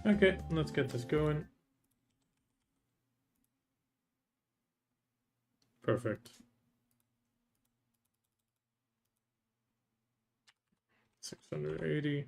Okay, let's get this going. Perfect. 680.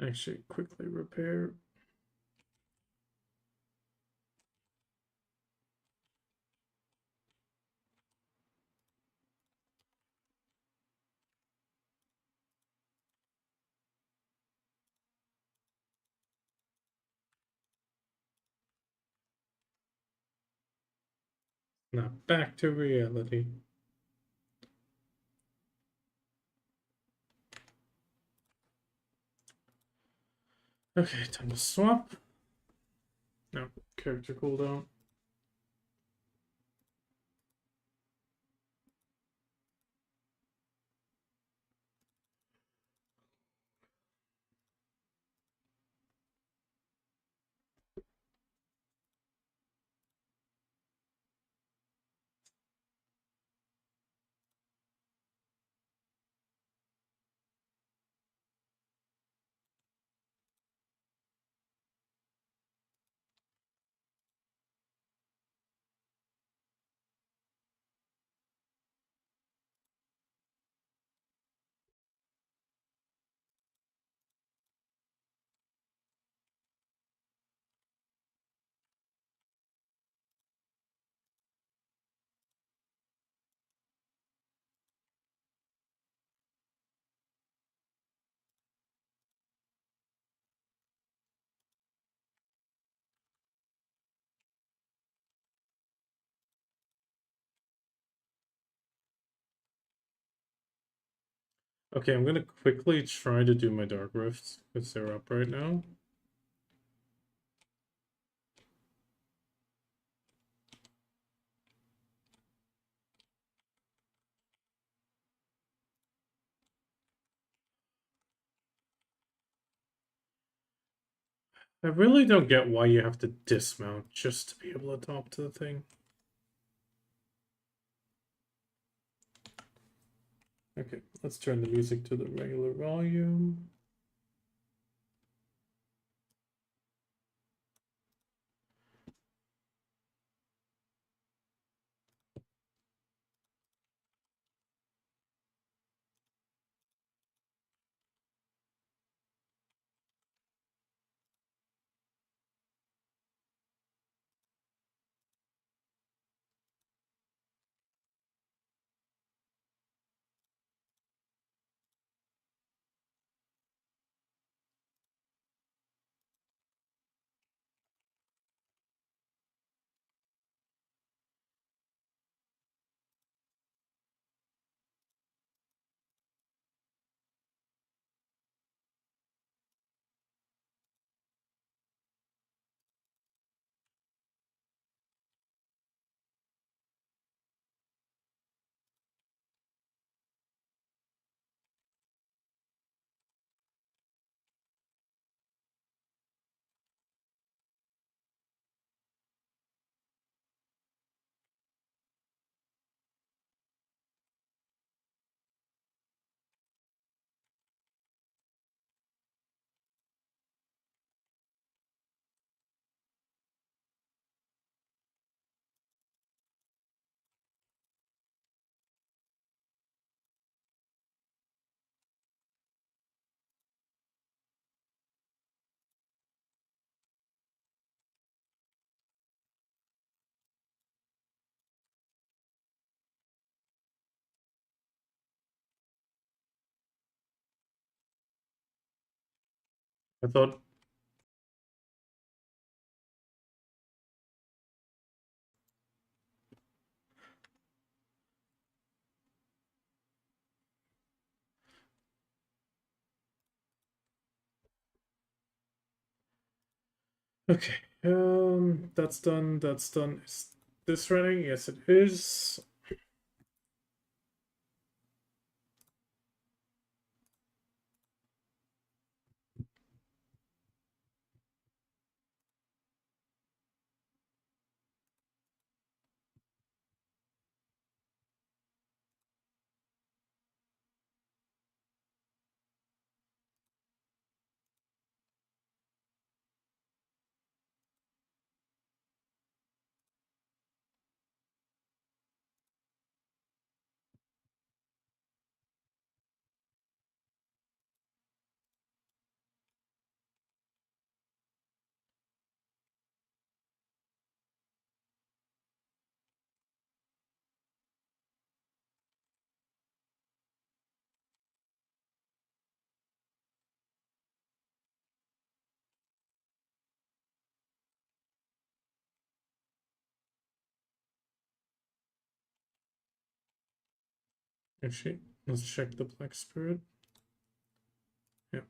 Actually, quickly repair. Now back to reality. Okay, time to swap. No, character cooldown. Okay, I'm gonna quickly try to do my Dark Rifts because they're up right now. I really don't get why you have to dismount just to be able to talk to the thing. Okay, let's turn the music to the regular volume. I thought, okay, that's done, that's done. Is this running? Yes, it is. Actually, let's check the Black Spirit. Yeah.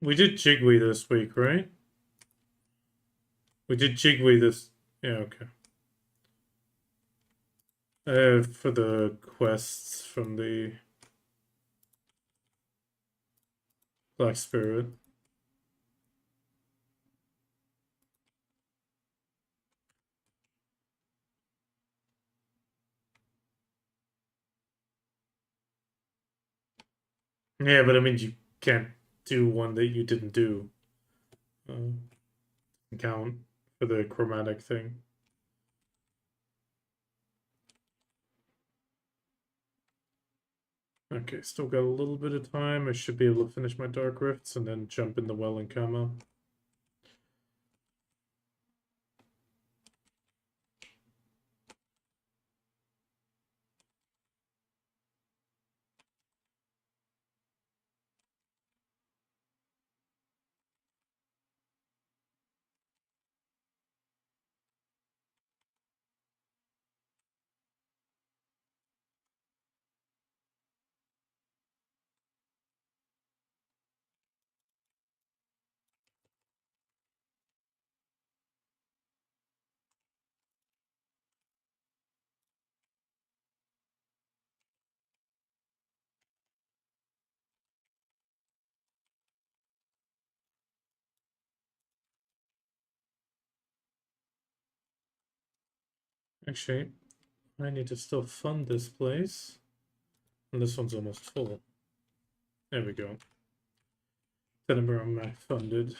We did Jigwe this week, right? We did Jigwe this. Yeah, okay. For the quests from the Black Spirit. Yeah, but I mean, you can't do one that you didn't do. Uh, count for the chromatic thing. Okay, still got a little bit of time. I should be able to finish my Dark Rifts and then jump in the well and camo. Actually, I need to still fund this place. And this one's almost full. There we go. Edinburgh Mac funded.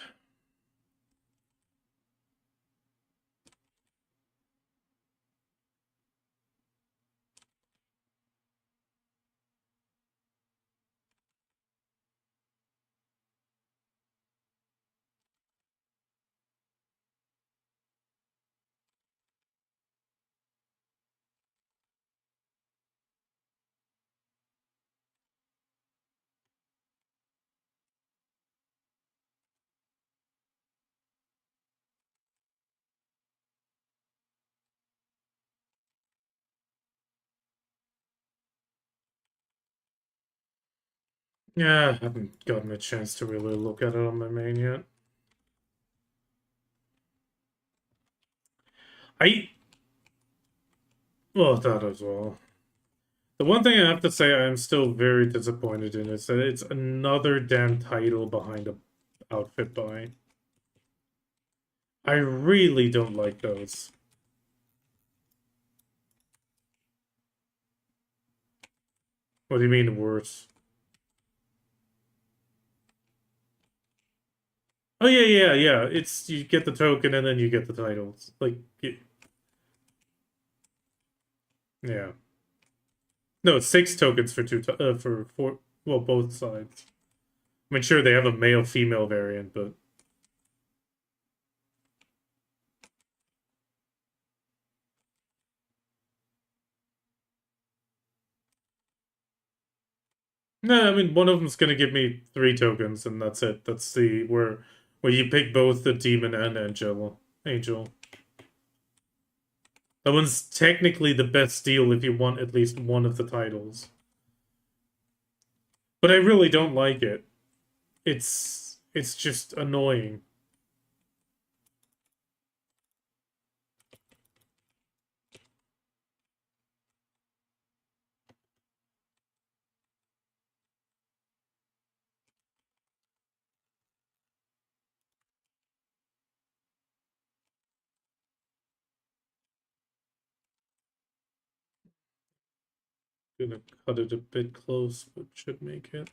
Yeah, I haven't gotten a chance to really look at it on my main yet. Well, that as well. The one thing I have to say I'm still very disappointed in is that it's another damn title behind a outfit buy. I really don't like those. What do you mean worse? Oh yeah. It's you get the token and then you get the titles. Like yeah. No, it's 6 tokens for for four. Well, both sides. I mean, sure they have a male female variant, but no. I mean, one of them's gonna give me 3 tokens, and that's it. That's the where you pick both the demon and angel. Angel. That one's technically the best deal if you want at least one of the titles. But I really don't like it. It's just annoying. Gonna cut it a bit close, but should make it.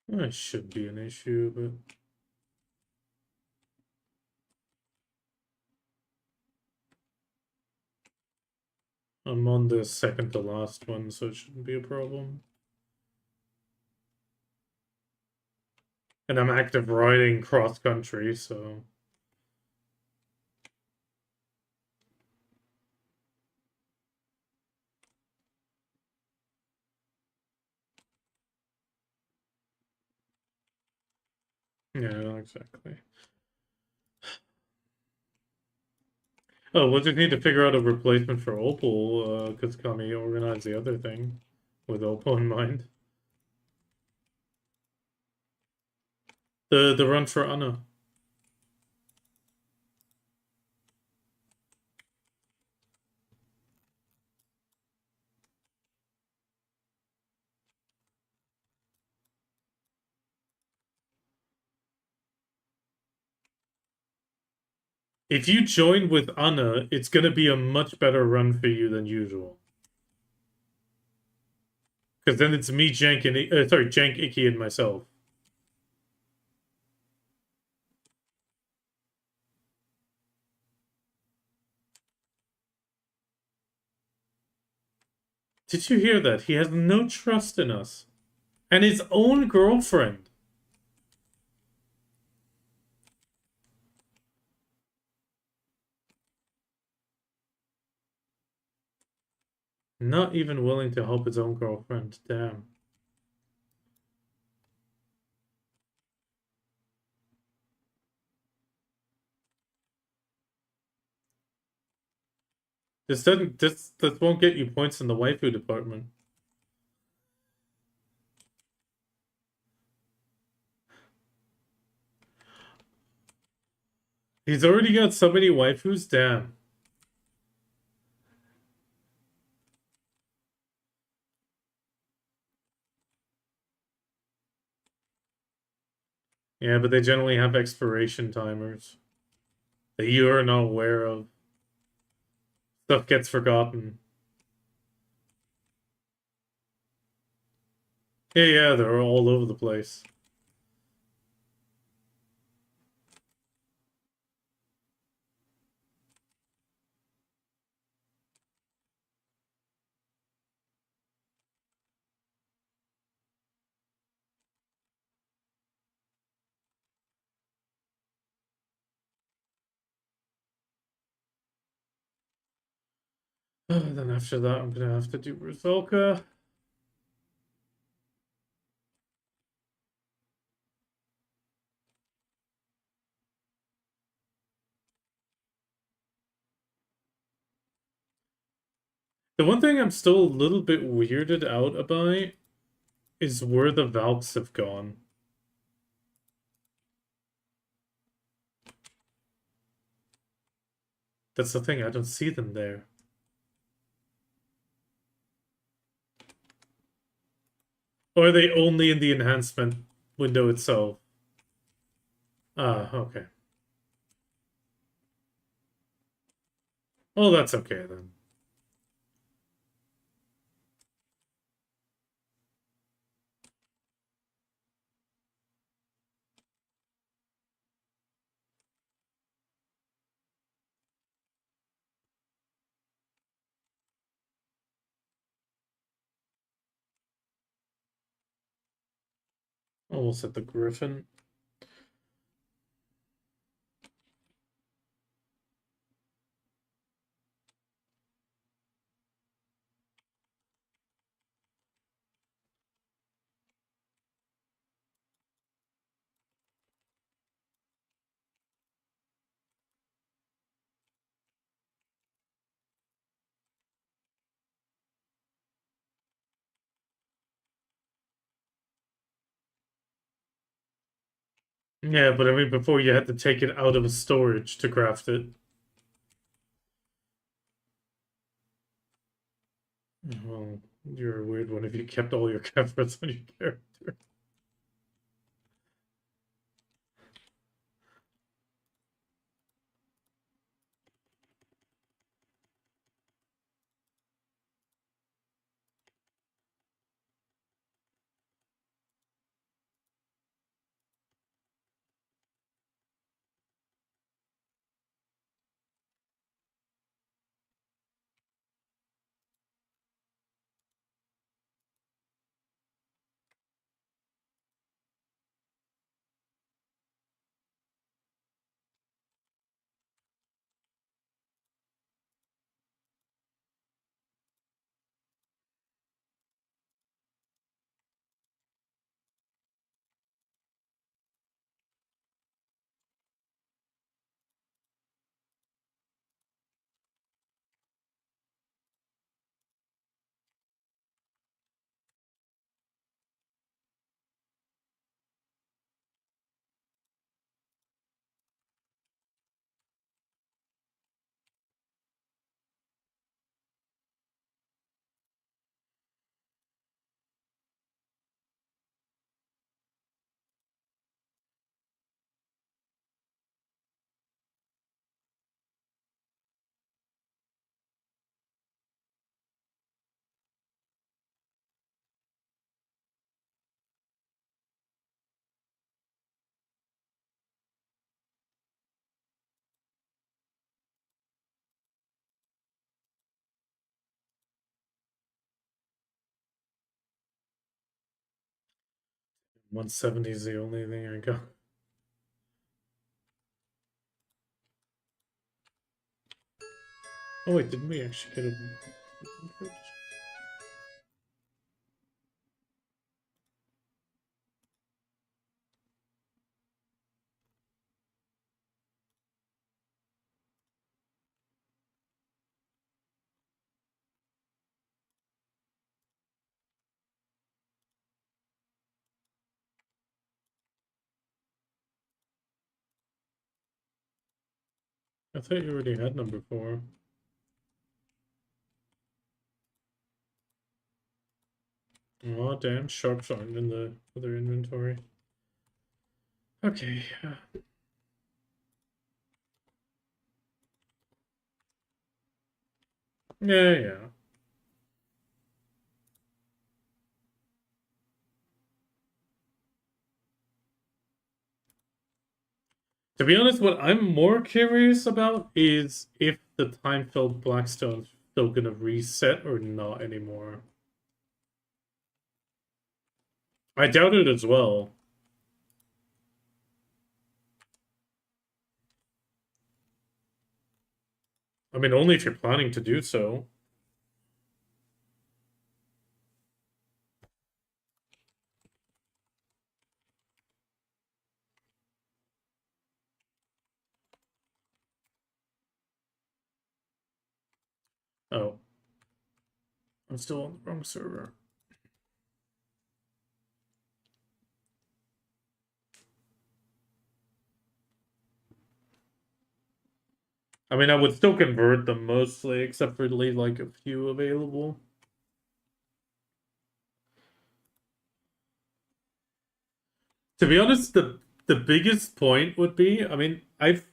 That should be an issue, but I'm on the second to last one, so it shouldn't be a problem. And I'm active riding cross country, so yeah, exactly. Oh, we'll just need to figure out a replacement for Opal, because Kami organized the other thing with Opal in mind. The run for Anna. If you join with Anna, it's gonna be a much better run for you than usual. Because then it's me, Jank, and Jank, Icky, and myself. Did you hear that? He has no trust in us. And his own girlfriend. Not even willing to help his own girlfriend. Damn. This won't get you points in the waifu department. He's already got so many waifus, damn. Yeah, but they generally have expiration timers that you are not aware of. Stuff gets forgotten. Yeah, they're all over the place. Then after that, I'm gonna have to do Rusalka. The one thing I'm still a little bit weirded out about is where the Valks have gone. That's the thing, I don't see them there. Or are they only in the enhancement window itself? Ah, okay. Well, that's okay then. Almost at the Griffin. Yeah, but I mean, before you had to take it out of a storage to craft it. Well, you're a weird one if you kept all your efforts on your character. 170 is the only thing I got. Oh wait, didn't we actually get a... I thought you already had number 4. Oh damn, sharps aren't in the other inventory. Okay. Yeah. To be honest, what I'm more curious about is if the time-filled Blackstone's still gonna reset or not anymore. I doubt it as well. I mean, only if you're planning to do so. Oh. I'm still on the wrong server. I mean, I would still convert them mostly, except for like a few available. To be honest, the biggest point would be, I mean, I've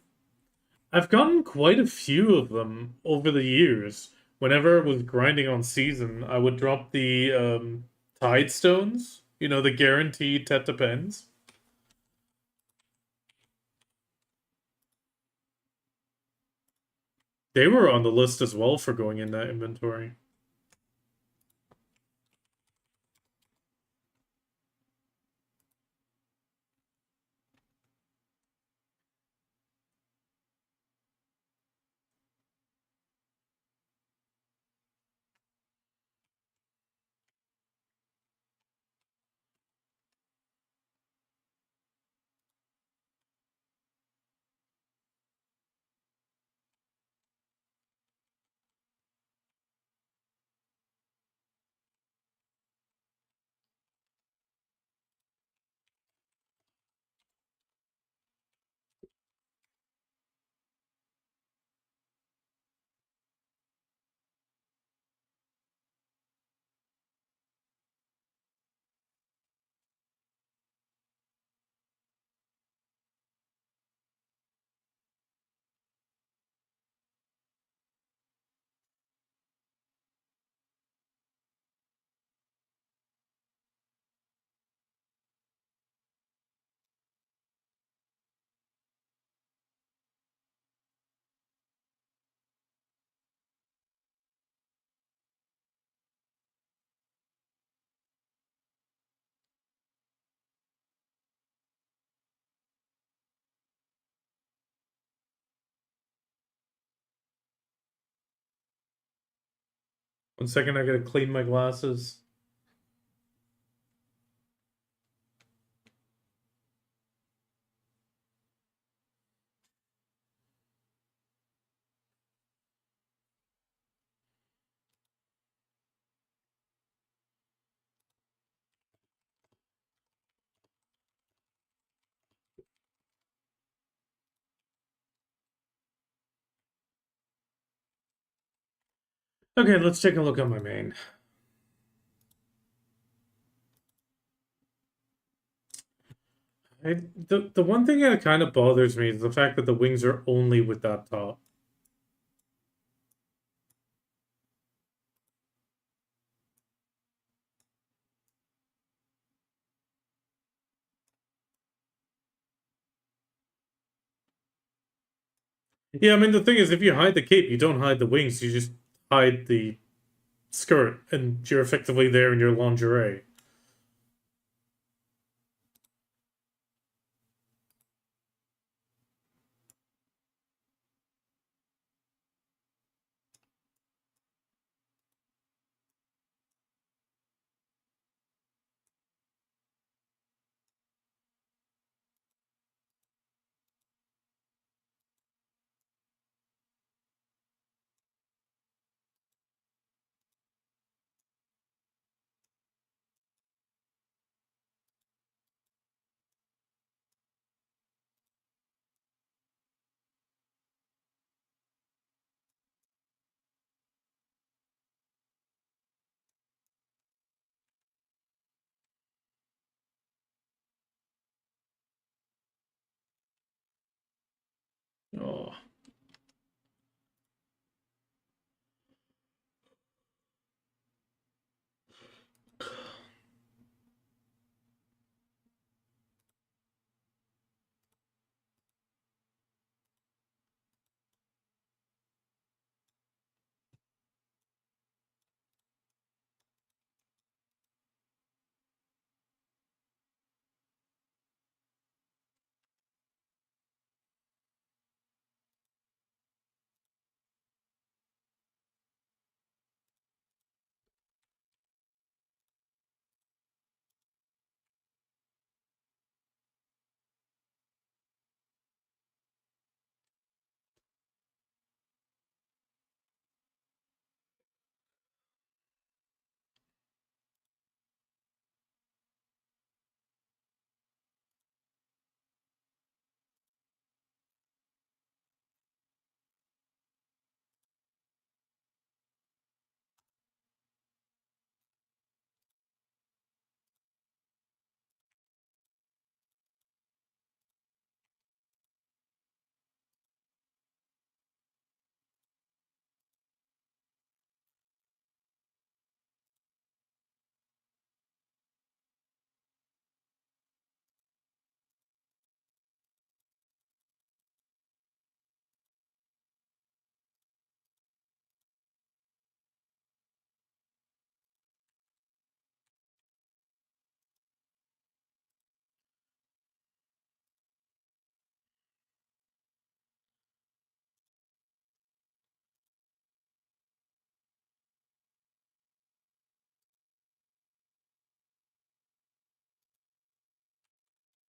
gotten quite a few of them over the years. Whenever I was grinding on season, I would drop the tide stones, you know, the guaranteed Teta pens. They were on the list as well for going in that inventory. One second, I gotta clean my glasses. Okay, let's take a look at my main. The one thing that kind of bothers me is the fact that the wings are only with that top. Yeah, I mean, the thing is, if you hide the cape, you don't hide the wings, you just hide the skirt, and you're effectively there in your lingerie. Oh.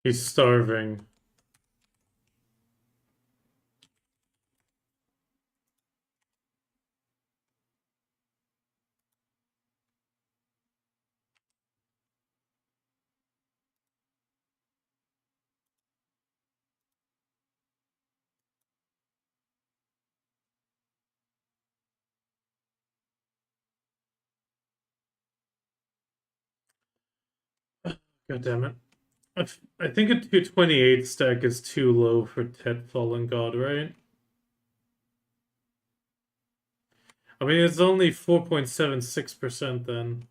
He's starving. God damn it. I think a 228 stack is too low for Tet Fallen God, right? I mean, it's only 4.76% then.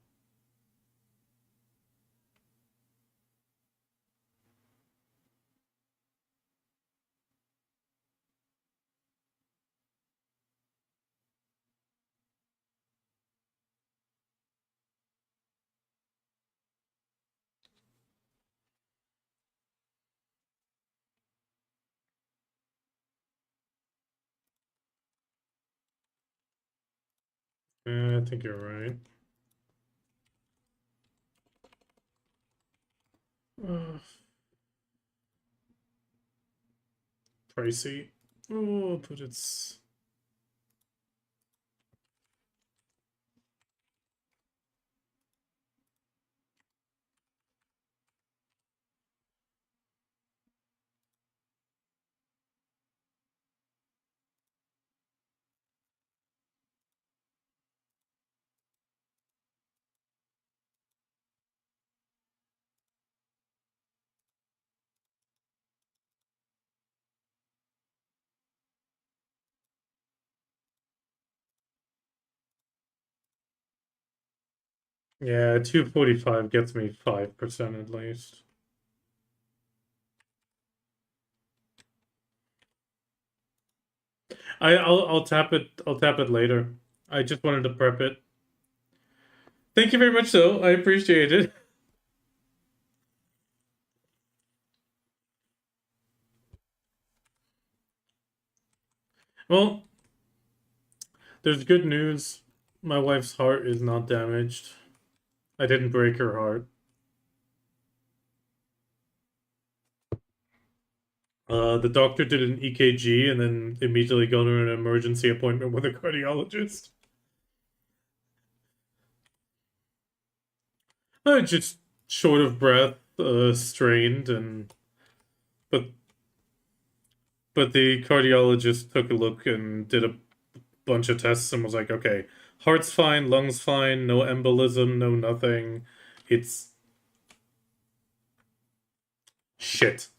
I think you're right. Uh, Pricey. Oh, but it's... Yeah, 245 gets me 5% at least. I'll tap it. I'll tap it later. I just wanted to prep it. Thank you very much, though. I appreciate it. Well, there's good news. My wife's heart is not damaged. I didn't break her heart. The doctor did an EKG and then immediately got her an emergency appointment with a cardiologist. Just short of breath, strained, and but but the cardiologist took a look and did a bunch of tests and was like, okay, heart's fine, lungs fine, no embolism, no nothing. It's shit.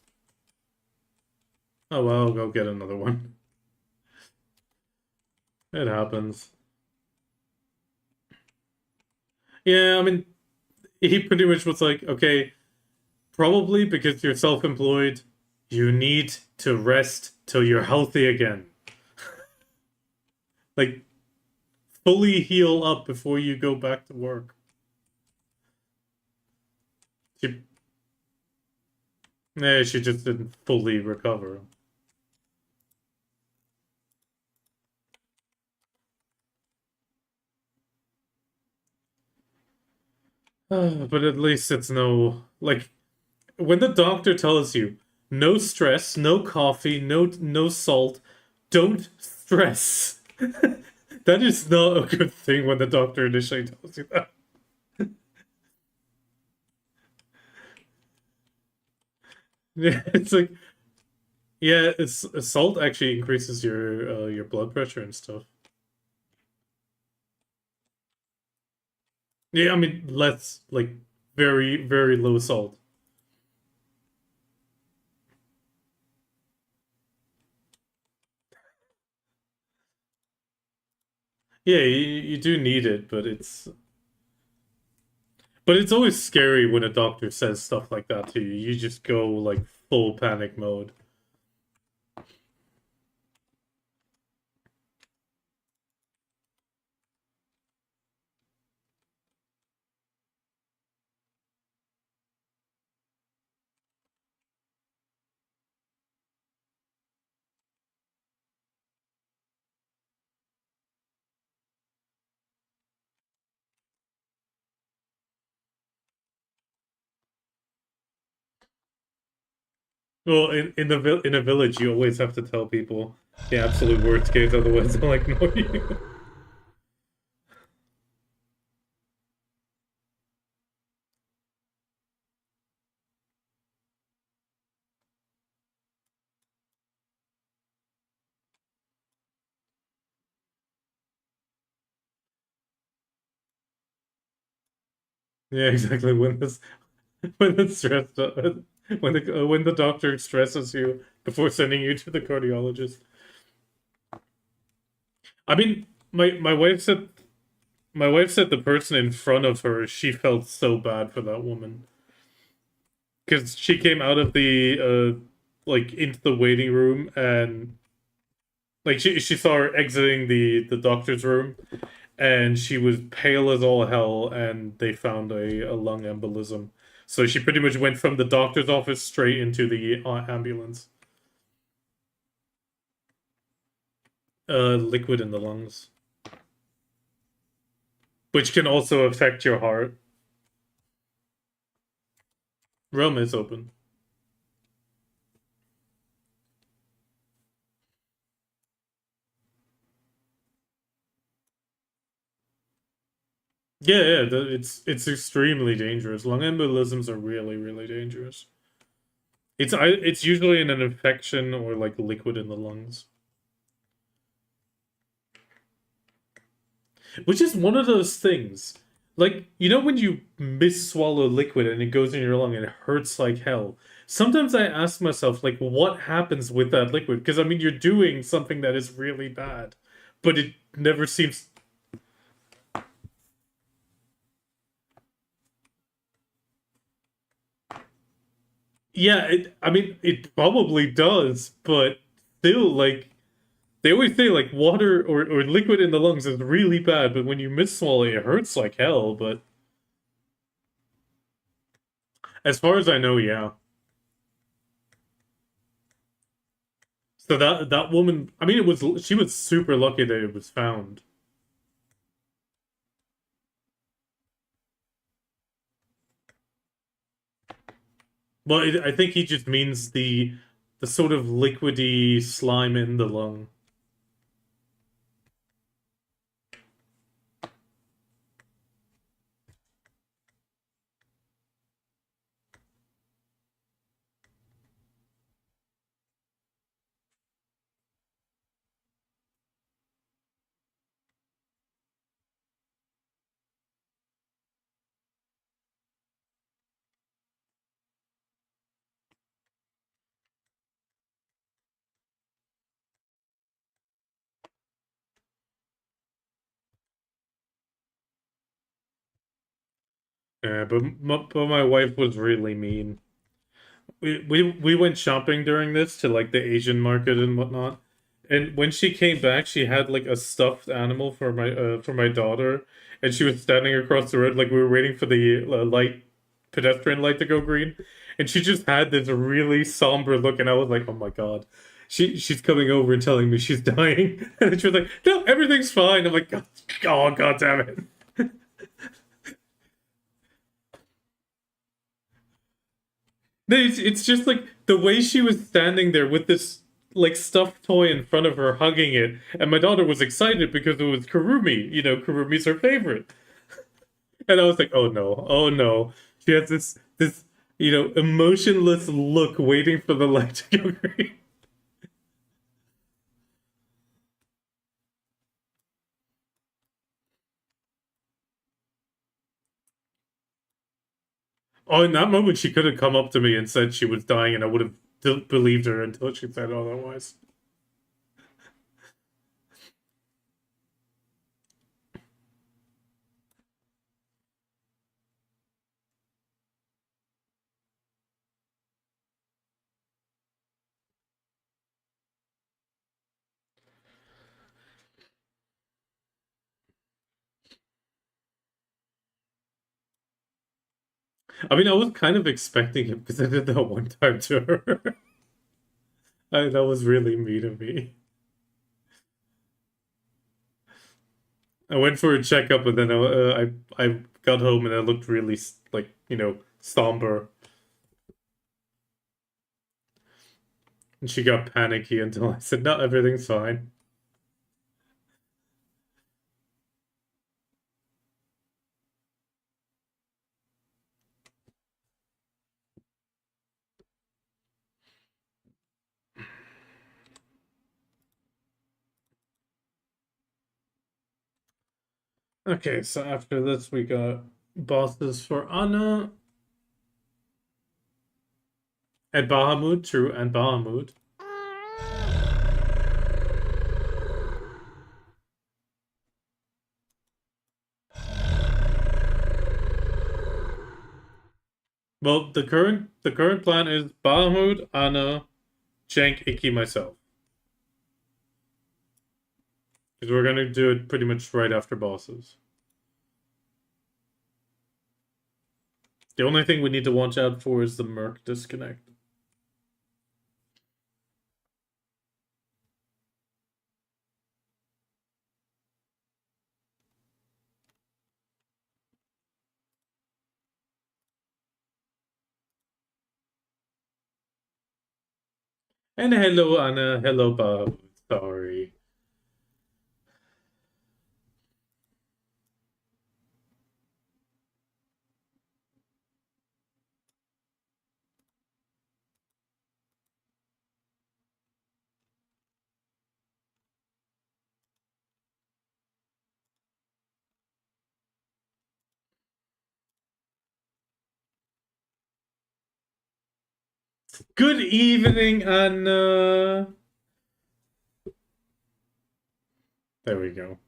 Oh well, I'll go get another one. It happens. Yeah, I mean, he pretty much was like, okay, probably because you're self-employed, you need to rest till you're healthy again. Like, fully heal up before you go back to work. She, she just didn't fully recover. But at least it's no, like, when the doctor tells you, no stress, no coffee, no salt, don't stress. That is not a good thing when the doctor initially tells you that. Yeah, it's like, yeah, it's salt actually increases your blood pressure and stuff. Yeah, I mean less like very low salt. Yeah, you do need it, but it's always scary when a doctor says stuff like that to you. You just go like full panic mode. Well, in a village, you always have to tell people the absolute worst case, otherwise they'll ignore you. Yeah, exactly. When the stress when the doctor stresses you before sending you to the cardiologist. I mean, my wife said the person in front of her, she felt so bad for that woman because she came out of the like into the waiting room and like she saw her exiting the doctor's room and she was pale as all hell and they found a lung embolism. So she pretty much went from the doctor's office straight into the ambulance. Liquid in the lungs, which can also affect your heart. Rome is open. Yeah, yeah, it's extremely dangerous. Lung embolisms are really dangerous. It's usually in an infection or like liquid in the lungs, which is one of those things. Like you know when you swallow liquid and it goes in your lung and it hurts like hell. Sometimes I ask myself like what happens with that liquid because I mean you're doing something that is really bad, but it never seems. Yeah, I mean it probably does, but still like they always say like water or liquid in the lungs is really bad, but when you swallow it, it hurts like hell. But as far as I know, yeah. So that woman, I mean, it was she was super lucky that it was found. Well, I think he just means the sort of liquidy slime in the lung. Yeah, but my wife was really mean. We went shopping during this to like the Asian market and whatnot. And when she came back, she had like a stuffed animal for my daughter, and she was standing across the road like we were waiting for the light pedestrian light to go green, and she just had this really somber look, and I was like, oh my God. She's coming over and telling me she's dying. And then she was like, no, everything's fine. I'm like, God, oh God damn it. No, it's just like the way she was standing there with this like stuffed toy in front of her, hugging it, and my daughter was excited because it was Kurumi. You know, Kurumi's her favorite, and I was like, oh no, oh no. She has this emotionless look, waiting for the light to go green. Oh, in that moment, she could have come up to me and said she was dying, and I would have believed her until she said otherwise. I mean, I was kind of expecting it because I did that one time to her. That was really mean of me. I went for a checkup, and then I got home and I looked really like somber, and she got panicky until I said, "No, everything's fine." Okay, so after this we got bosses for Anna and Bahamut, true, and Bahamut. Well, the current plan is Bahamut, Anna, Jank, Iki, myself, because we're gonna do it pretty much right after bosses. The only thing we need to watch out for is the Merc disconnect. And hello, Anna. Hello, Bob. Sorry. Good evening, Anna. There we go.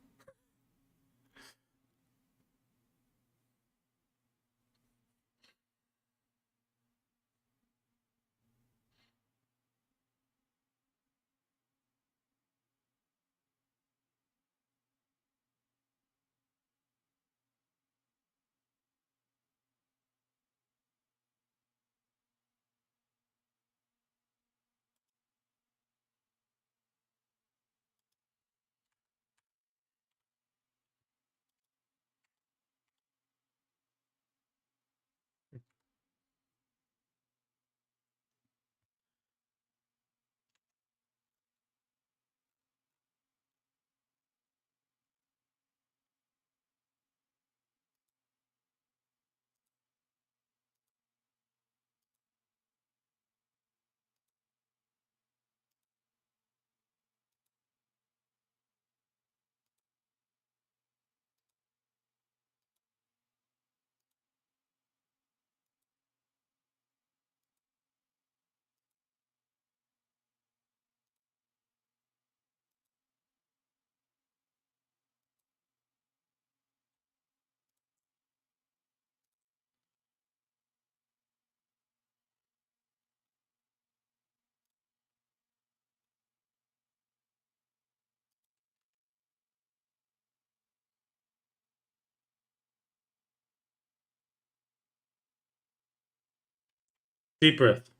Deep breath.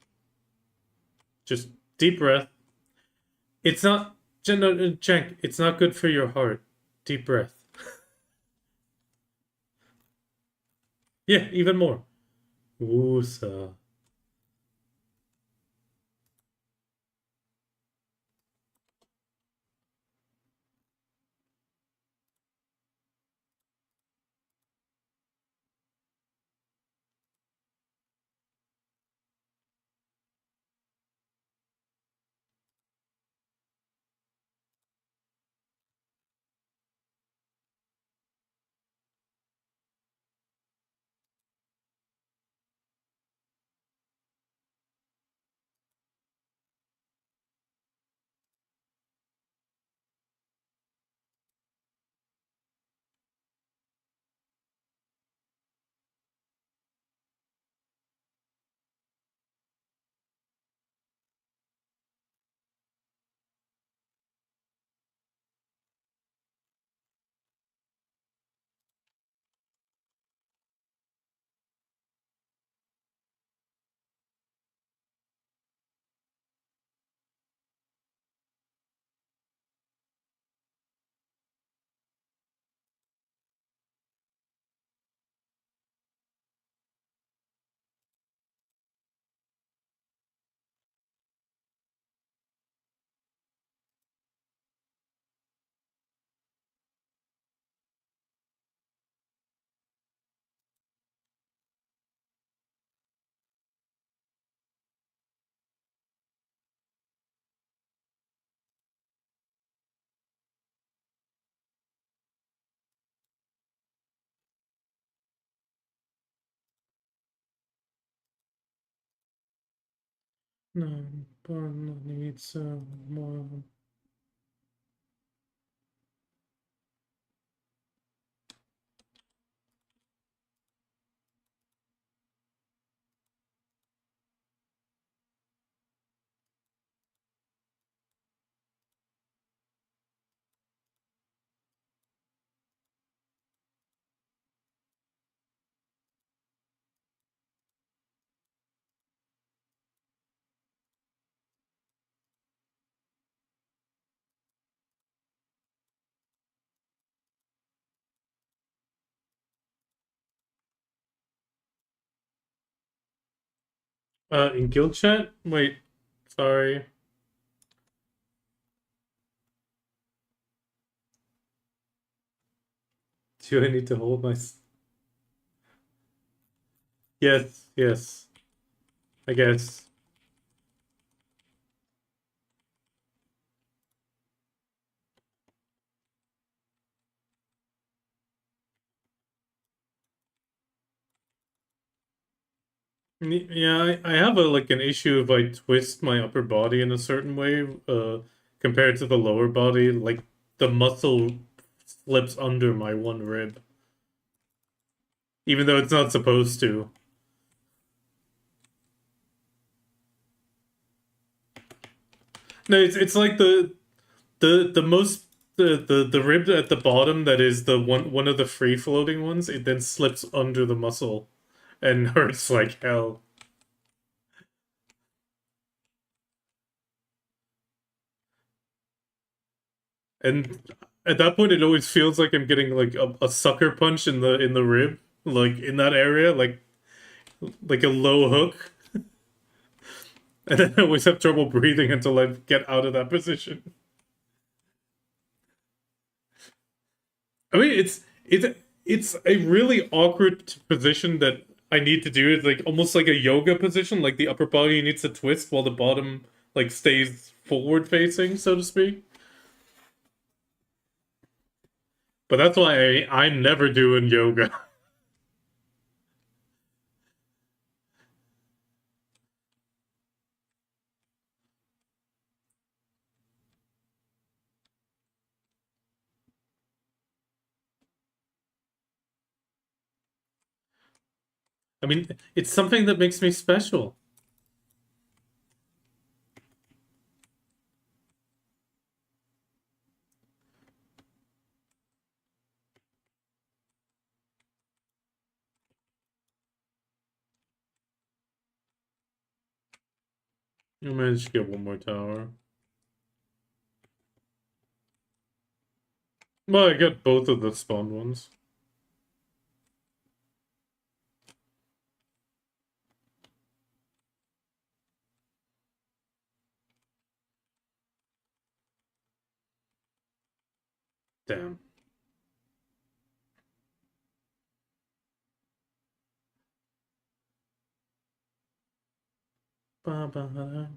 Just deep breath. It's not, Cenk, it's not good for your heart. Deep breath. Yeah, even more. Woosa. No, but I need some more. In guild chat? Wait, sorry. Do I need to hold my... Yes, yes, I guess. Yeah, I have like an issue if I twist my upper body in a certain way, compared to the lower body, like the muscle slips under my one rib, even though it's not supposed to. No, it's like the most the rib at the bottom that is the one of the free floating ones, it then slips under the muscle and hurts like hell. And at that point, it always feels like I'm getting like a sucker punch in the rib, like in that area, like a low hook, and then I always have trouble breathing until I get out of that position. I mean, it's a really awkward position that I need to do. It's like almost like a yoga position, like the upper body needs to twist while the bottom like stays forward facing, so to speak. But that's why I'm never doing yoga. I mean, it's something that makes me special. I managed to get one more tower. Well, I got both of the spawned ones. Damn. Ba-ba-da.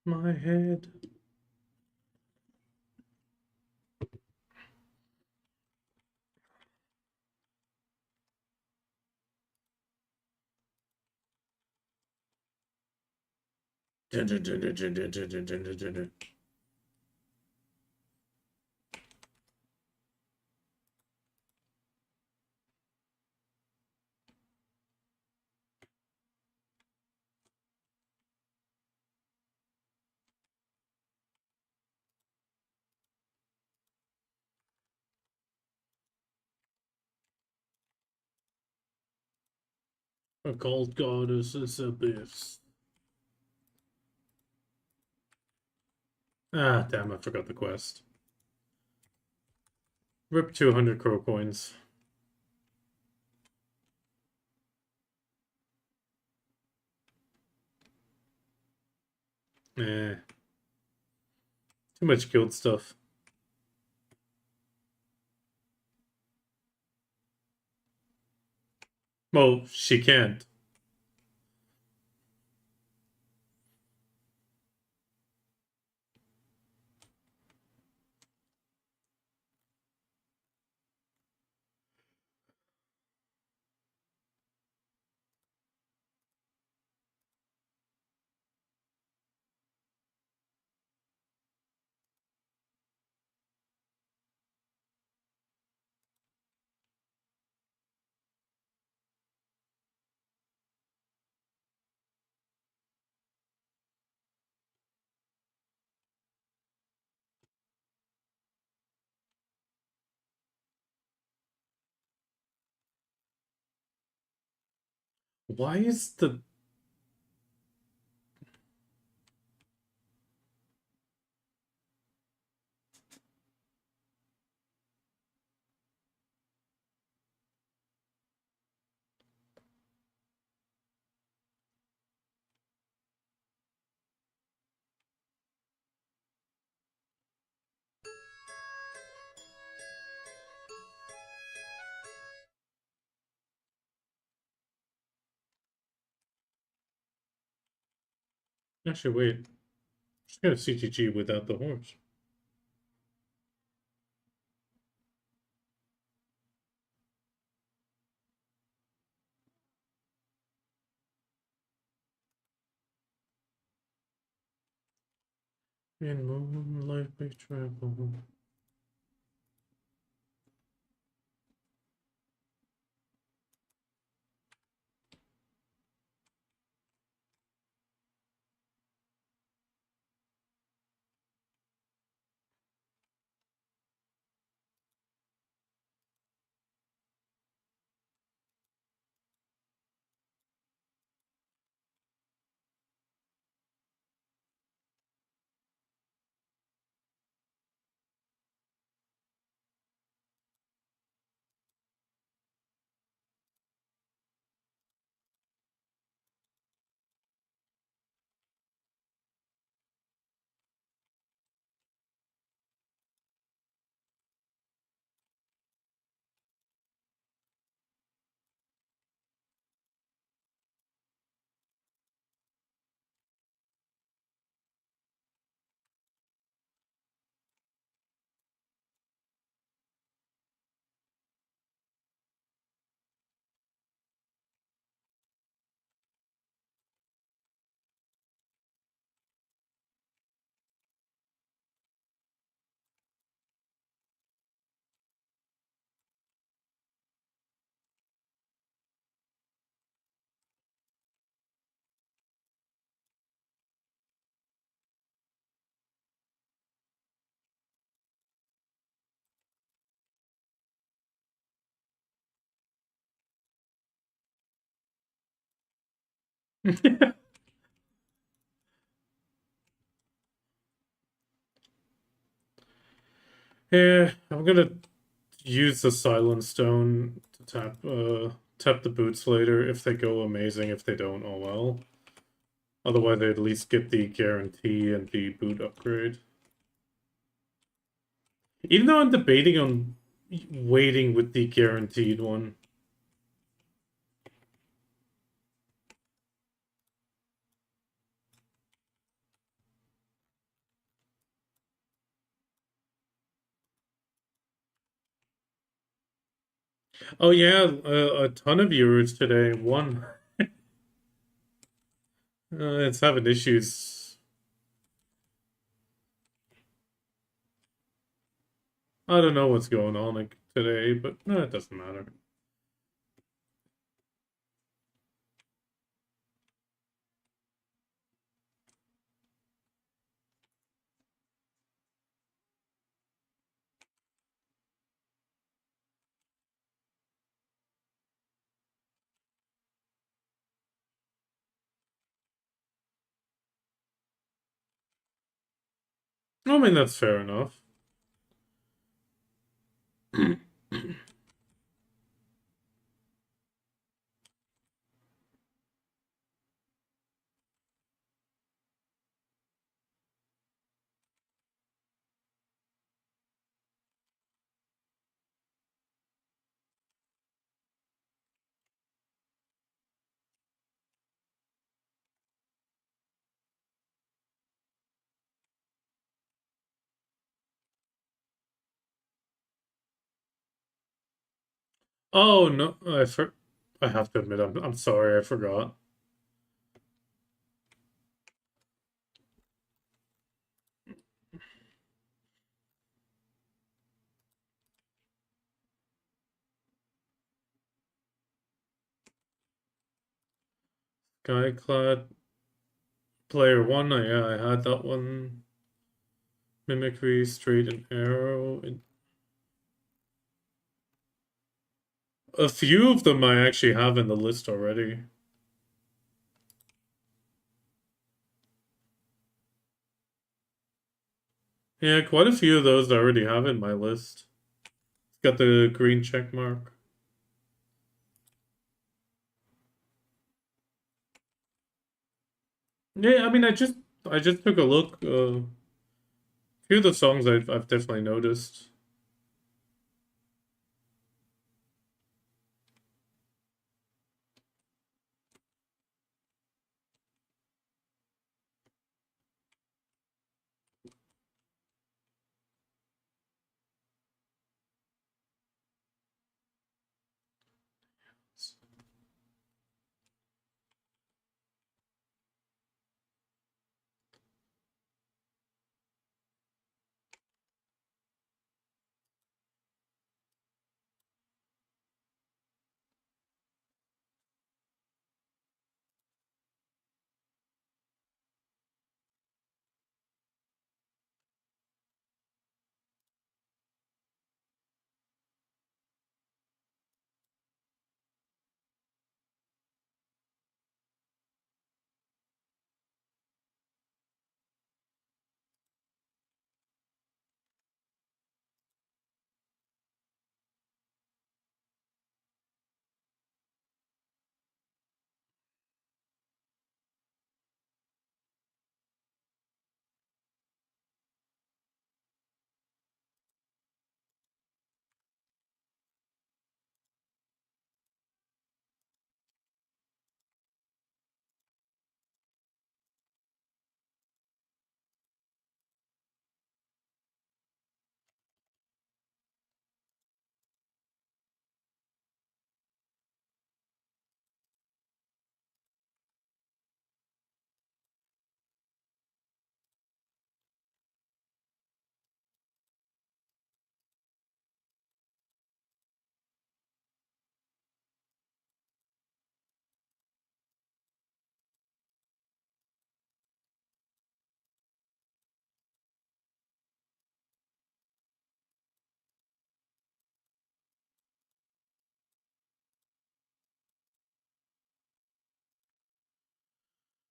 My head. Dun, dun, dun, dun, dun, dun, dun, dun, dun, dun, dun. A gold goddess is abyss. Ah, damn, I forgot the quest. Rip 200 crow coins. Eh. Too much guild stuff. Well, she can't. Why is the... Actually, wait. Just got a CTG without the horse. In moonlight we travel. Yeah, I'm gonna use the Silent Stone to tap the boots later if they go amazing. If they don't, oh well. Otherwise, I at least get the guarantee and the boot upgrade. Even though I'm debating on waiting with the guaranteed one. Oh yeah, a ton of viewers today. One, it's having issues. I don't know what's going on like, today, but no, it doesn't matter. I mean, that's fair enough. Oh no, I have to admit, I'm sorry, I forgot. Skyclad player one, yeah, I had that one. Mimicry, straight and arrow. A few of them I actually have in the list already. Yeah, quite a few of those I already have in my list. It's got the green check mark. Yeah, I mean, I just took a look. A few of the songs I've definitely noticed.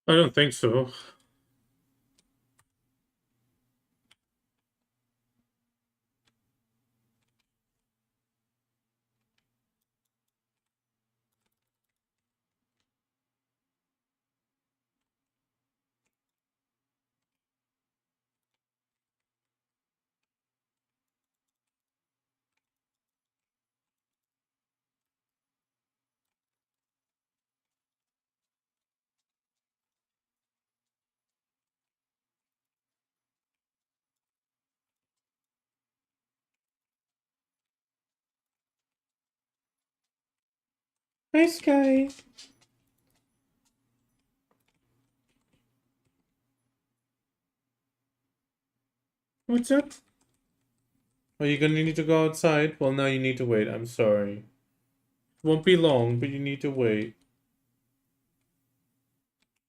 I don't think so. Hey, Sky. What's up? Are you gonna need to go outside? Well, now you need to wait. I'm sorry. Won't be long, but you need to wait.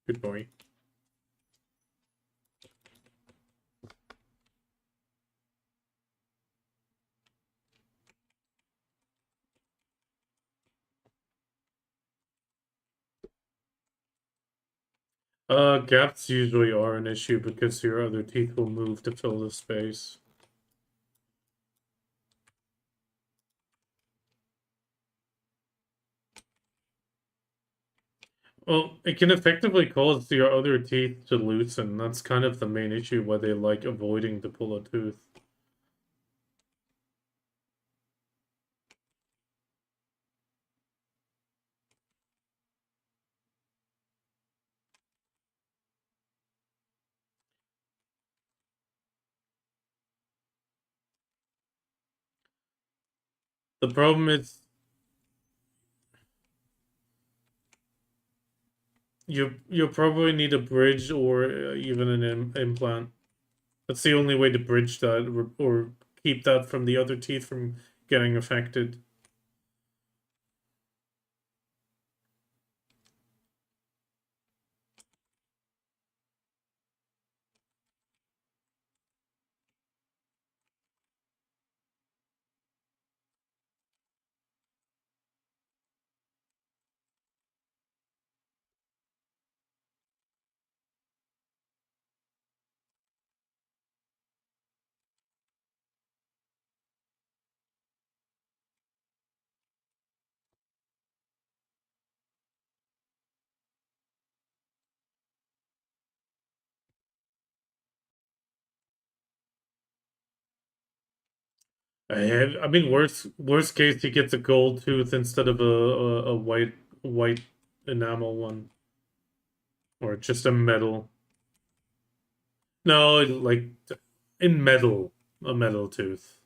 Good boy. Gaps usually are an issue because your other teeth will move to fill the space. Well, it can effectively cause your other teeth to loosen. That's kind of the main issue why they like avoiding to pull a tooth. The problem is you'll probably need a bridge or even an implant. That's the only way to bridge that or keep that from the other teeth from getting affected. I mean, worst case, he gets a gold tooth instead of a white enamel one, or just a metal. No, like in metal, a metal tooth.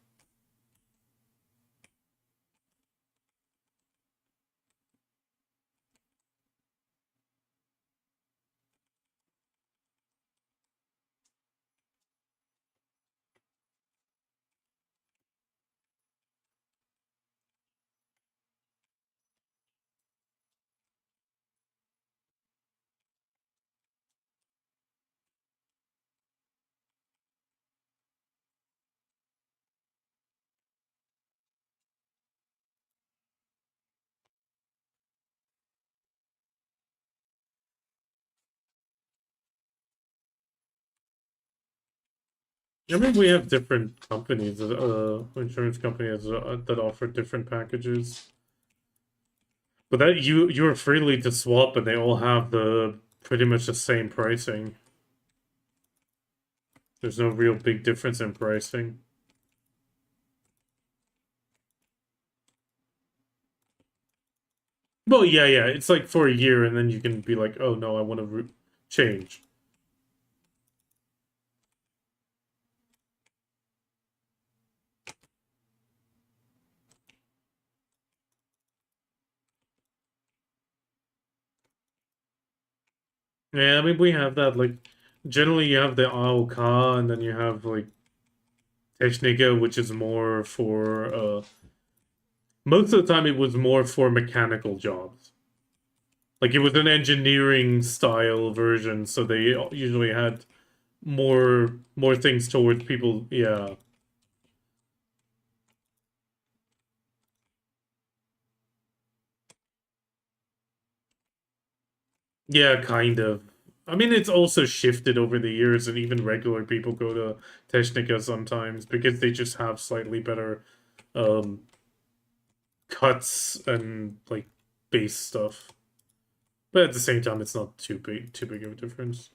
I mean, we have different companies, insurance companies that offer different packages. But that you're freely to swap, and they all have the pretty much the same pricing. There's no real big difference in pricing. Well, yeah, it's like for a year, and then you can be like, oh no, I want to change. Yeah, I mean, we have that. Like, generally, you have the AOK, and then you have like Technica, which is more for most of the time it was more for mechanical jobs. Like it was an engineering style version, so they usually had more things towards people. Yeah, yeah, kind of. I mean, it's also shifted over the years, and even regular people go to Technica sometimes because they just have slightly better um, cuts and like base stuff. But at the same time, it's not too big of a difference.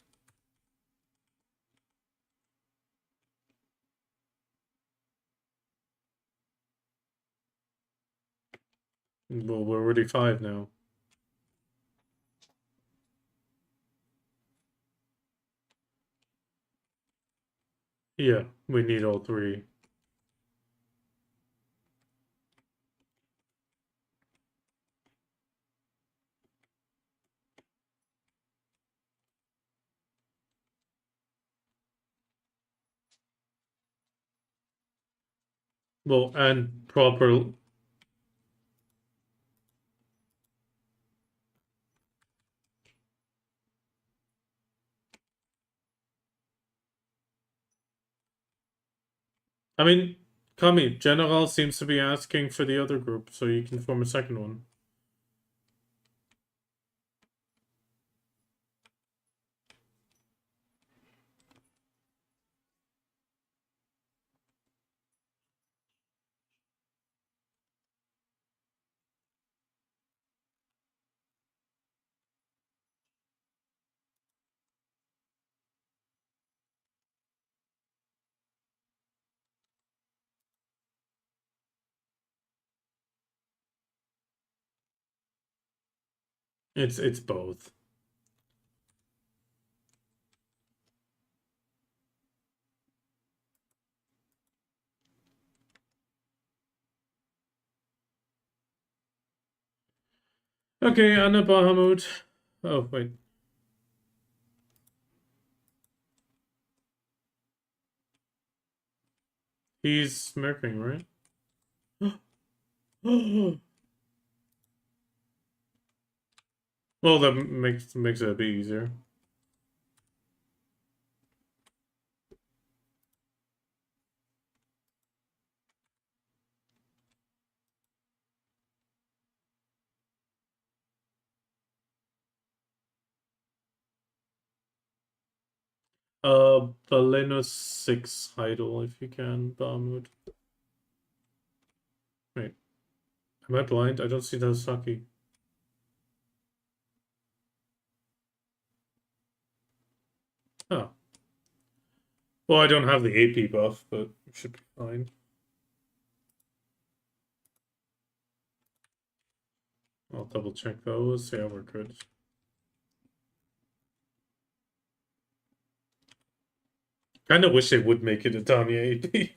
Well, we're already 5 now. Yeah, we need all 3. Well, and proper. I mean, Kami, General seems to be asking for the other group, so you can form a second one. It's both. Okay, Anna Bahamut. Oh wait, he's smirking, right? Well, that makes it a bit easier. Balena 6 Heidel, if you can, Bahamut. Wait, am I blind? I don't see the Saki. Oh. Well, I don't have the AP buff, but it should be fine. I'll double check those. Yeah, we're good. Kind of wish they would make it a Tanya AP.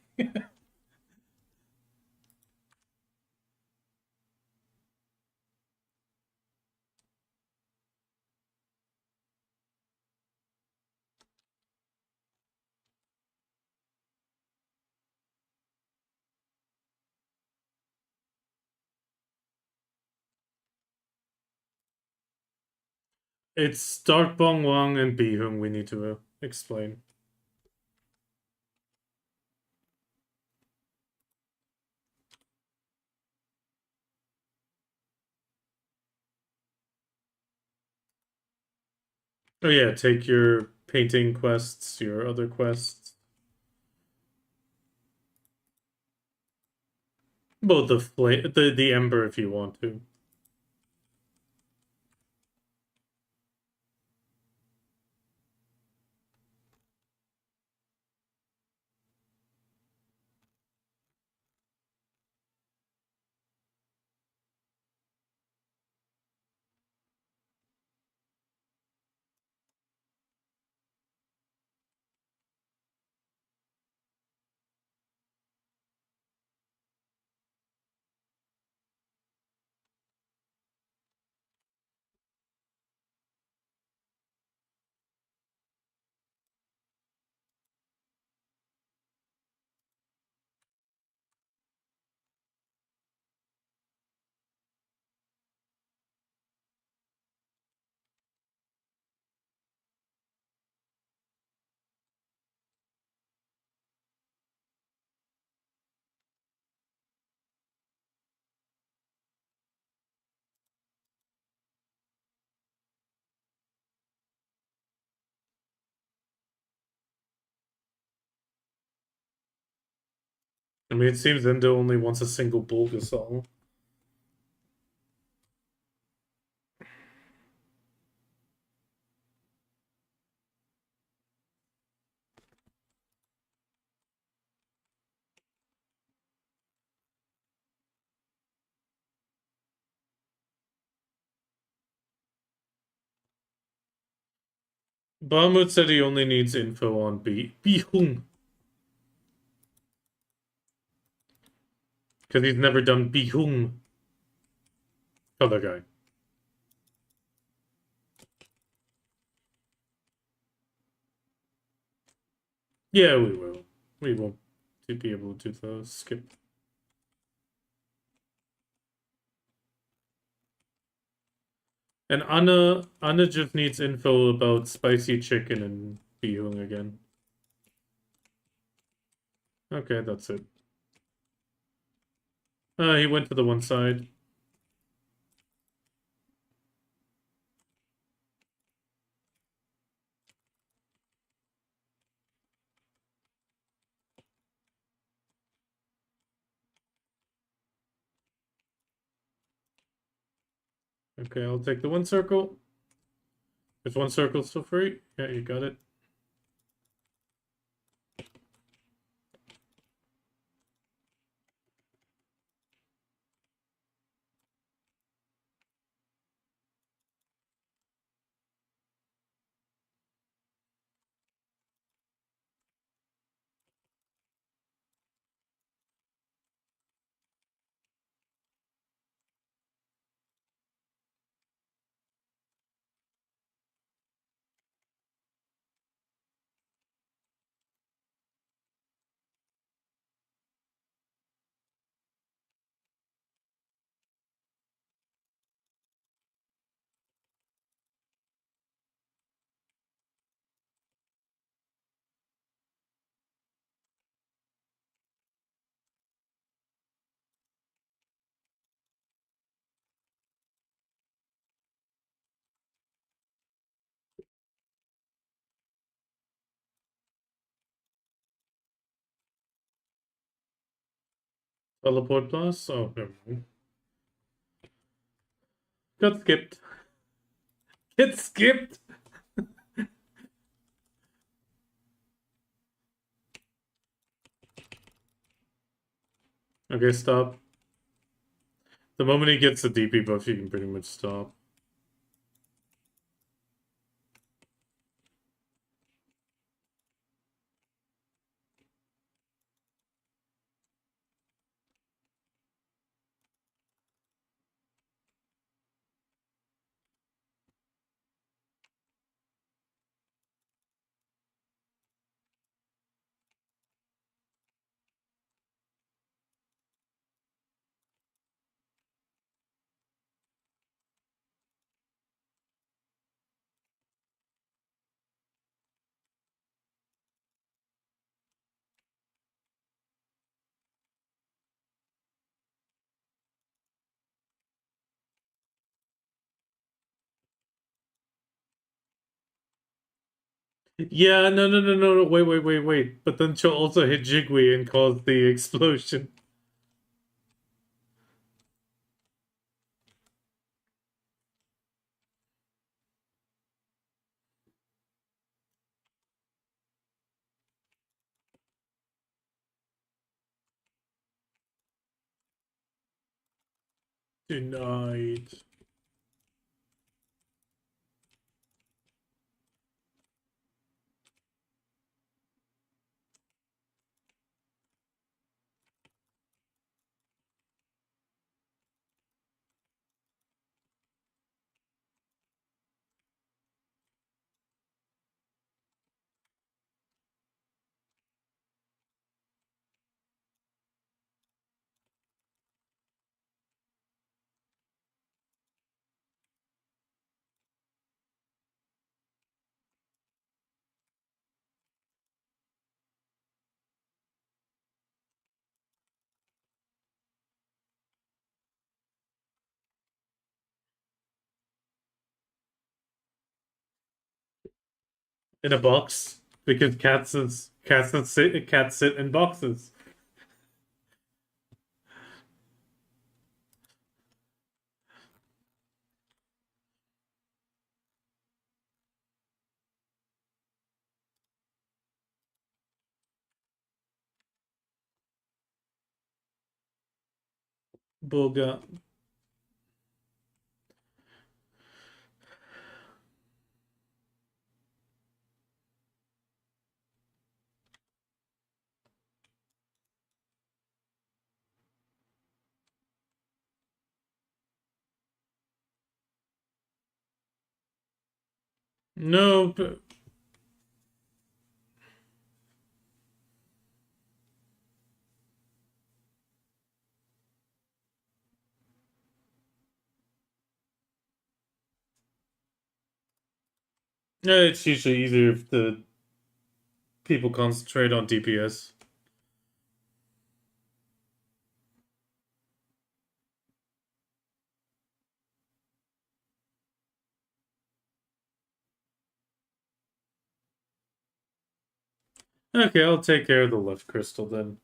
It's Dark Bong Wang and Bihung we need to explain. Oh yeah, take your painting quests, your other quests. Well, the Ember if you want to. I mean, it seems Endo only wants a single Bulgasol. Bahamut said he only needs info on Bihung. Because he's never done Bihung. Other guy. Yeah, we will. We won't be able to do the skip. And Anna just needs info about spicy chicken and Bihung again. Okay, that's it. He went to the one side. Okay, I'll take the one circle. Is one circle still free? Yeah, you got it. Teleport plus? Oh, never mind. Got skipped. Get skipped! Okay, stop. The moment he gets the DP buff, you can pretty much stop. Yeah, no, wait. But then she'll also hit Jigwe and cause the explosion. Denied. In a box. Because cats sit in boxes. Bulga. No, but it's usually easier if the people concentrate on DPS. Okay, I'll take care of the left crystal then.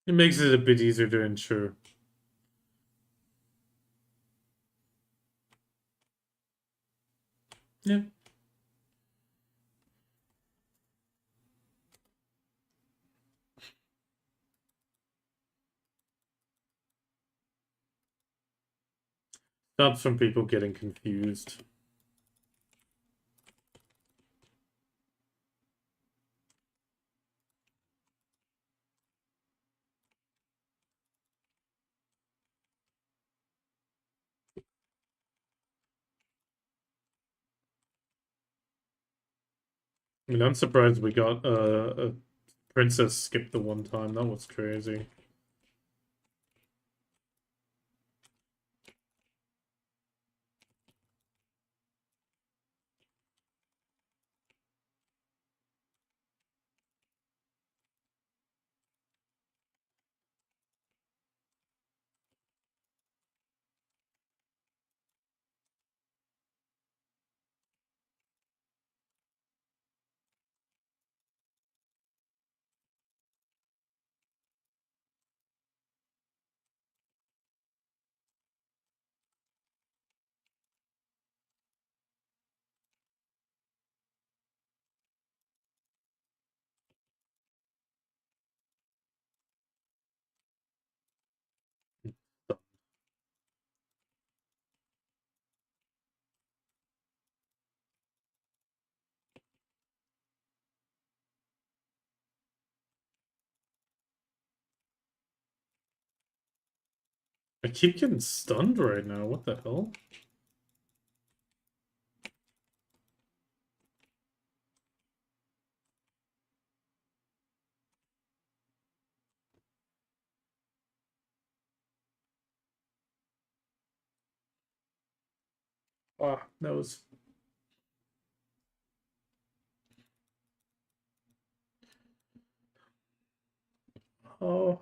It makes it a bit easier to ensure. Yeah. Stops from people getting confused. I mean, I'm surprised we got a princess skip the one time. That was crazy. I keep getting stunned right now. What the hell? Ah, that was. Oh.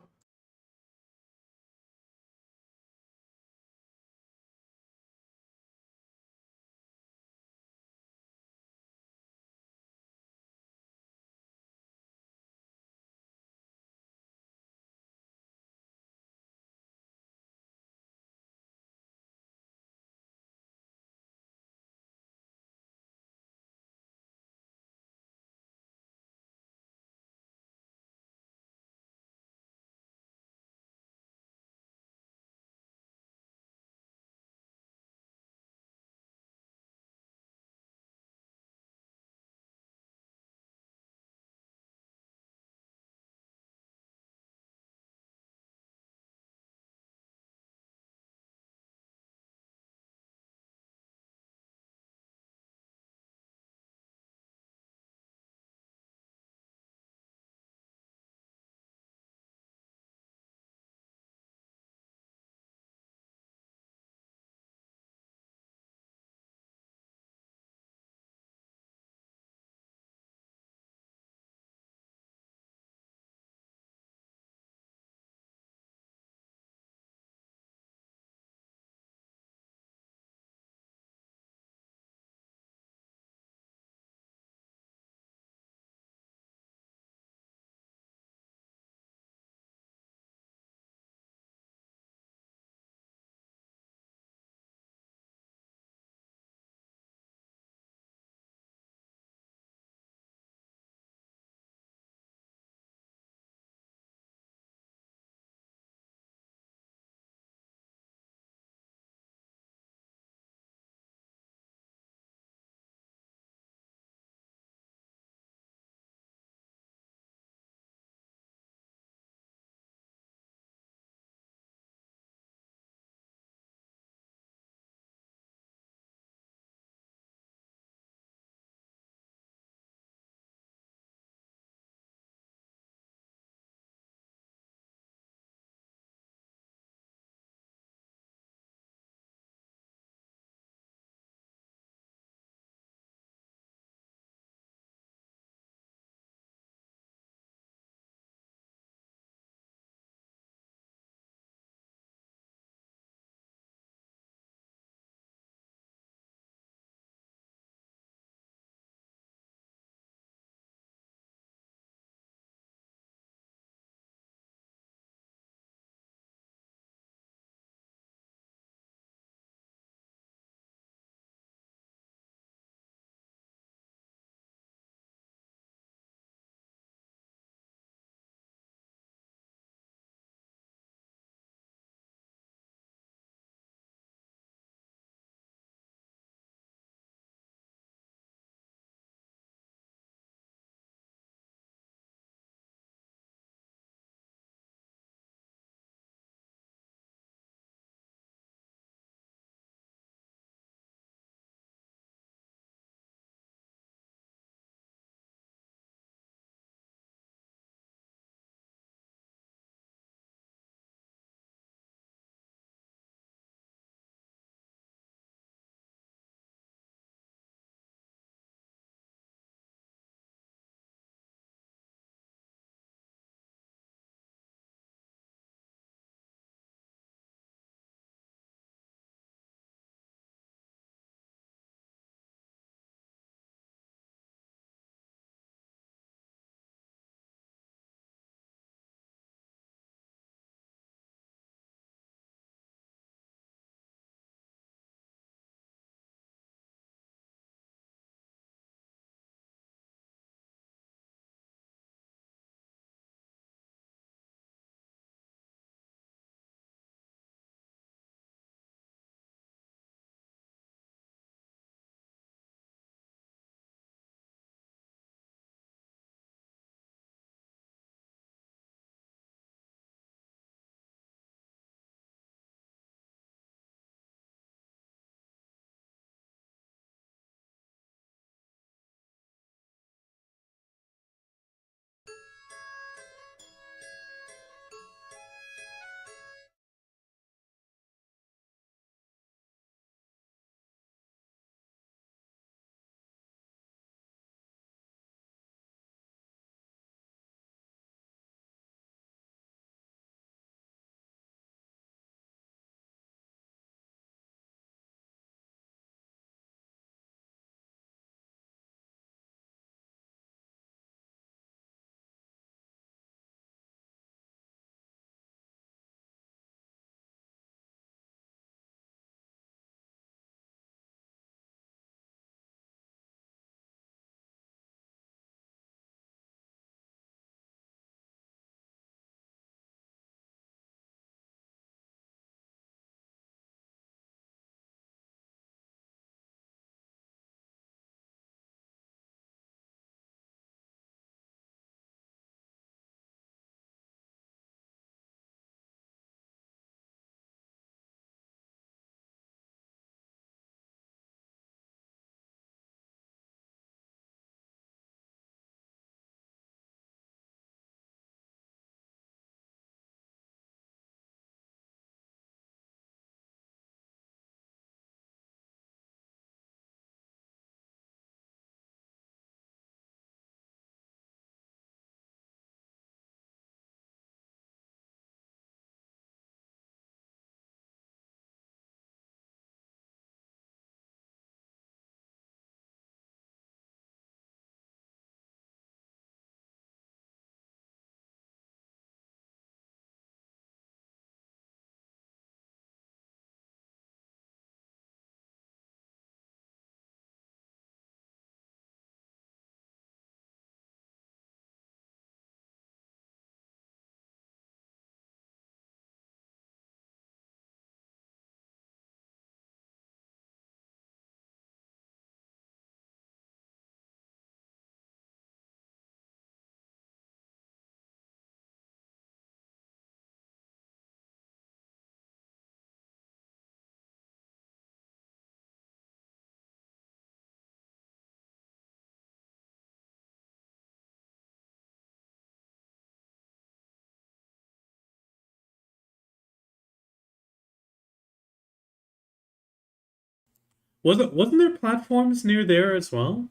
Wasn't there platforms near there as well?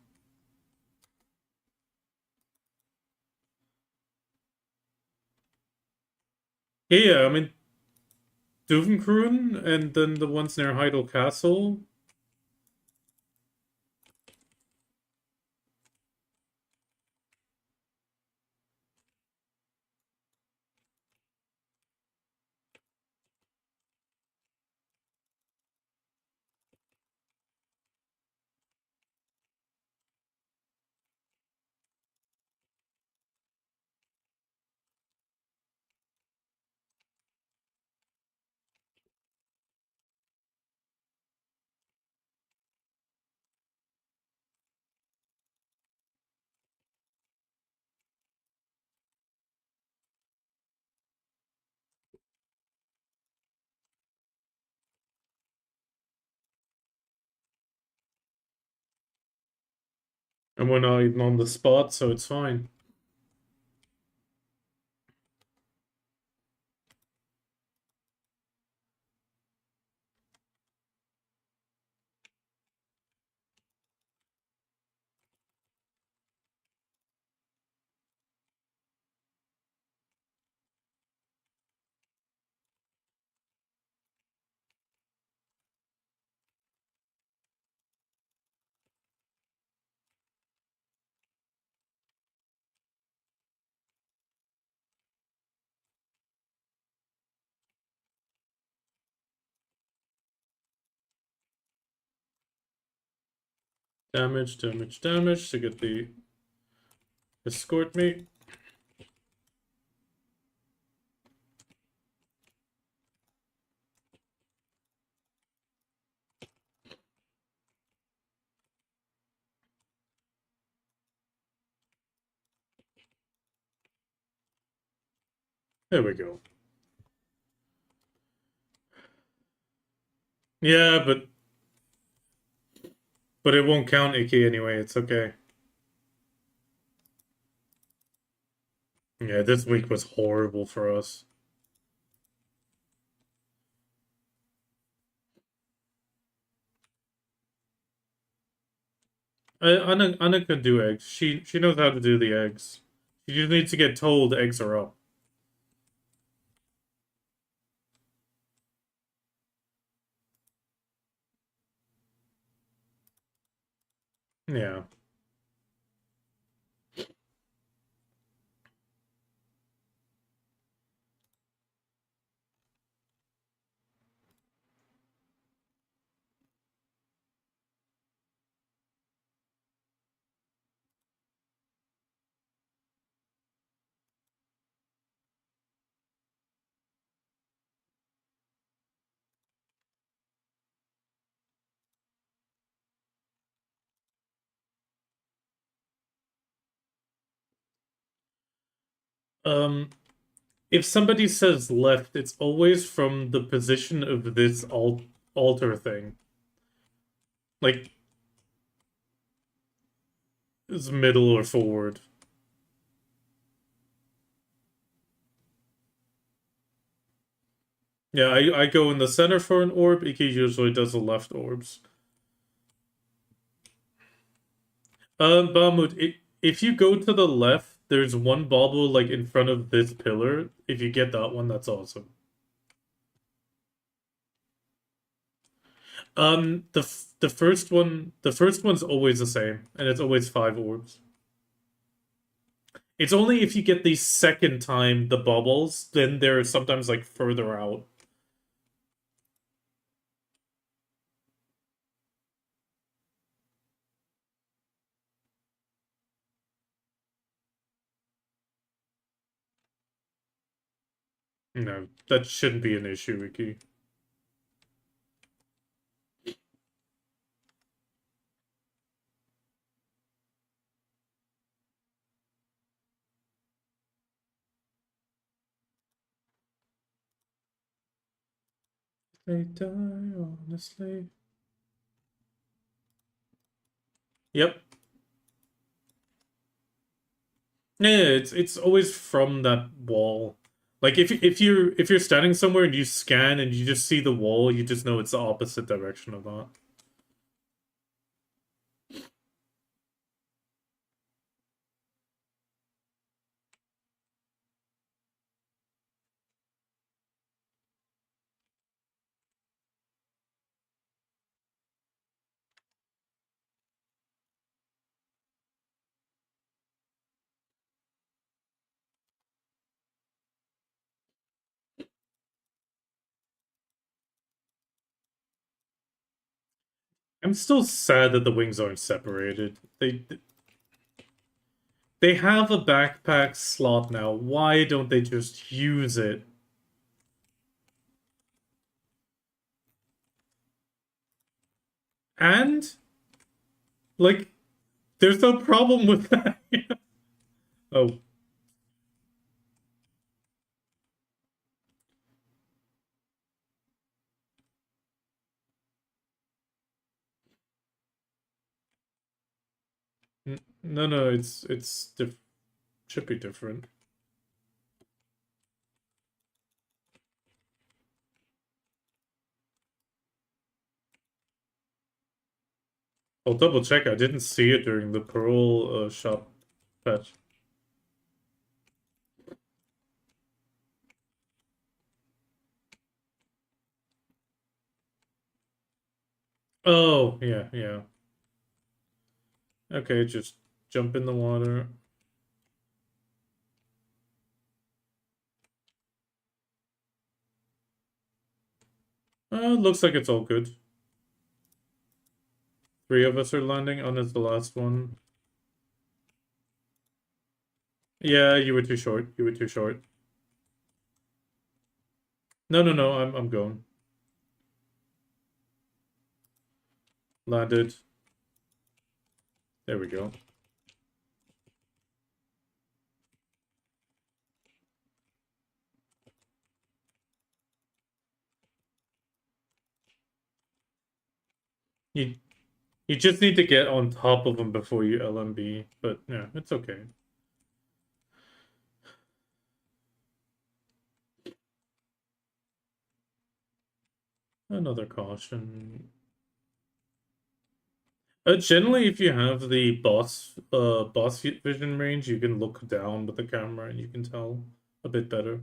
Yeah, I mean Duvenkroon and then the ones near Heidel Castle. And we're not even on the spot, so it's fine. Damage, damage, damage to get the escort me. There we go. Yeah, but it won't count Icky anyway. It's okay. Yeah, this week was horrible for us. Anna can do eggs. She knows how to do the eggs. She just needs to get told eggs are up. Yeah. Um, if somebody says left, it's always from the position of this altar thing. Like, it's middle or forward. Yeah, I go in the center for an orb. Iki usually does the left orbs. Balmut, if you go to the left, there's one bauble like in front of this pillar. If you get that one, that's awesome. The first one's always the same, and it's always 5 orbs. It's only if you get the second time the bubbles, then they're sometimes like further out. No, that shouldn't be an issue, Iki. They die honestly. Yep. Yeah, it's always from that wall. Like if you're standing somewhere and you scan and you just see the wall, you just know it's the opposite direction of that. I'm still sad that the wings aren't separated. They have a backpack slot now. Why don't they just use it? And like, there's no problem with that. Oh, no, no, it's should be different. I'll double check. I didn't see it during the Pearl shop patch. Oh, yeah, yeah. Okay, just jump in the water. Looks like it's all good. 3 of us are landing on is the last one. Yeah, you were too short. You were too short. No, no, no. I'm going. Landed. There we go. You you just need to get on top of them before you LMB, but yeah, it's okay. Another caution. Generally, if you have the boss vision range, you can look down with the camera and you can tell a bit better.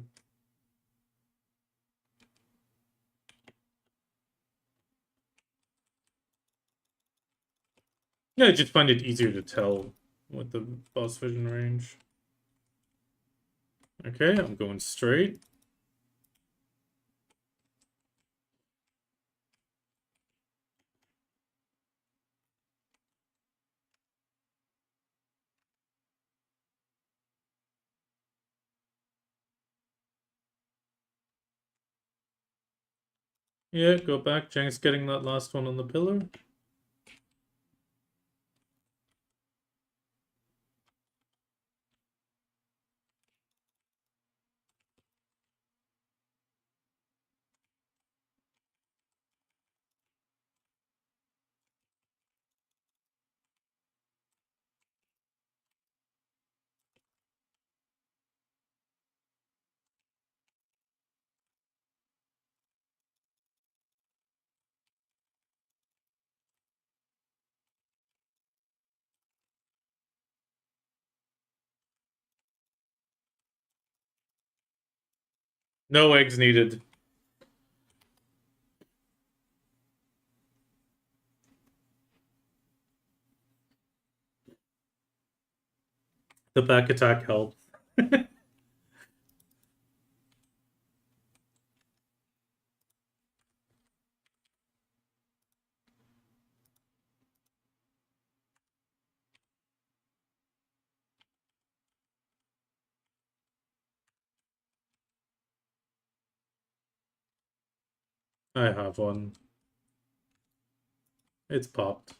Yeah, I just find it easier to tell with the boss vision range. Okay, I'm going straight. Yeah, go back. Jang's getting that last one on the pillar. No eggs needed. The back attack helped. I have one. It's popped.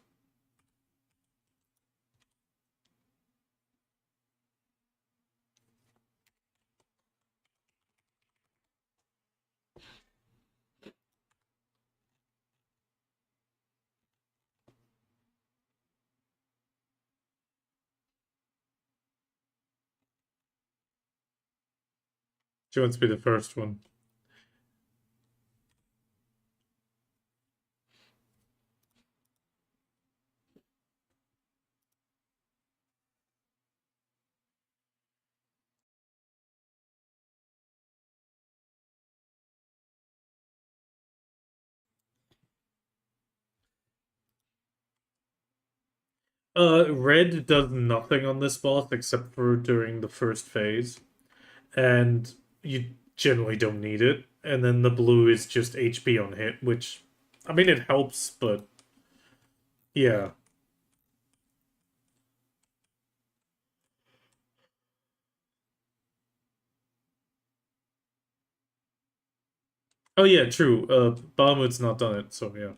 She wants to be the first one. Red does nothing on this boss except for during the first phase, and you generally don't need it. And then the blue is just HP on hit, which, I mean, it helps, but Yeah. Oh yeah, true. Bahamut's not done it, so yeah.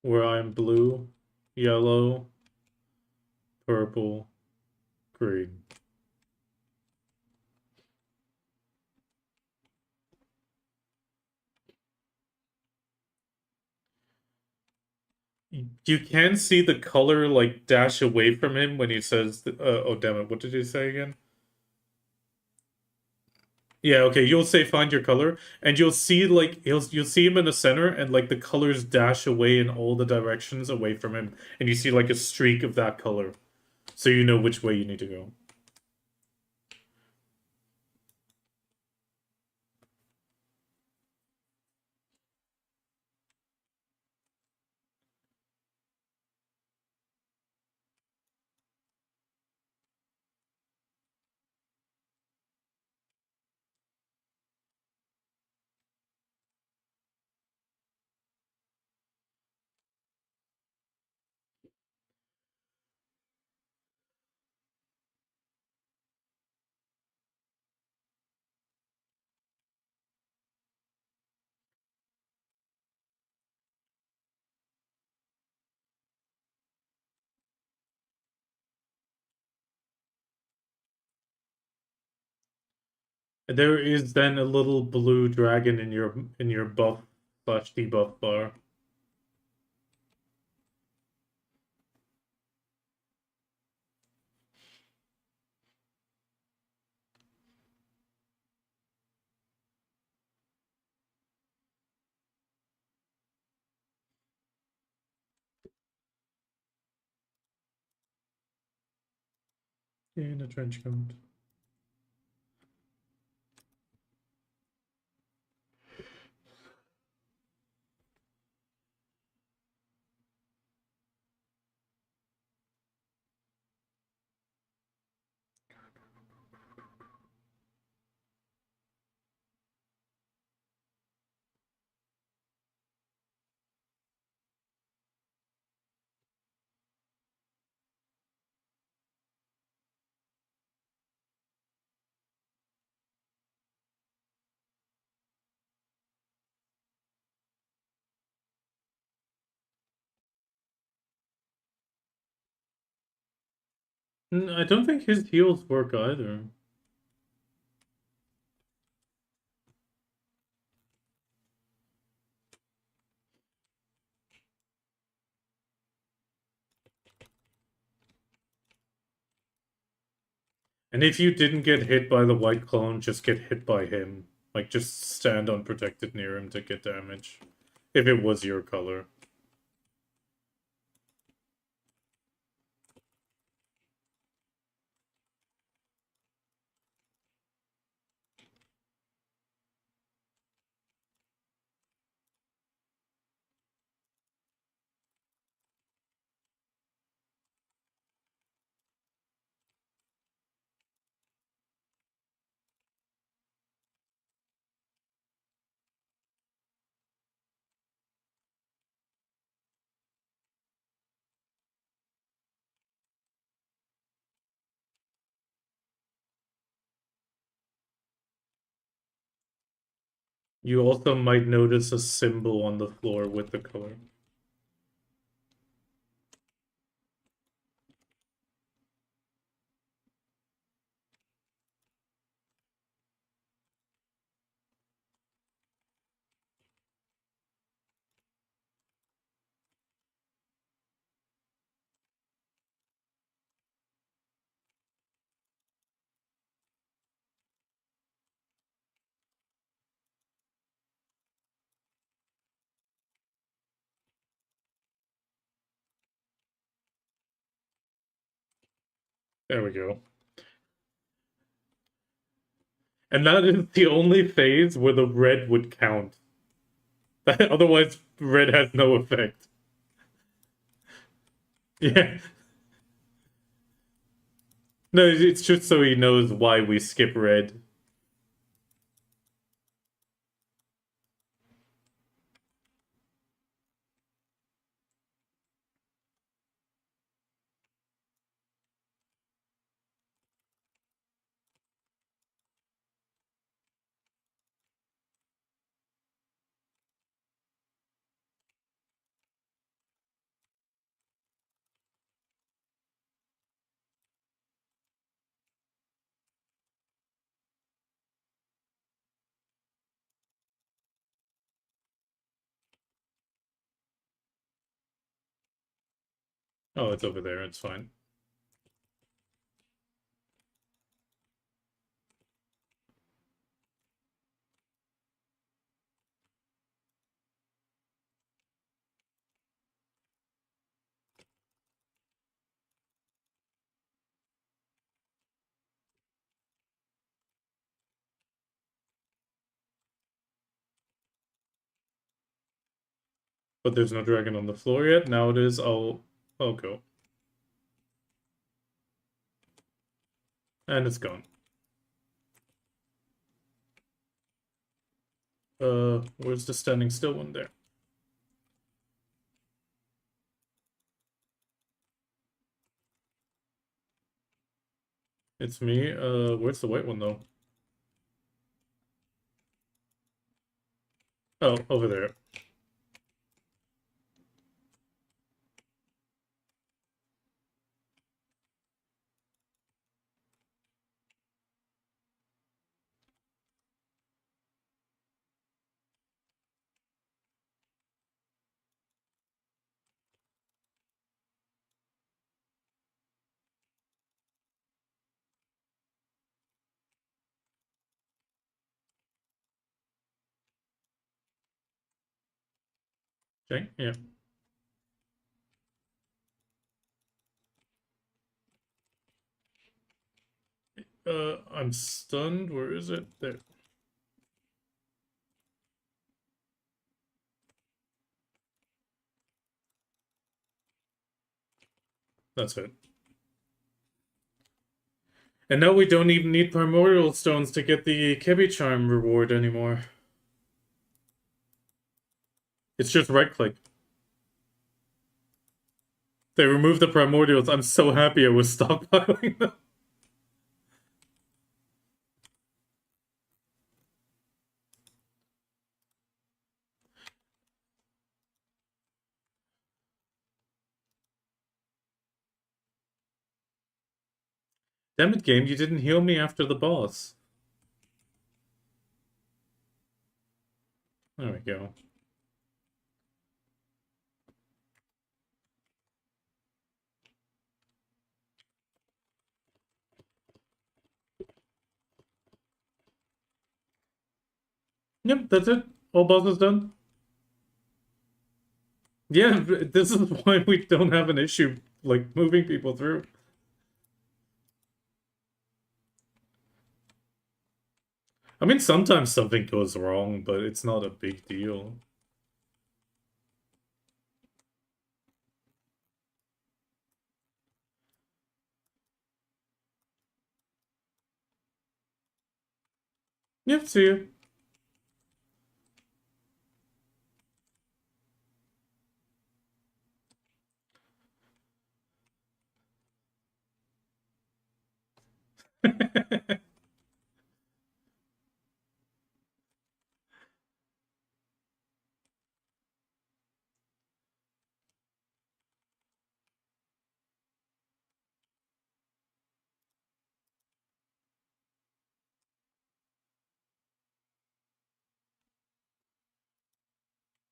Where I'm blue, yellow, purple, green. You can see the color like dash away from him when he says, "Oh damn it, what did he say again?" Yeah, okay. You'll say find your color, and you'll see like you'll see him in the center, and like the colors dash away in all the directions away from him, and you see like a streak of that color, so you know which way you need to go. There is then a little blue dragon in your buff slash debuff bar. In a trench coat. I don't think his heals work either. And if you didn't get hit by the white clone, just get hit by him. Like, just stand unprotected near him to get damage. If it was your color. You also might notice a symbol on the floor with the color. There we go. And that is the only phase where the red would count. Otherwise, red has no effect. Yeah. No, it's just so he knows why we skip red. Oh, it's over there. It's fine. But there's no dragon on the floor yet. Now it is. I'll go. And it's gone. Where's the standing still one there? It's me. Where's the white one though? Oh, over there. Okay, yeah. I'm stunned. Where is it? There. That's it. And now we don't even need primordial stones to get the Kebi Charm reward anymore. It's just right click. They removed the primordials. I'm so happy I was stockpiling them. Damn it, game, you didn't heal me after the boss. There we go. Yep, that's it. All bosses done. Yeah, this is why we don't have an issue, like, moving people through. I mean, sometimes something goes wrong, but it's not a big deal. Yep, see you.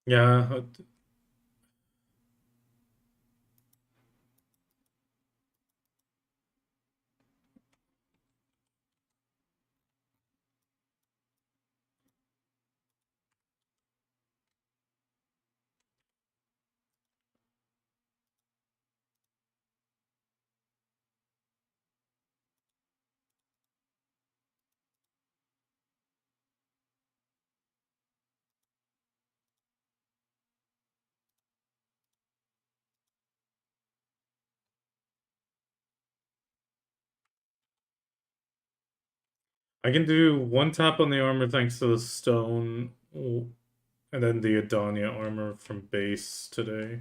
Yeah, I can do one tap on the armor thanks to the stone, and then the Adania armor from base today.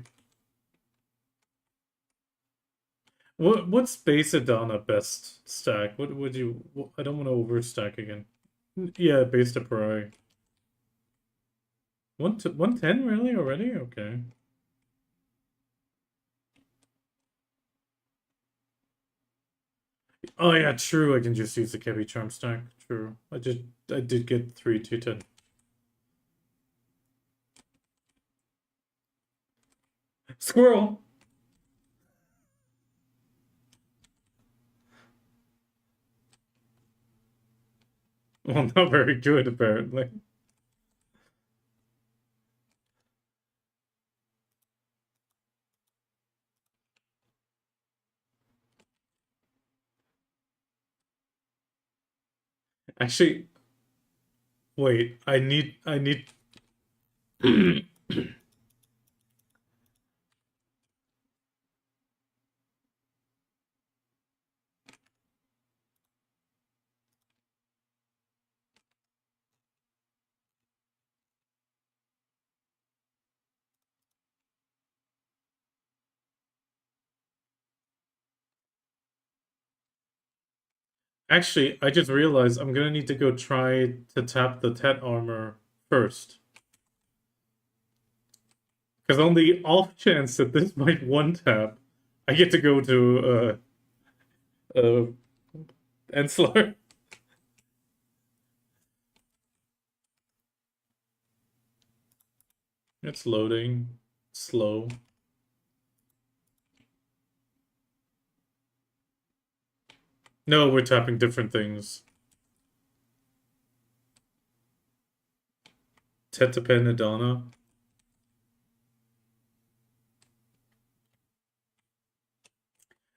What's base Adana best stack? What would you? I don't want to overstack again. Yeah, base to Pari. 110 really already? Okay. Oh yeah, true. I can just use the Kevi charm stack. True. I did get 3 210. Squirrel. Well, not very good apparently. Actually, wait. I need. Actually, I just realized I'm gonna need to go try to tap the Tet armor first. Because on the off chance that this might one tap, I get to go to Enslar. It's loading. Slow. No, we're tapping different things. Tetapen Adana.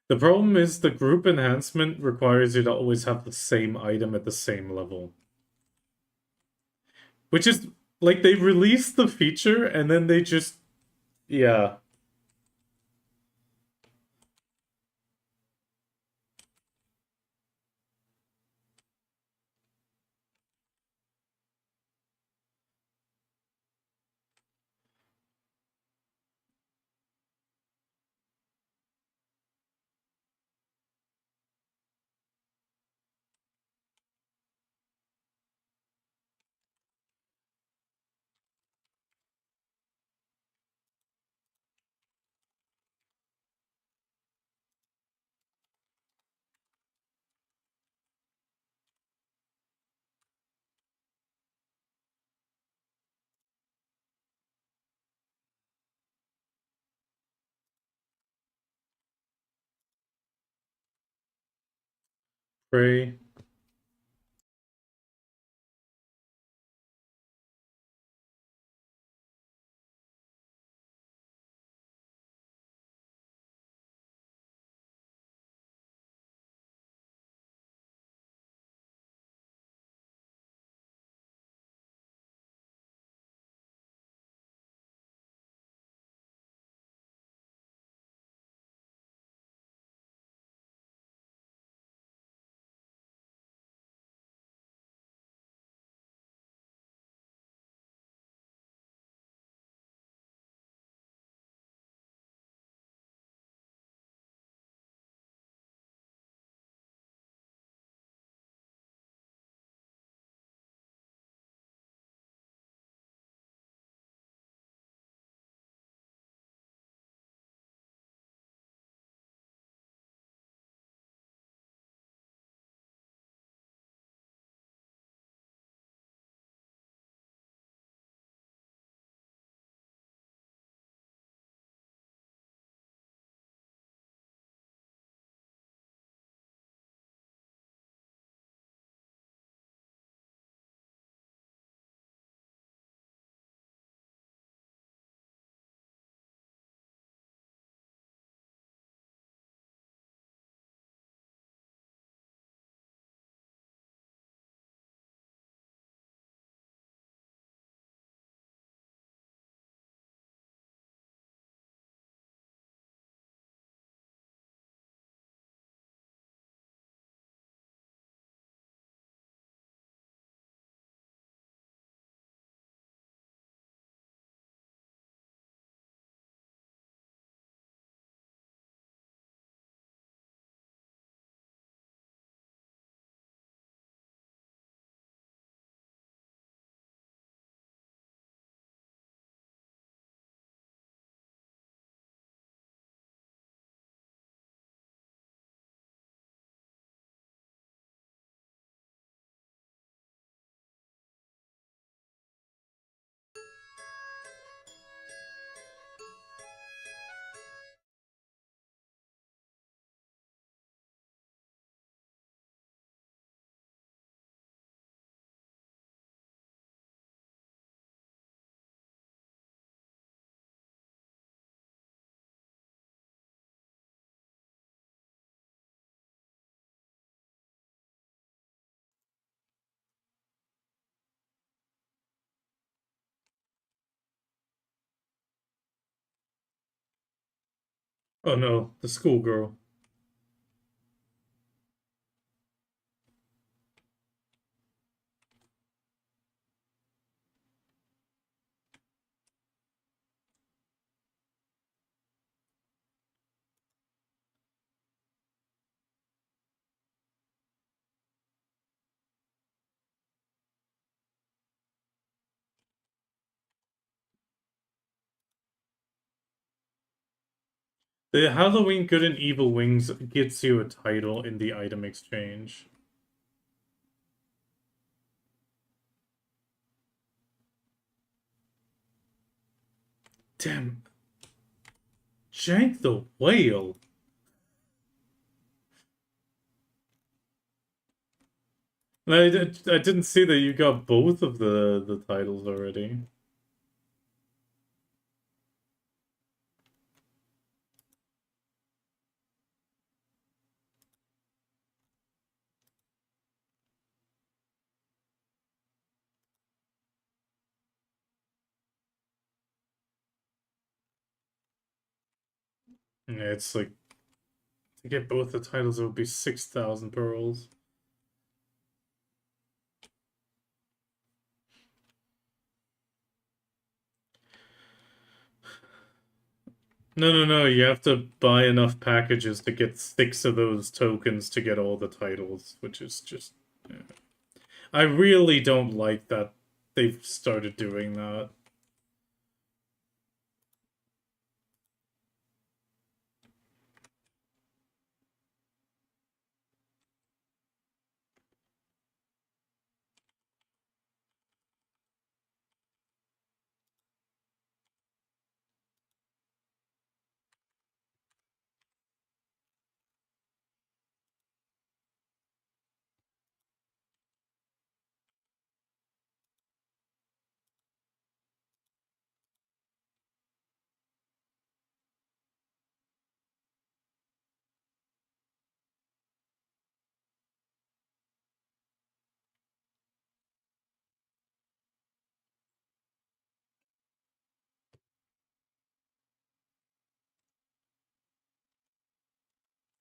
The problem is the group enhancement requires you to always have the same item at the same level. Which is like they released the feature and then they just yeah. Pray. Oh no, the schoolgirl. The Halloween Good and Evil Wings gets you a title in the item exchange. Damn. Jank the Whale. I didn't see that you got both of the titles already. Yeah, it's like to get both the titles it would be 6,000 pearls. No, no, no, you have to buy enough packages to get 6 of those tokens to get all the titles, which is just yeah. I really don't like that they've started doing that.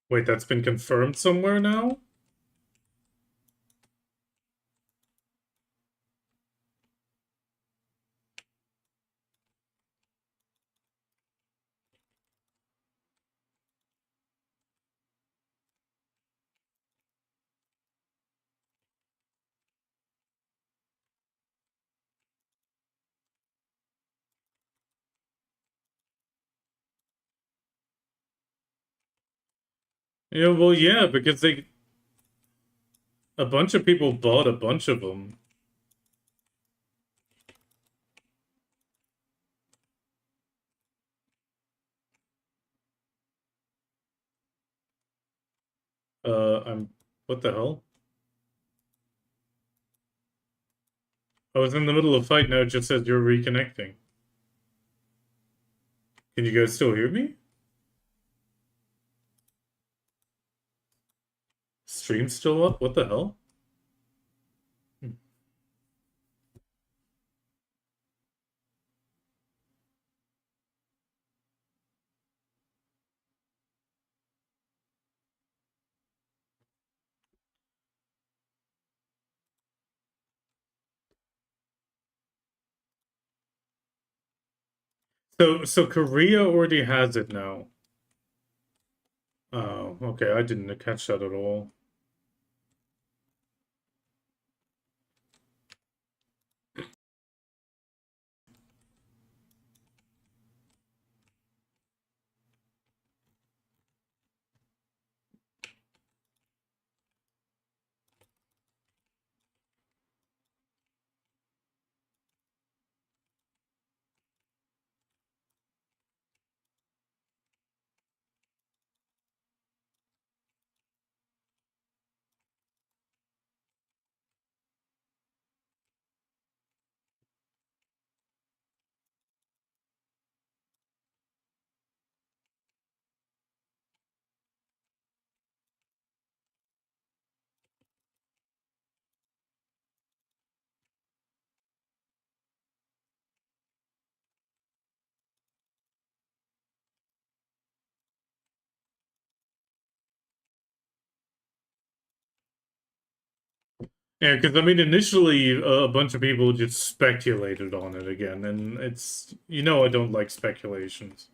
Wait, that's been confirmed somewhere now? Yeah, well, yeah, because a bunch of people bought a bunch of them. What the hell? I was in the middle of a fight, now it just says you're reconnecting. Can you guys still hear me? Stream's still up? What the hell? So Korea already has it now. Oh, okay, I didn't catch that at all. Yeah, because I mean, initially a bunch of people just speculated on it again, and it's I don't like speculations.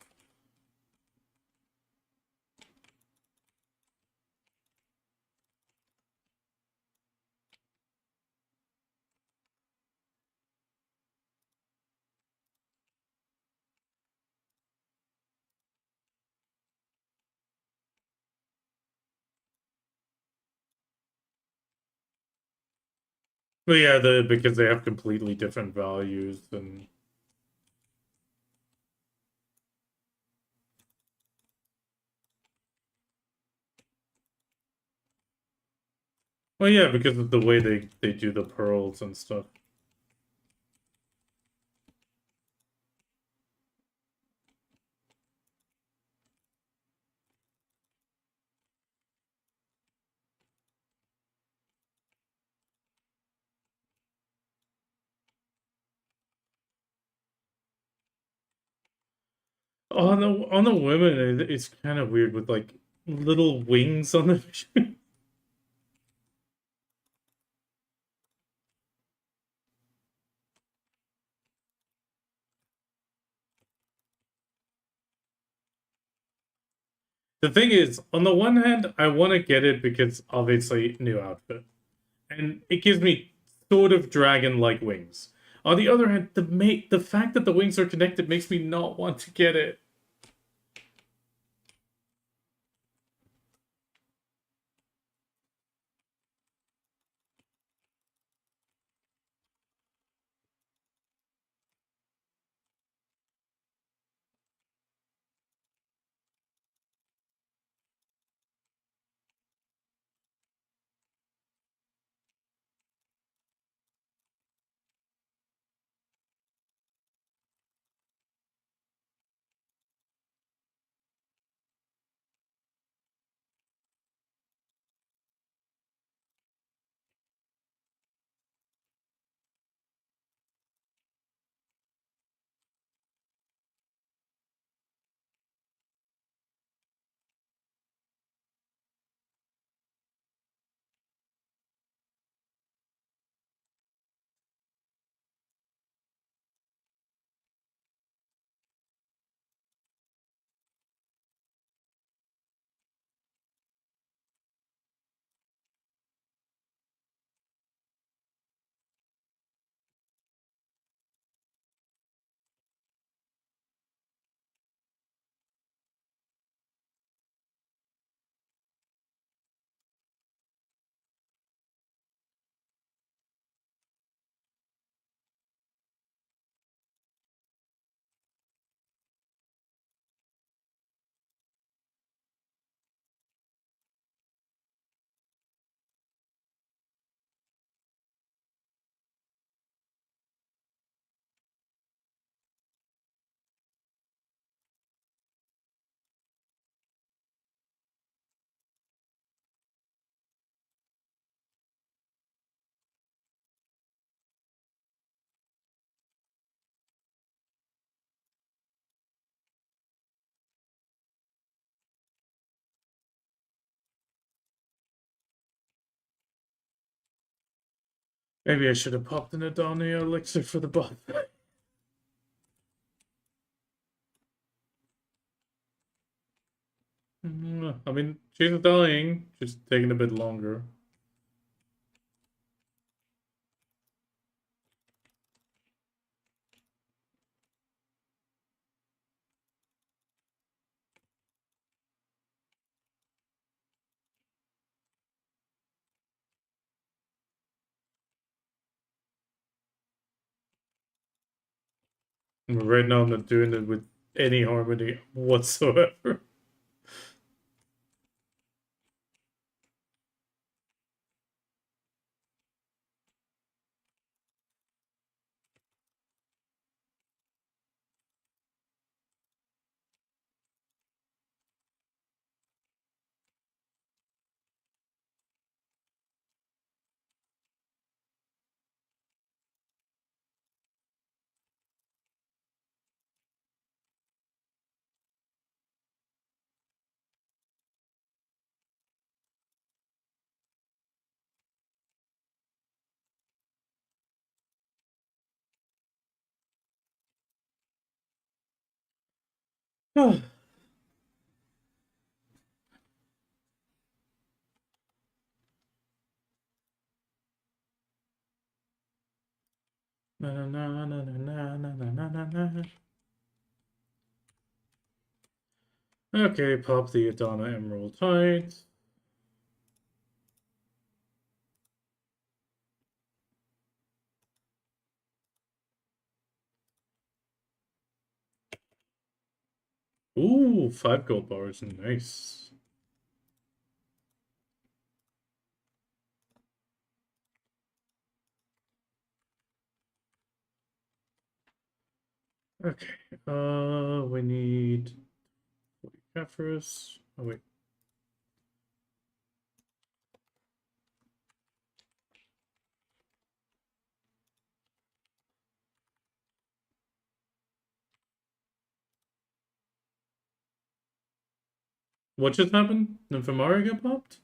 But yeah, because they have completely different values, and well, yeah, because of the way they do the pearls and stuff. On the women, it's kind of weird with like little wings on the. The thing is, on the one hand, I want to get it because obviously new outfit, and it gives me sort of dragon-like wings. On the other hand, the fact that the wings are connected makes me not want to get it. Maybe I should have popped an Adonia elixir for the buff. I mean, she's dying, just taking a bit longer. Right now, I'm not doing it with any harmony whatsoever. Oh. Na, na, na, na, na, na, na, na, na, na. Okay, pop the Adana Emerald Height. Ooh, 5 gold bars, nice. Okay, we need 40 Caphras. Oh, wait. What just happened? Nymphomari got popped?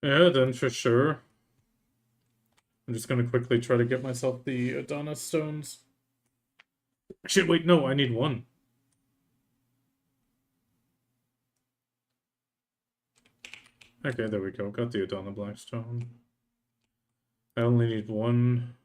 Yeah, then for sure. I'm just gonna quickly try to get myself the Adana stones. Shit, wait, no, I need one. Okay, there we go. Got the Adana Blackstone. I only need one.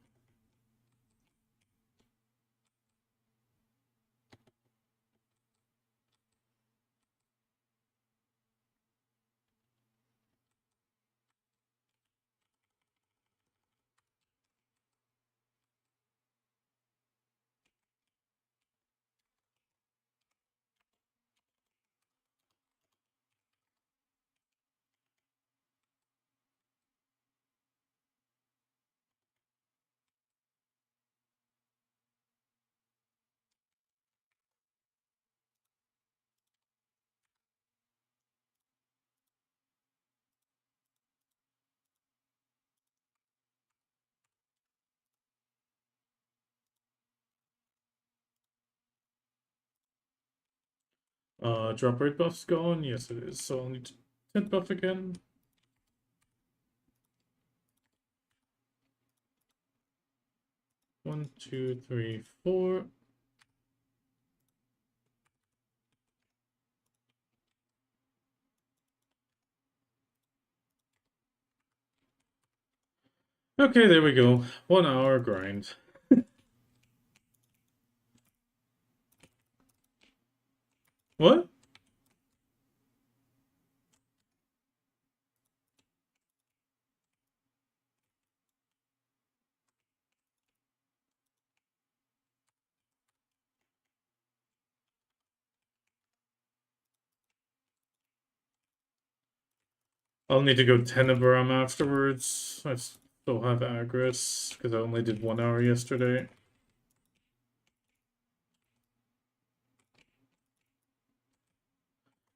Drop rate buff's gone? Yes, it is. So I'll need to hit buff again. One, two, three, four. Okay, there we go. 1 hour grind. What? I'll need to go Tenebrum afterwards. I still have Agris, because I only did 1 hour yesterday.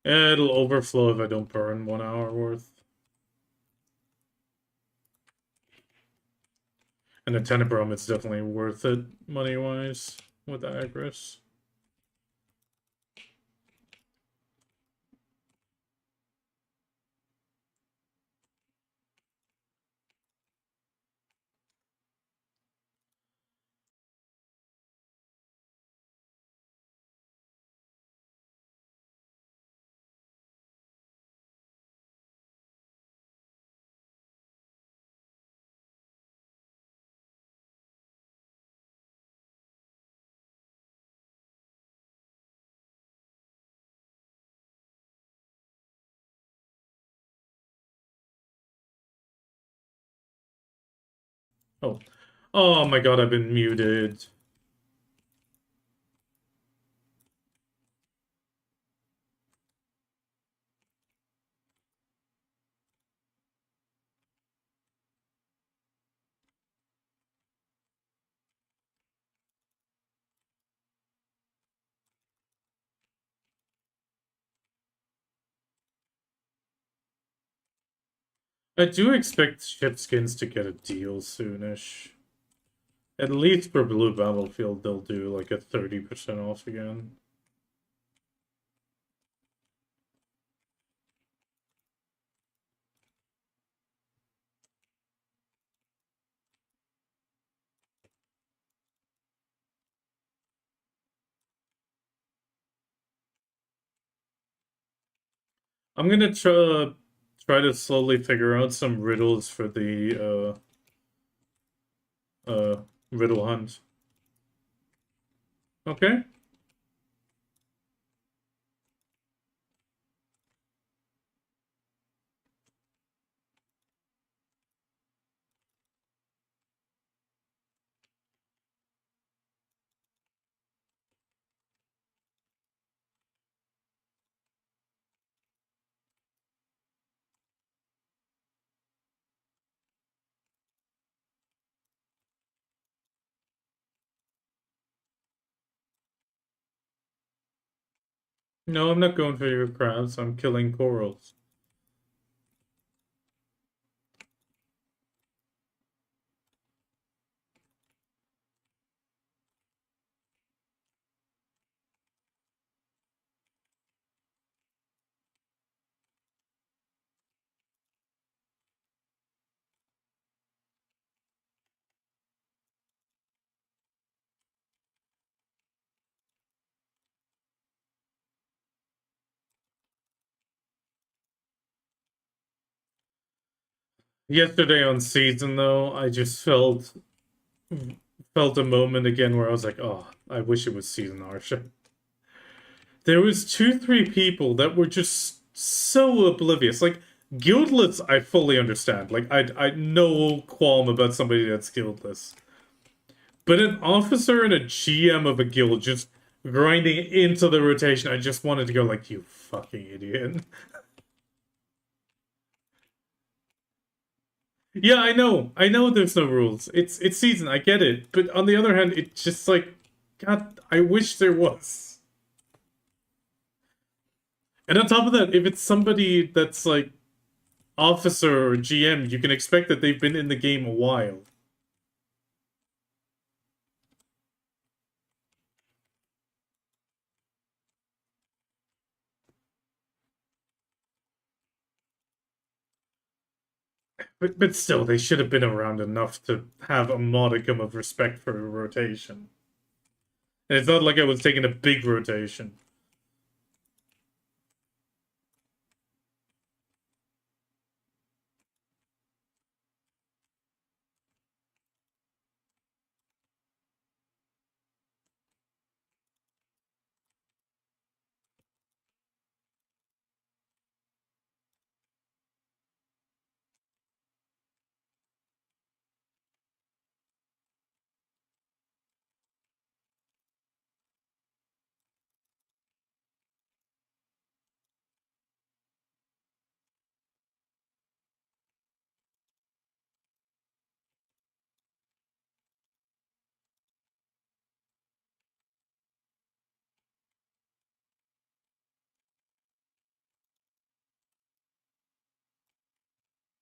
It'll overflow if I don't burn 1 hour worth. And the Tenebrum is definitely worth it money-wise with Agris. Oh. Oh my god, I've been muted. I do expect Shipskins to get a deal soonish. At least for Blue Battlefield, they'll do like a 30% off again. I'm gonna try to slowly figure out some riddles for the riddle hunt. Okay? No, I'm not going for your crabs. I'm killing corals. Yesterday on season though, I just felt a moment again where I was like, oh, I wish it was season Arsha. There was two, three people that were just so oblivious. Like guildless, I fully understand. Like I no qualm about somebody that's guildless. But an officer and a GM of a guild just grinding into the rotation, I just wanted to go like, you fucking idiot. Yeah, I know. I know there's no rules. It's season, I get it. But on the other hand, it's just like, God, I wish there was. And on top of that, if it's somebody that's like officer or GM, you can expect that they've been in the game a while. But still, they should have been around enough to have a modicum of respect for a rotation. And it's not like I was taking a big rotation.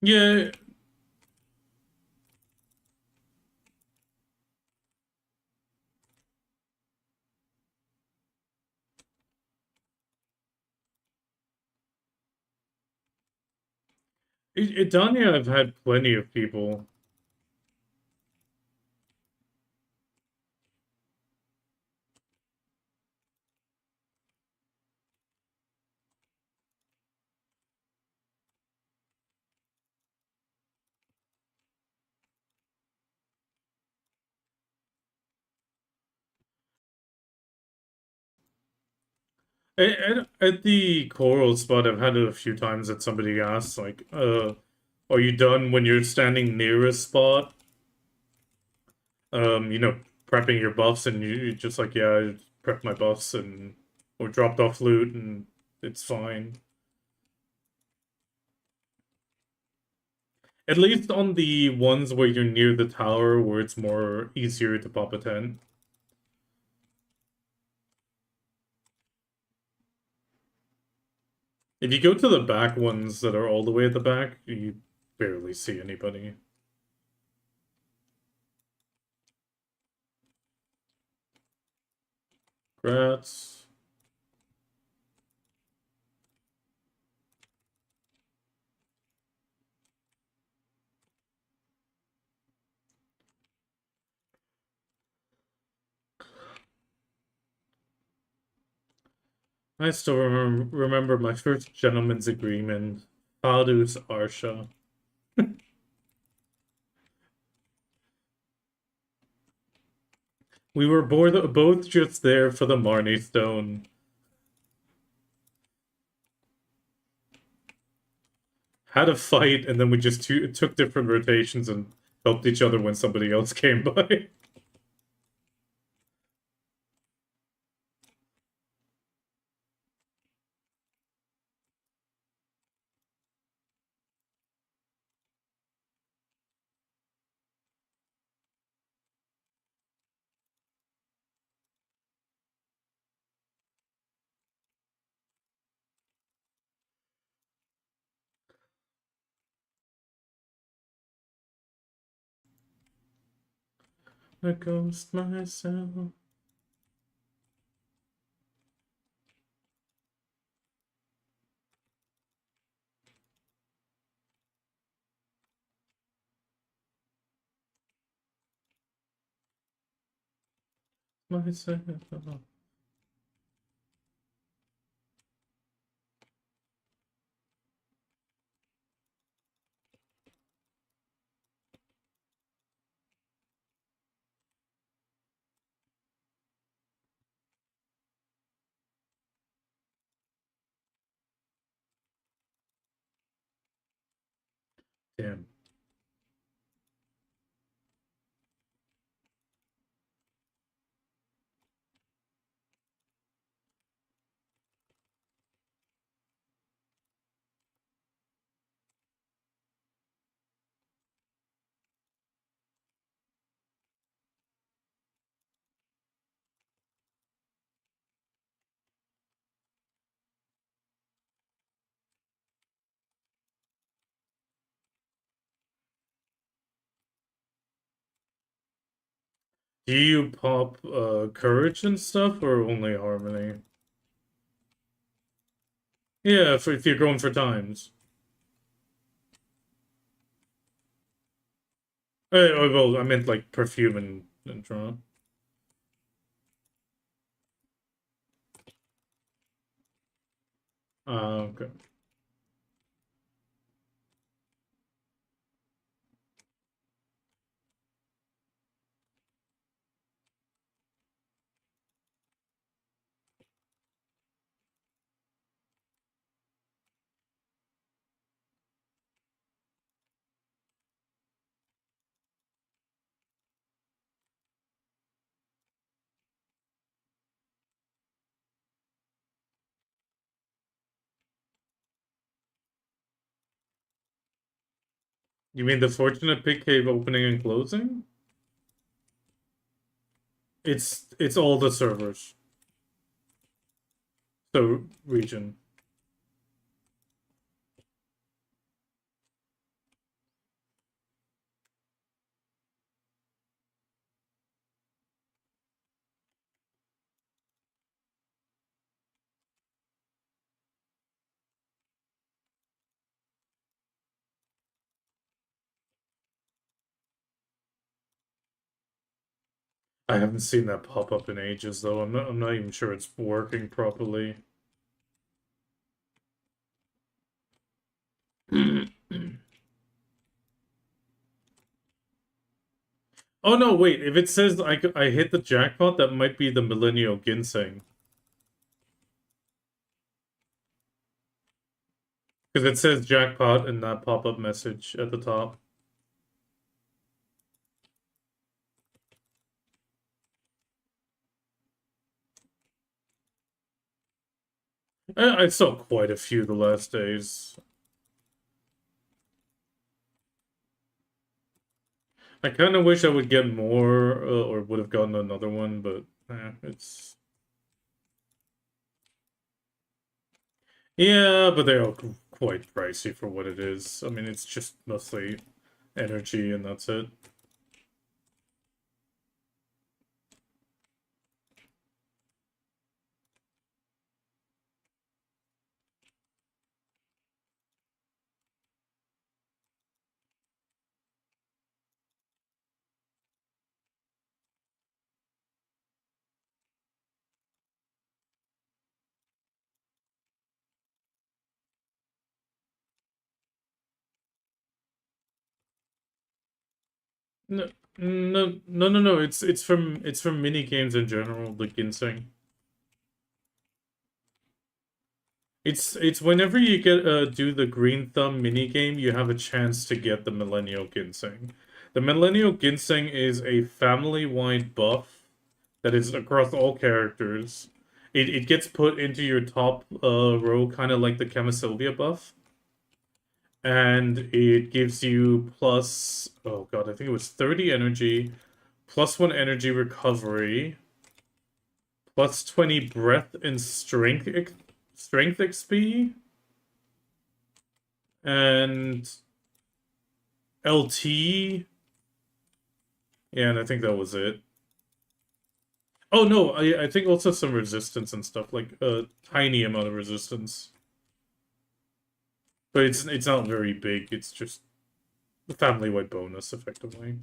Yeah, Danya, I've had plenty of people. At the choral spot, I've had it a few times that somebody asks, like, are you done when you're standing near a spot? You know, prepping your buffs, and you just like, yeah, I prepped my buffs and or dropped off loot, and it's fine. At least on the ones where you're near the tower, where it's more easier to pop a tent. If you go to the back ones that are all the way at the back, you barely see anybody. Grats. I still remember my first gentleman's agreement. Padus Arsha. We were both just there for the Marnie Stone. Had a fight, and then we just took different rotations and helped each other when somebody else came by. A ghost myself. Myself. Damn. Do you pop courage and stuff, or only harmony? Yeah, if you're going for times. Well, I meant like perfume and draw. Okay. You mean the Fortunate Pig Cave opening and closing? It's all the servers. So region. I haven't seen that pop up in ages though. I'm not even sure it's working properly. Oh no, wait. If it says I hit the jackpot, that might be the Millennial Ginseng. Because it says jackpot in that pop-up message at the top. I saw quite a few the last days. I kind of wish I would get more, or would have gotten another one, but it's... Yeah, but they're all quite pricey for what it is. I mean, it's just mostly energy and that's it. No, no. It's from mini games in general. The ginseng. It's whenever you get do the green thumb mini game, you have a chance to get the millennial ginseng. The millennial ginseng is a family-wide buff that is across all characters. It gets put into your top row, kind of like the Camisylvia buff, and it gives you plus, oh god, I think it was 30 energy, plus 1 energy recovery, plus 20 breath and strength XP, and LT. Yeah, and I think that was it. Oh no, I think also some resistance and stuff, like a tiny amount of resistance. But it's not very big, it's just the family-wide bonus, effectively.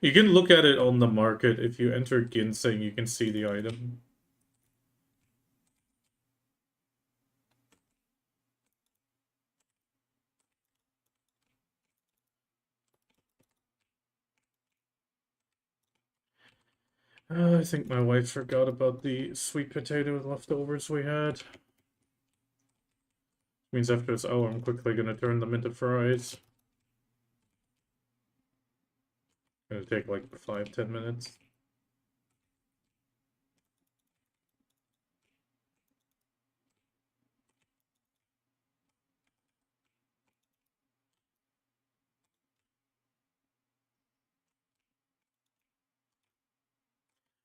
You can look at it on the market. If you enter ginseng, you can see the item. I think my wife forgot about the sweet potato leftovers we had. Means after this hour, I'm quickly gonna turn them into fries. Gonna take like 5-10 minutes.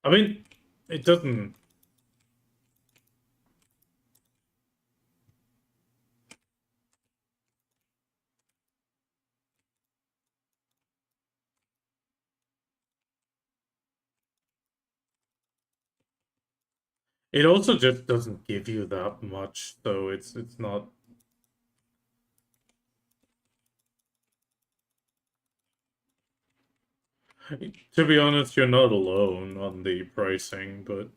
I mean, it doesn't. It also just doesn't give you that much, so it's not. To be honest, you're not alone on the pricing, but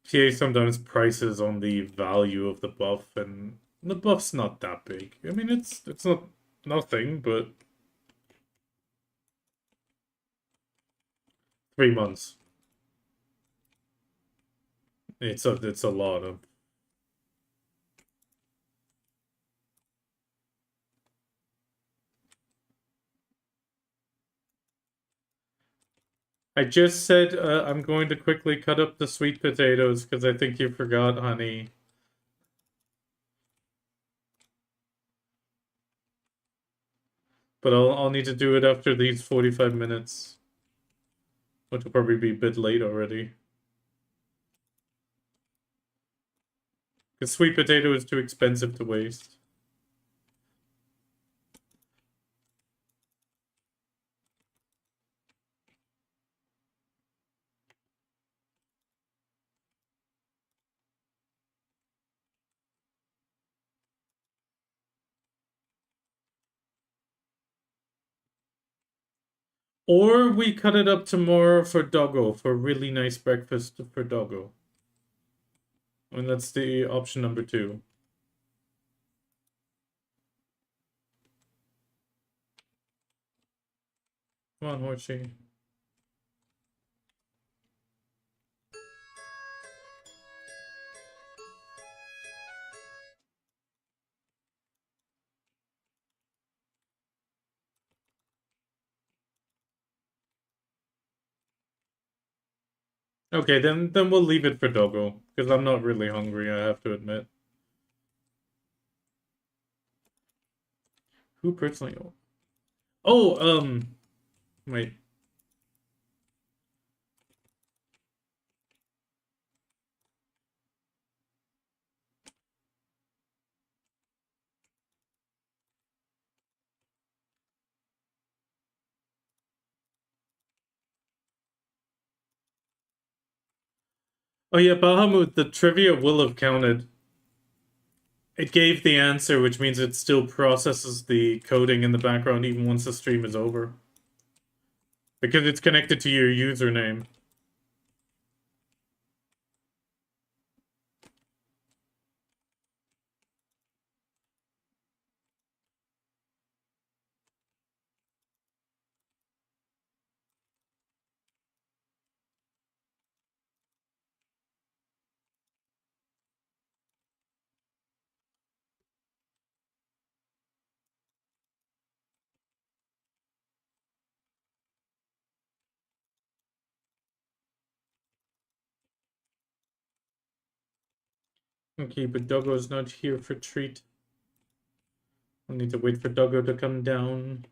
PA sometimes prices on the value of the buff, and the buff's not that big. I mean, it's not nothing, but 3 months. It's a lot of. I just said I'm going to quickly cut up the sweet potatoes because I think you forgot, honey. But I'll need to do it after these 45 minutes, which will probably be a bit late already. Because sweet potato is too expensive to waste. Or we cut it up tomorrow for Doggo, for a really nice breakfast for Doggo. And that's the option number 2. Come on, Horsey. Okay, then we'll leave it for Doggo, because I'm not really hungry, I have to admit. Who personally? Oh, wait. Oh yeah, Bahamut, the trivia will have counted. It gave the answer, which means it still processes the coding in the background even once the stream is over. Because it's connected to your username. Okay, but Doggo's not here for treat. I need to wait for Doggo to come down.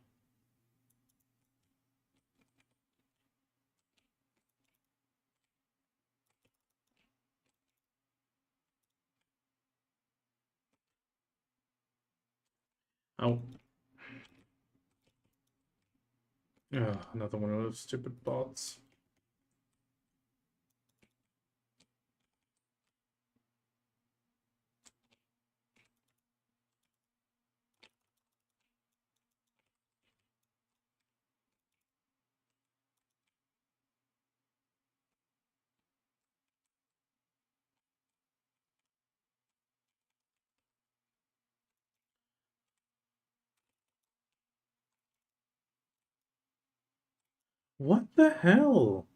Oh. Another one of those stupid bots. What the hell?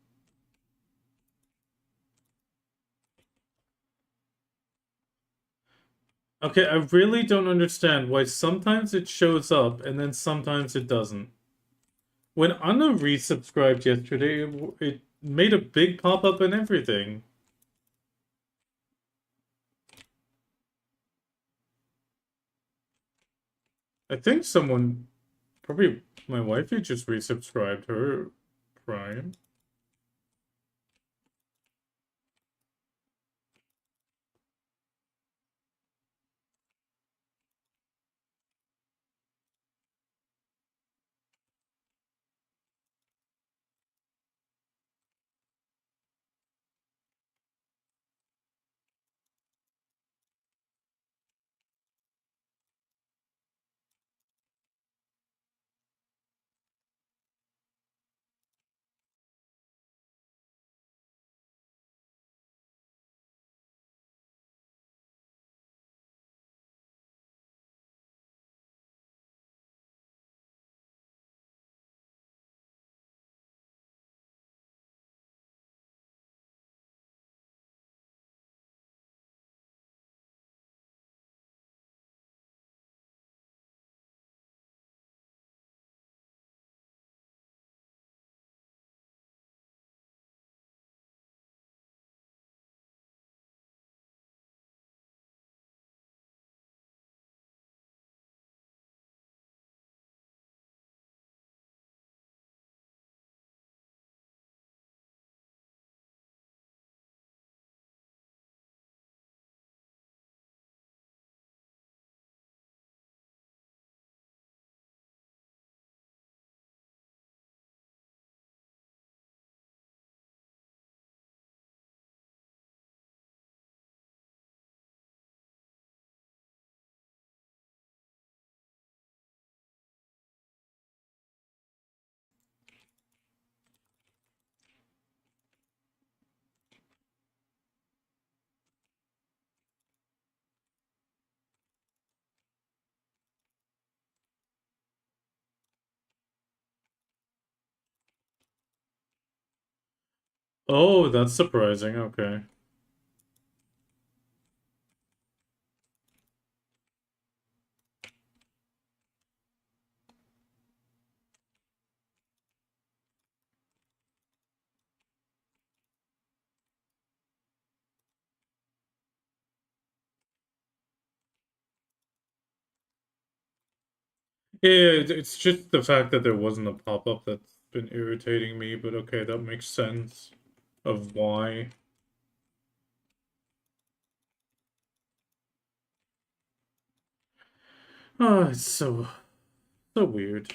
Okay, I really don't understand why sometimes it shows up and then sometimes it doesn't. When Anna resubscribed yesterday, it made a big pop-up and everything. I think someone, probably my wifey, just resubscribed her Prime. Oh, that's surprising. Okay. Yeah, it's just the fact that there wasn't a pop-up that's been irritating me, but okay, that makes sense of why. Oh, it's so weird.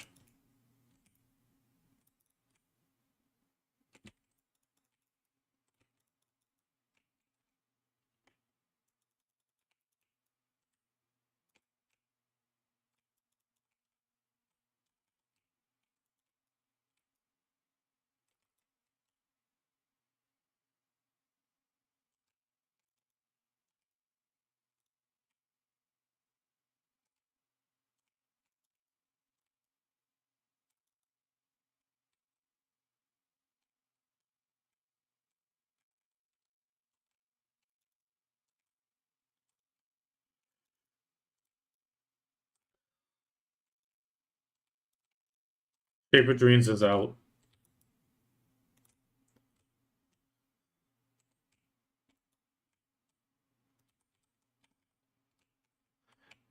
Paper Dreams is out.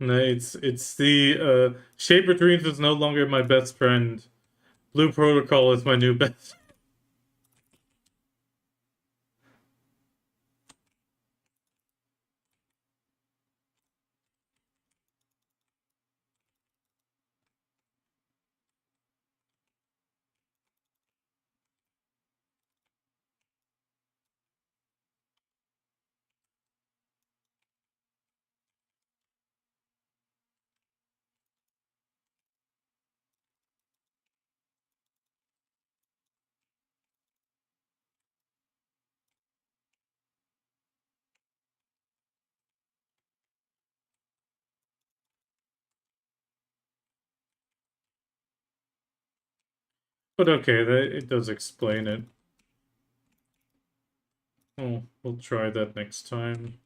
No, it's the Shaper Dreams is no longer my best friend. Blue Protocol is my new best. But okay, it does explain it. Oh, we'll try that next time.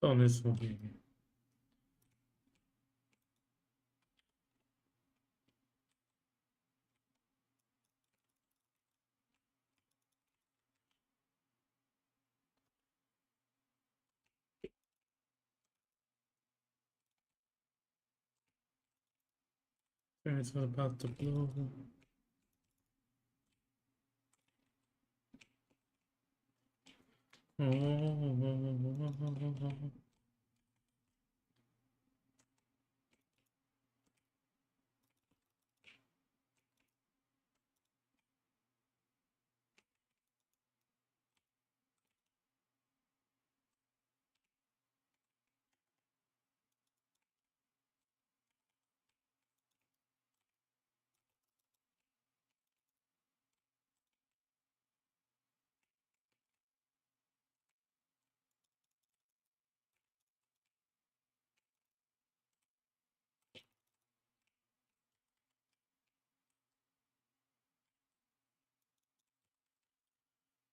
On this one. It's about to blow.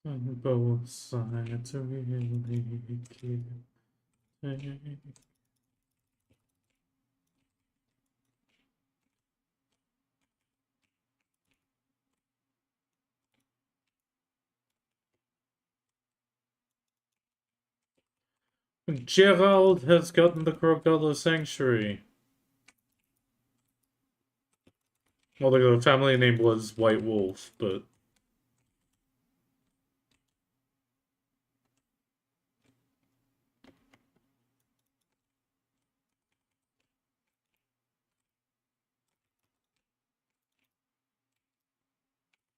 On both sides, really cute. Gerald has gotten the Crocodile Sanctuary. Well, the family name was White Wolf, but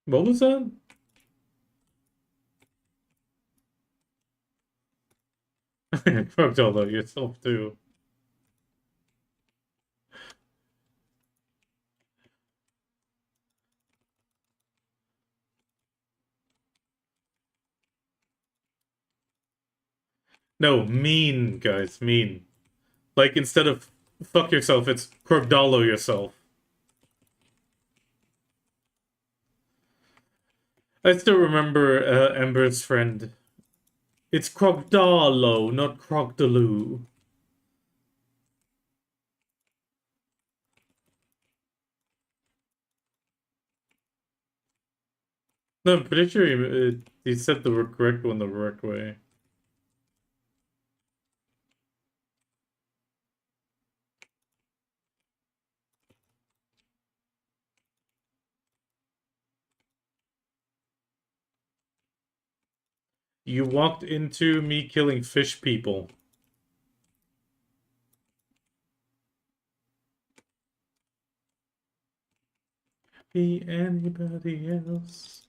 what was that? Crocodile yourself too. No, mean, guys, mean. Like, instead of fuck yourself, it's Crocodile yourself. I still remember Ember's friend. It's Crocodilo, not Crocodiloo. No, I'm pretty sure he said the correct one the correct way. You walked into me killing fish people. Be anybody else.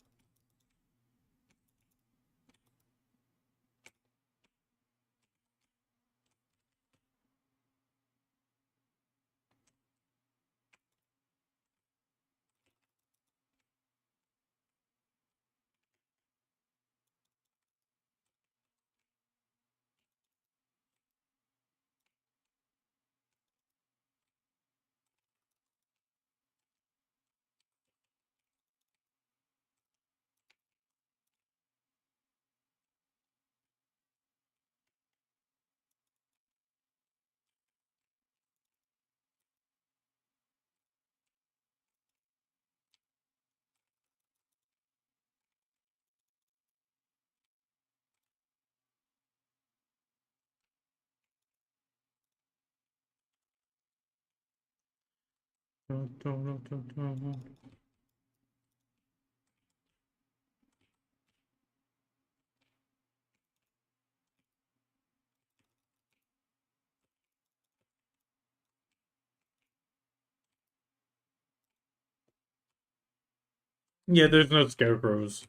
Yeah, there's no scarecrows.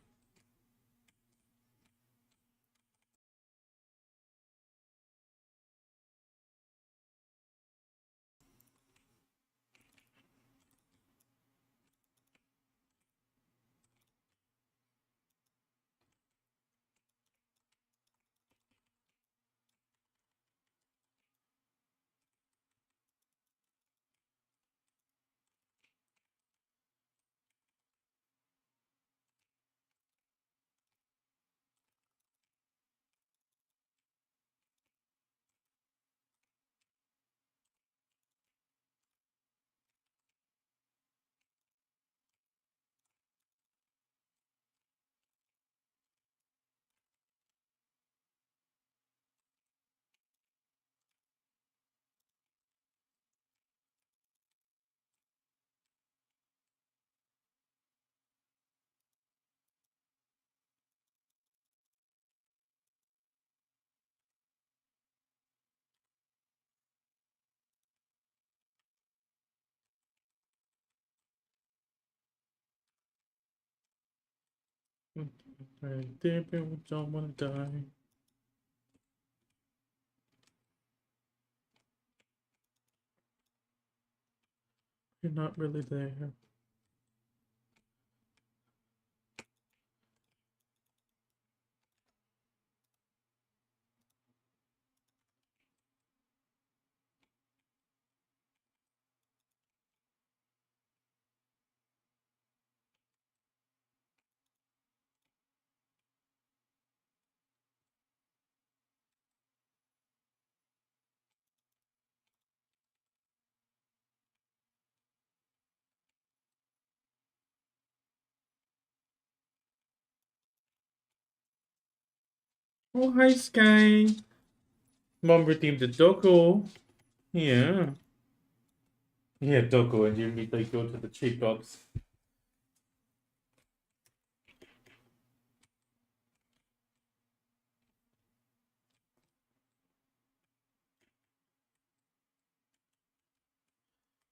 I don't want to die. You're not really there. Oh, hi, Sky. Mom redeemed the Doko. Yeah. Yeah, Doko, and you immediately go to the cheap box.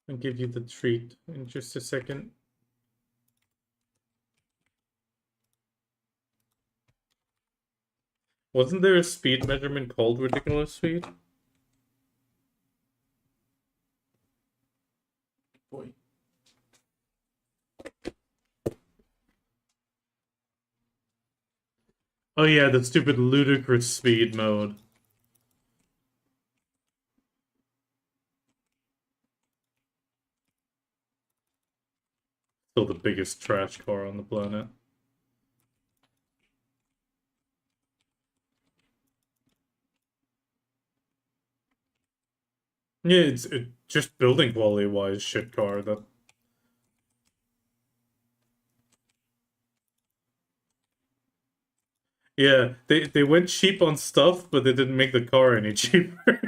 I'll give you the treat in just a second. Wasn't there a speed measurement called ridiculous speed? Boy. Oh yeah, the stupid ludicrous speed mode. Still the biggest trash car on the planet. Yeah, it's just building quality wise, shit car. That yeah, they went cheap on stuff, but they didn't make the car any cheaper.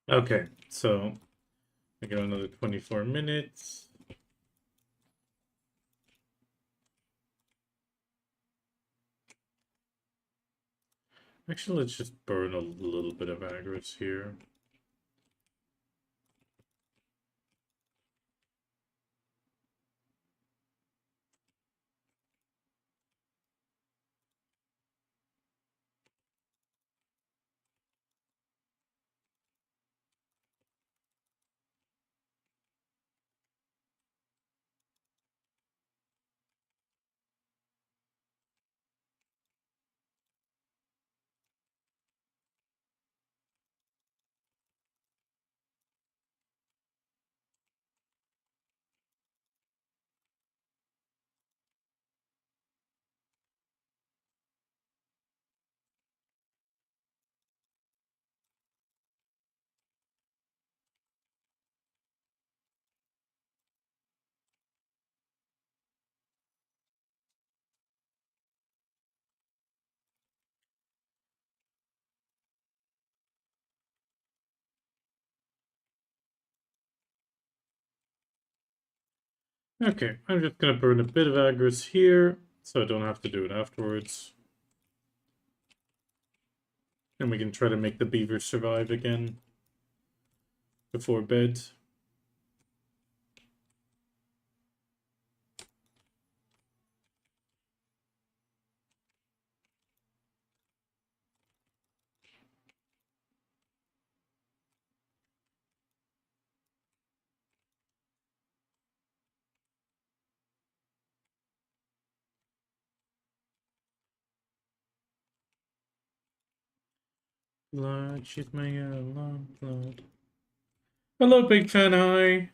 Okay, so I got another 24 minutes. Actually, let's just burn a little bit of agros here. Okay, I'm just gonna burn a bit of agros here, so I don't have to do it afterwards. And we can try to make the beaver survive again before bed. Blood, she's my alarm blood. Hello, Big Fan Eye.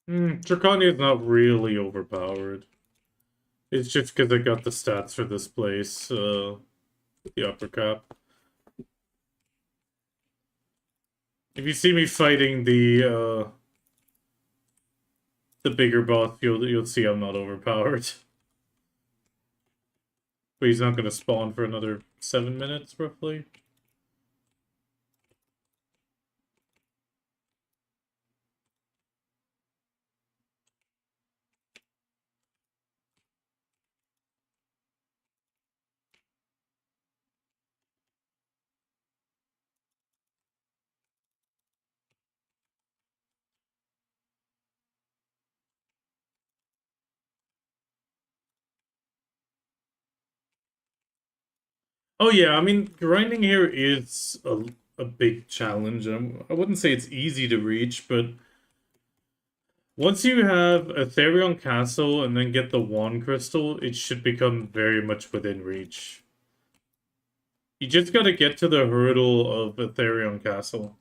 Drakania is not really overpowered. It's just because I got the stats for this place, the upper cap. If you see me fighting the bigger boss, you'll see I'm not overpowered. But he's not gonna spawn for another 7 minutes, roughly. Oh yeah, I mean, grinding here is a big challenge. I wouldn't say it's easy to reach, but once you have a Therion Castle and then get the Wand Crystal, it should become very much within reach. You just gotta get to the hurdle of a Therion Castle.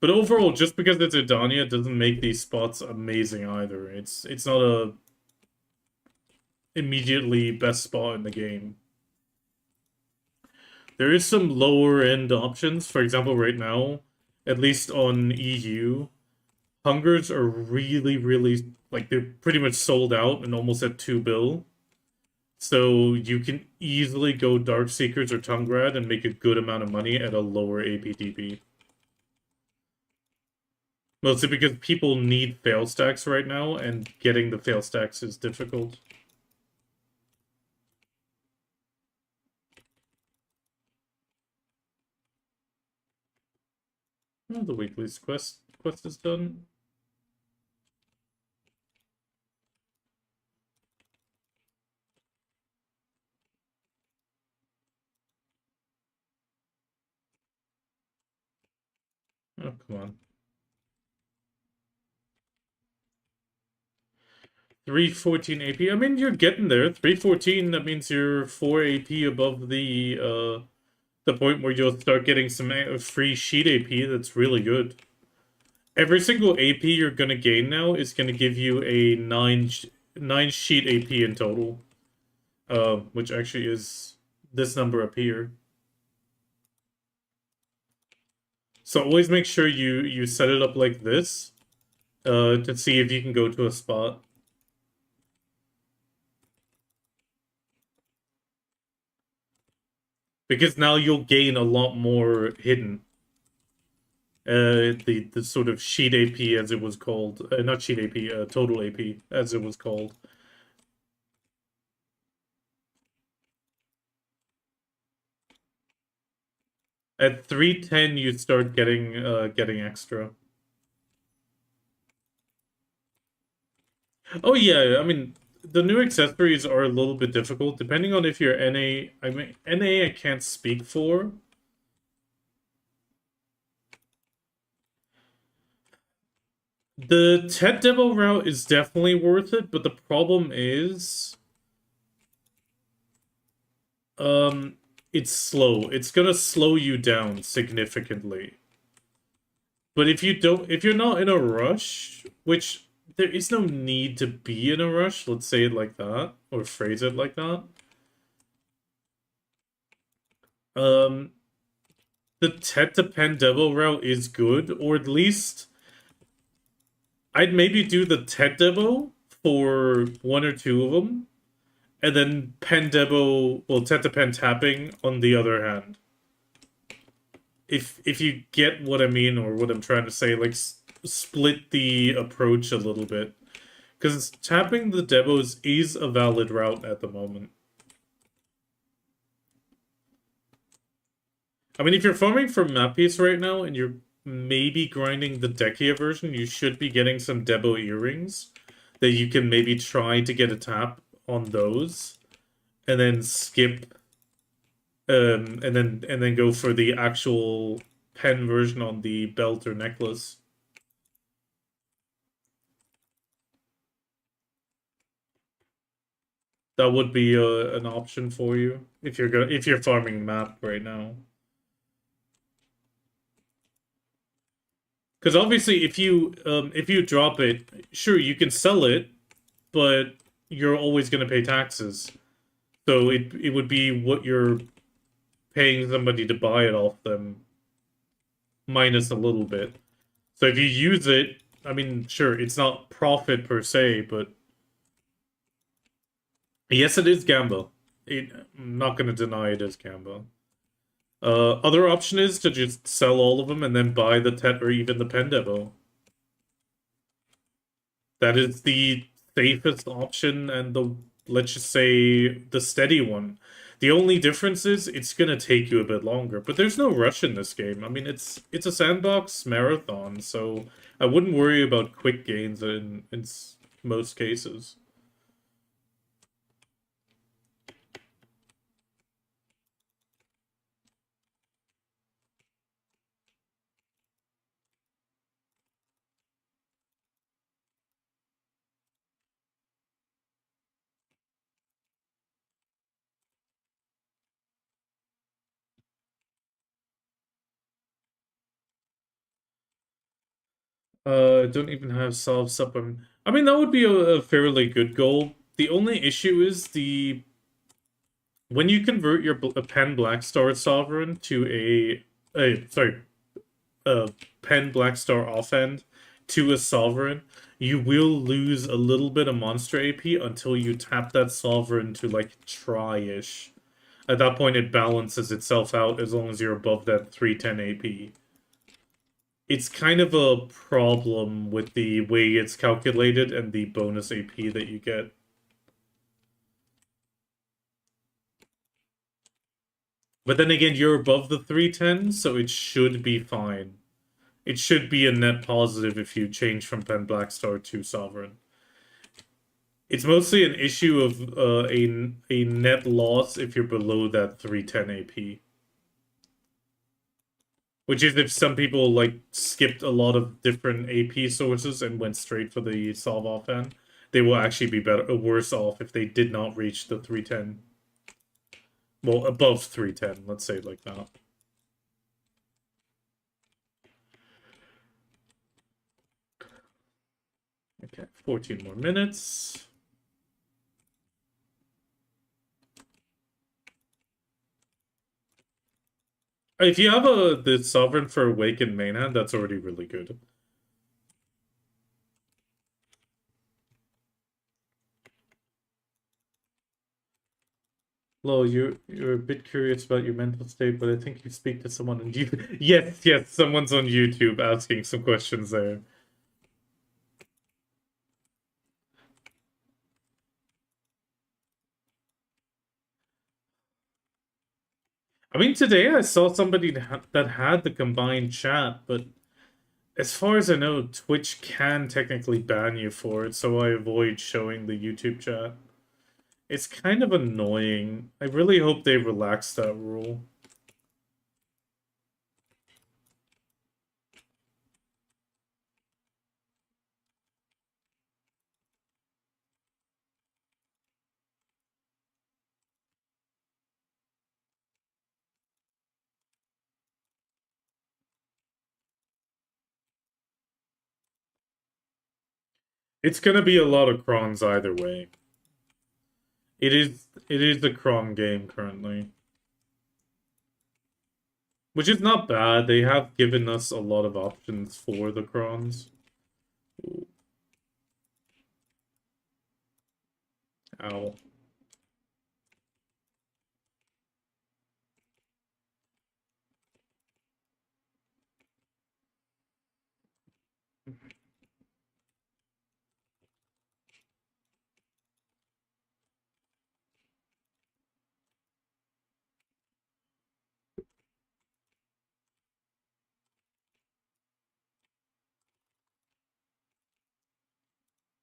But overall, just because it's Drakania doesn't make these spots amazing either. It's not a immediately best spot in the game. There is some lower end options. For example, right now, at least on EU, hungers are really like they're pretty much sold out and almost at 2 bill. So you can easily go Dark Seekers or Tungrad and make a good amount of money at a lower APDP. Mostly because people need fail stacks right now, and getting the fail stacks is difficult. Oh, the weekly quest is done. Oh, come on. 314 AP. I mean, you're getting there. 314, that means you're 4 AP above the point where you'll start getting some free sheet AP. That's really good. Every single AP you're gonna gain now is gonna give you a 9 sheet AP in total. Which actually is this number up here. So always make sure you set it up like this, to see if you can go to a spot. Because now you'll gain a lot more hidden. The sort of sheet AP as it was called. Not sheet AP, total AP as it was called. At 310 you start getting extra. Oh yeah, I mean the new accessories are a little bit difficult depending on if you're NA. I mean NA I can't speak for. The Tet Demo route is definitely worth it, but the problem is, it's slow. It's gonna slow you down significantly. But if you're not in a rush, which there is no need to be in a rush, let's say it like that, or phrase it like that. Um, the Tet to Pen Devil route is good, or at least I'd maybe do the Tet Devil for one or two of them, and then Pen Debo, well, Tet to Pen tapping on the other hand. If you get what I mean or what I'm trying to say, like split the approach a little bit, because tapping the demos is a valid route at the moment. I mean, if you're farming for map piece right now and you're maybe grinding the Dekia version, you should be getting some Debo earrings that you can maybe try to get a tap on those, and then skip, and then go for the actual pen version on the belt or necklace. That would be an option for you if you're farming map right now. Because obviously, if you drop it, sure you can sell it, but you're always going to pay taxes. So it would be what you're paying somebody to buy it off them minus a little bit. So if you use it, I mean, sure, it's not profit per se, but yes, it is gamble. I'm not going to deny it is gamble. Other option is to just sell all of them and then buy the Tet or even the Pendevo. That is the safest option and the, let's just say, the steady one. The only difference is it's gonna take you a bit longer, but there's no rush in this game. I mean, it's a sandbox marathon, so I wouldn't worry about quick gains in most cases. Don't even have solve supplement. I mean, that would be a fairly good goal. The only issue is when you convert your a Pen Black Star Sovereign to a Pen Black Star offhand to a Sovereign, you will lose a little bit of monster AP until you tap that Sovereign to like try-ish. At that point, it balances itself out as long as you're above that 310 AP. It's kind of a problem with the way it's calculated and the bonus AP that you get. But then again, you're above the 310, so it should be fine. It should be a net positive if you change from Pen Black Star to Sovereign. It's mostly an issue of a net loss if you're below that 310 AP. Which is if some people like skipped a lot of different AP sources and went straight for the solve offhand, they will actually be worse off if they did not reach the 310. Well, above 310, let's say it like that. Okay, 14 more minutes. If you have the Sovereign for Awakened main hand, that's already really good. Lo, you're a bit curious about your mental state, but I think you speak to someone on YouTube. Yes, someone's on YouTube asking some questions there. I mean, today I saw somebody that had the combined chat, but as far as I know, Twitch can technically ban you for it, so I avoid showing the YouTube chat. It's kind of annoying. I really hope they relax that rule. It's gonna be a lot of crons either way. It is the cron game currently. Which is not bad. They have given us a lot of options for the crons. Ooh. Ow.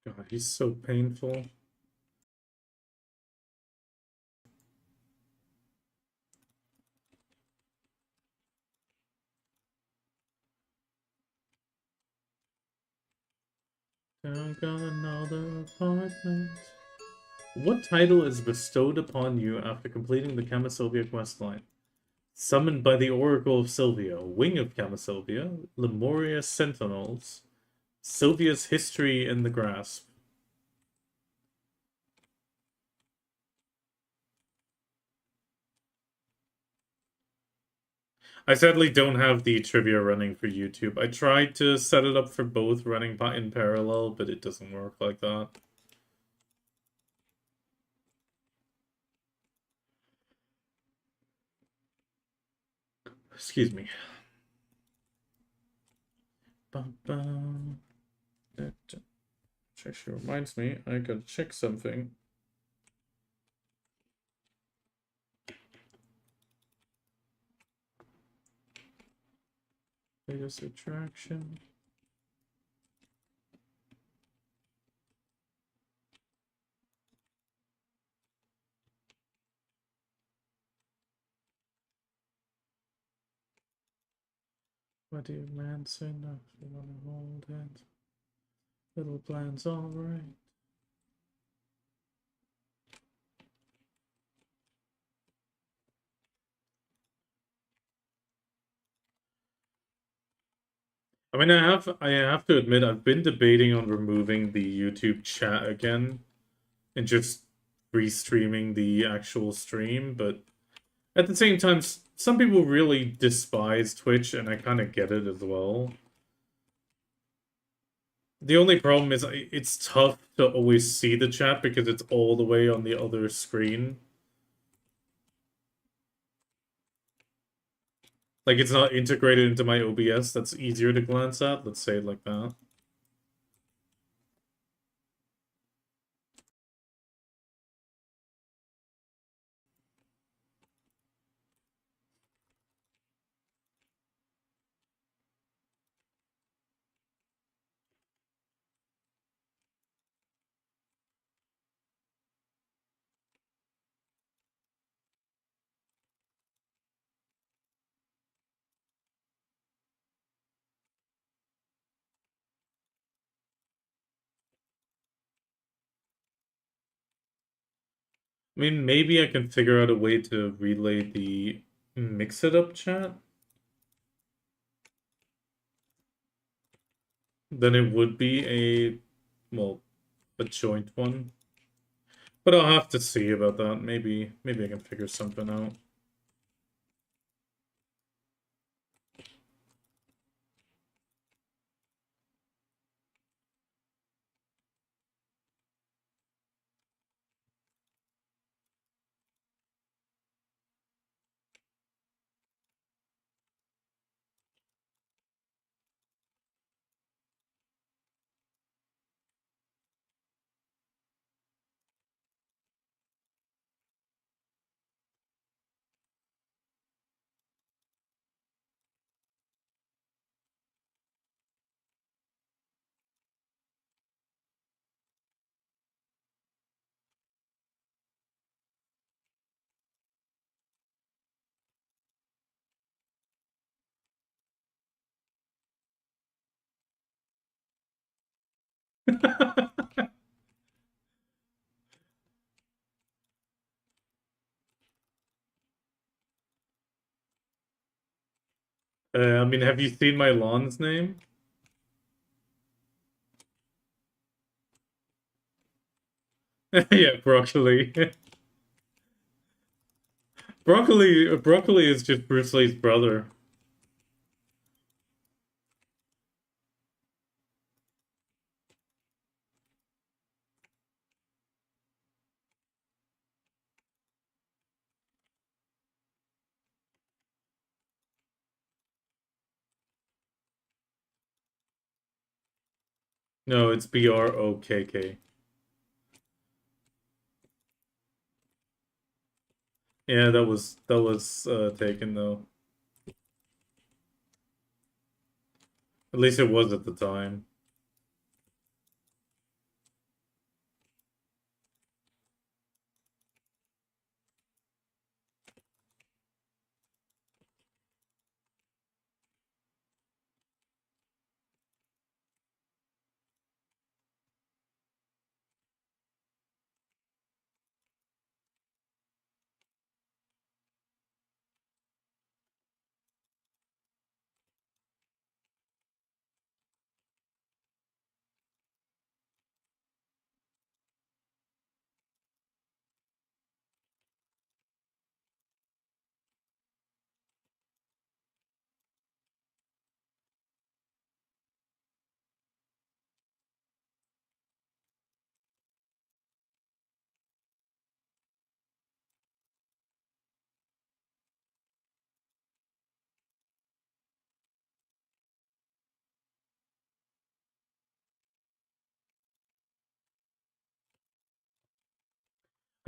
God, he's so painful. I got another apartment. What title is bestowed upon you after completing the Camisylvia questline? Summoned by the Oracle of Sylvia, Wing of Camisylvia, Lemuria Sentinels, Sylvia's History in the Grasp. I sadly don't have the trivia running for YouTube. I tried to set it up for both running in parallel, but it doesn't work like that. Excuse me. That actually reminds me, I gotta check something. Latest attraction. What do you man say now? You wanna hold hands? Little plans, alright. I mean, I have to admit, I've been debating on removing the YouTube chat again and just restreaming the actual stream, but at the same time, some people really despise Twitch, and I kind of get it as well. The only problem is it's tough to always see the chat because it's all the way on the other screen. Like, it's not integrated into my OBS. That's easier to glance at. Let's say it like that. I mean, maybe I can figure out a way to relay the mix it up chat. Then it would be well, a joint one. But I'll have to see about that. Maybe I can figure something out. I mean, have you seen my lawn's name? Yeah, broccoli. Broccoli is just Bruce Lee's brother. No, it's Brokkk. Yeah, that was taken though. At least it was at the time.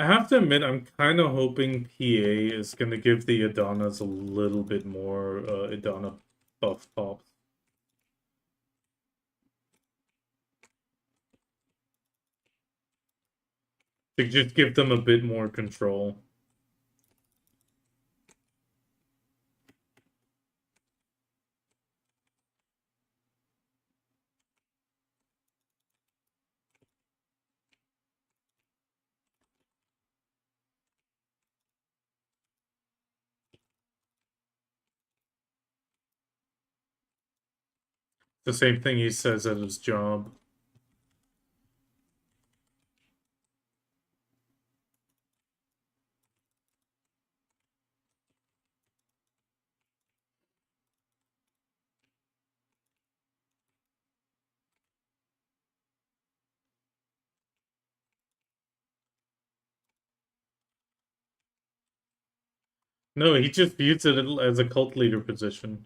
I have to admit, I'm kind of hoping PA is going to give the Adonis a little bit more Adana buff pops. To just give them a bit more control. The same thing he says at his job. No, he just views it as a cult leader position.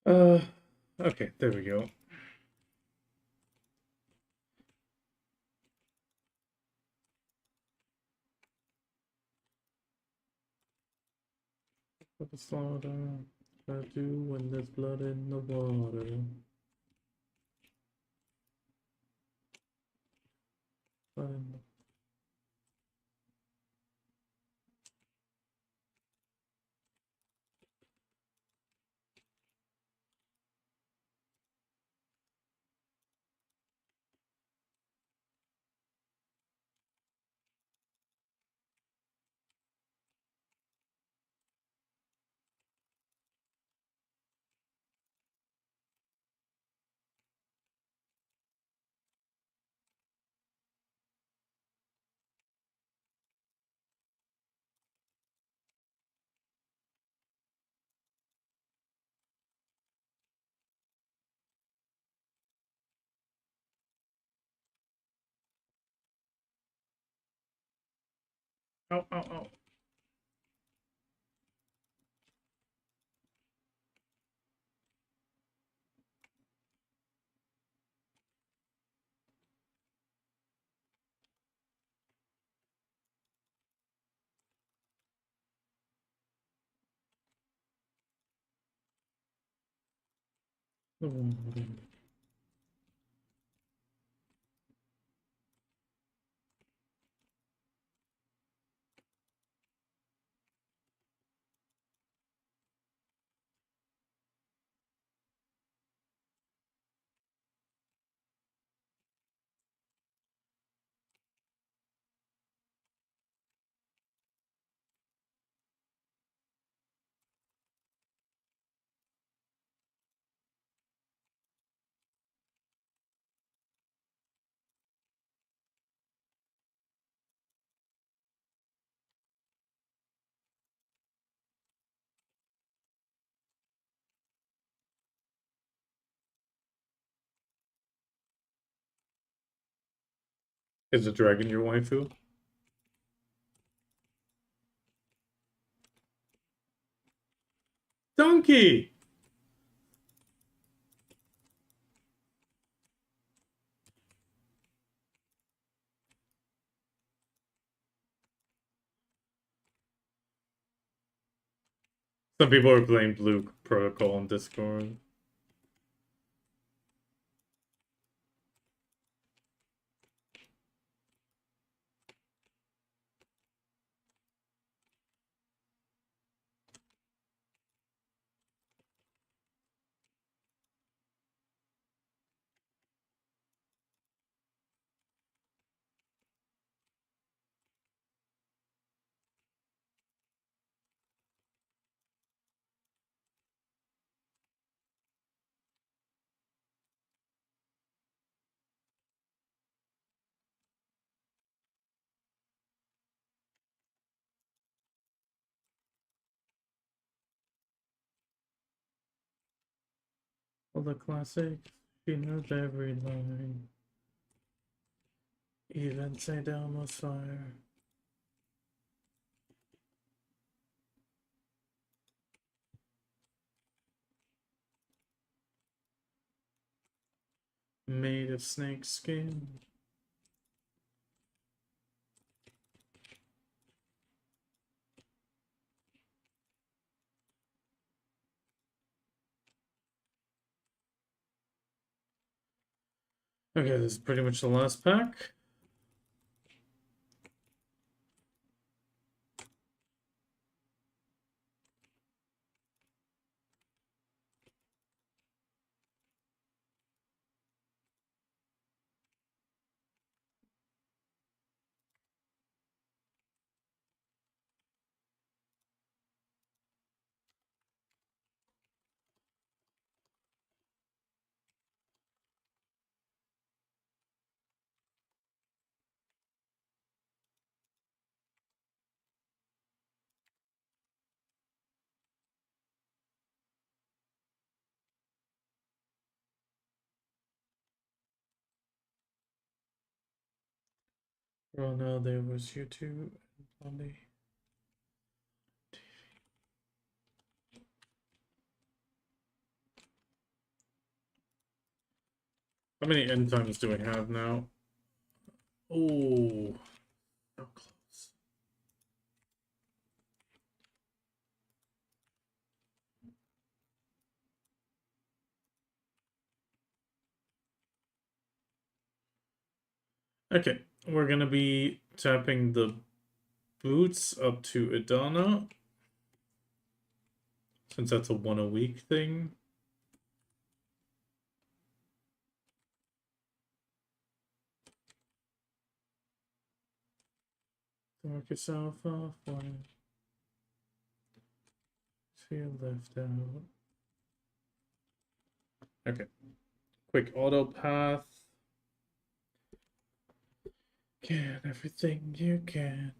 Uh, okay, there we go. What the slaughter I do when there's blood in the water. Blood. Ow, ow, ow. The water. Is the dragon your waifu? Donkey! Some people are blamed Luke Protocol on Discord. All the classics, she knows every line. Even St. Elmo's Fire. Made of snake skin. Okay, this is pretty much the last pack. Well, now there was you two on the. How many end times do we have now? Oh, so close. Okay, we're gonna be tapping the boots up to Idana, since that's a 1 a week thing. Talk yourself off when feel left out. Okay, quick auto path. Can everything you can.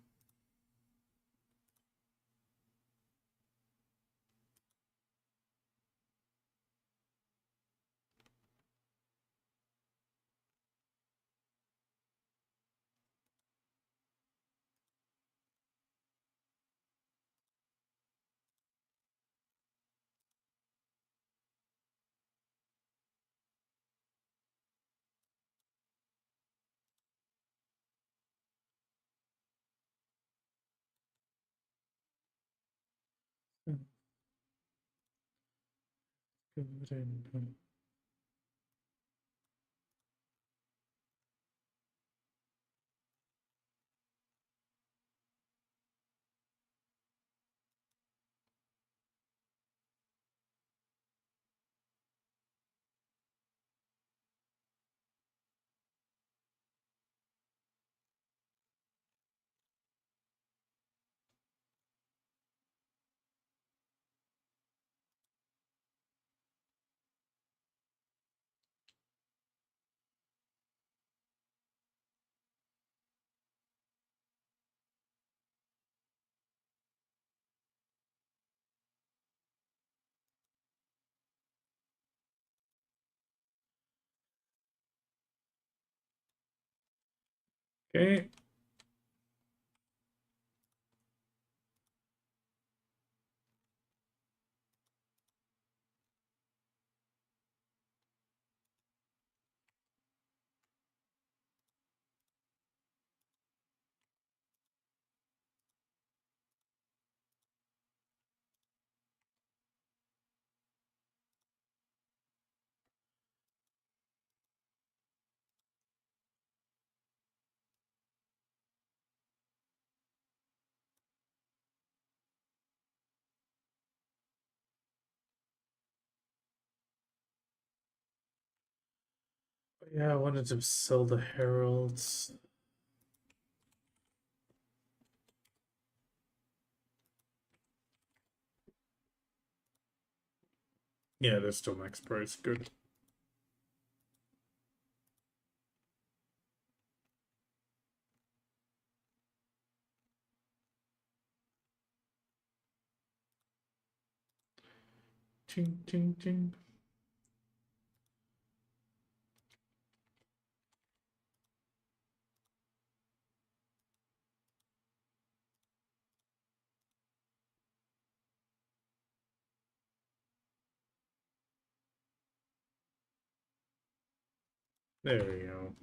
Good and okay. Yeah, I wanted to sell the heralds. Yeah, they're still max price. Good. Ching, ching, ching. There we go.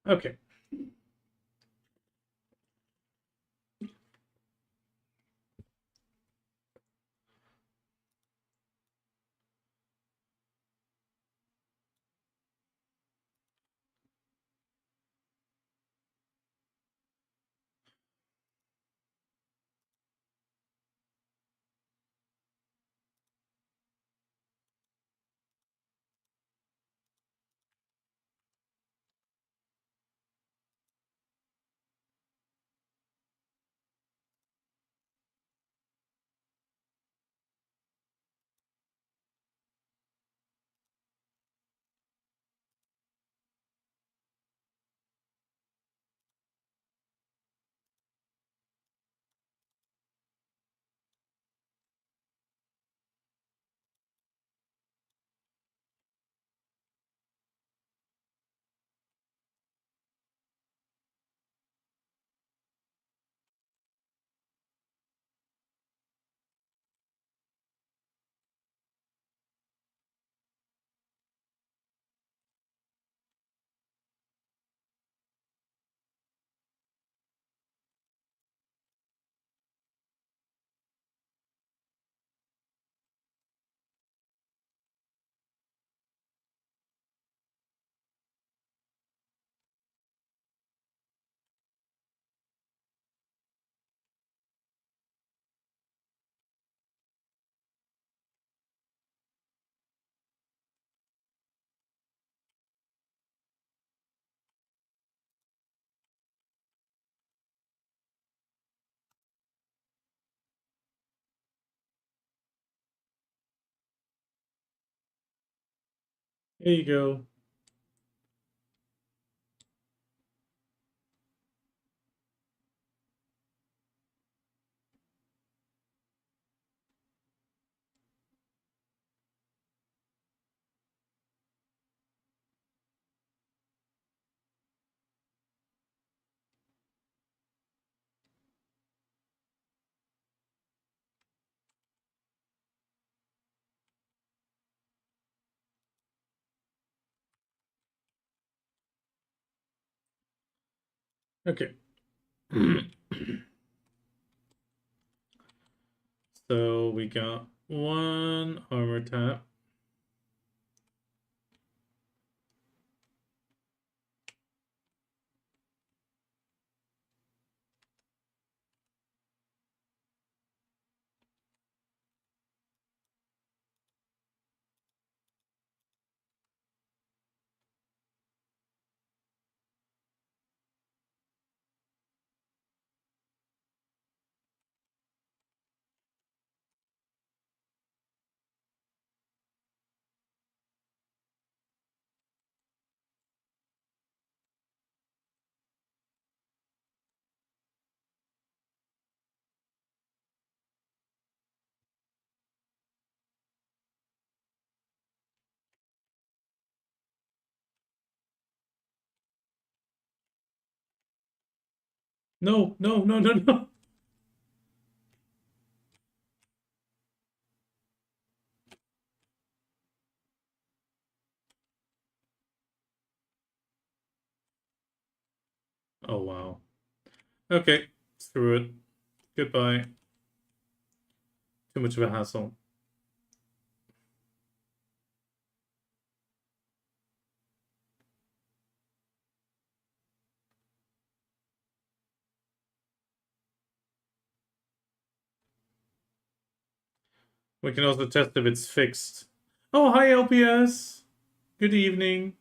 Okay. There you go. Okay. So we got one armor tap. No, no, no, no, no. Oh, wow. Okay, screw it. Goodbye. Too much of a hassle. We can also test if it's fixed. Oh, hi, LPS. Good evening.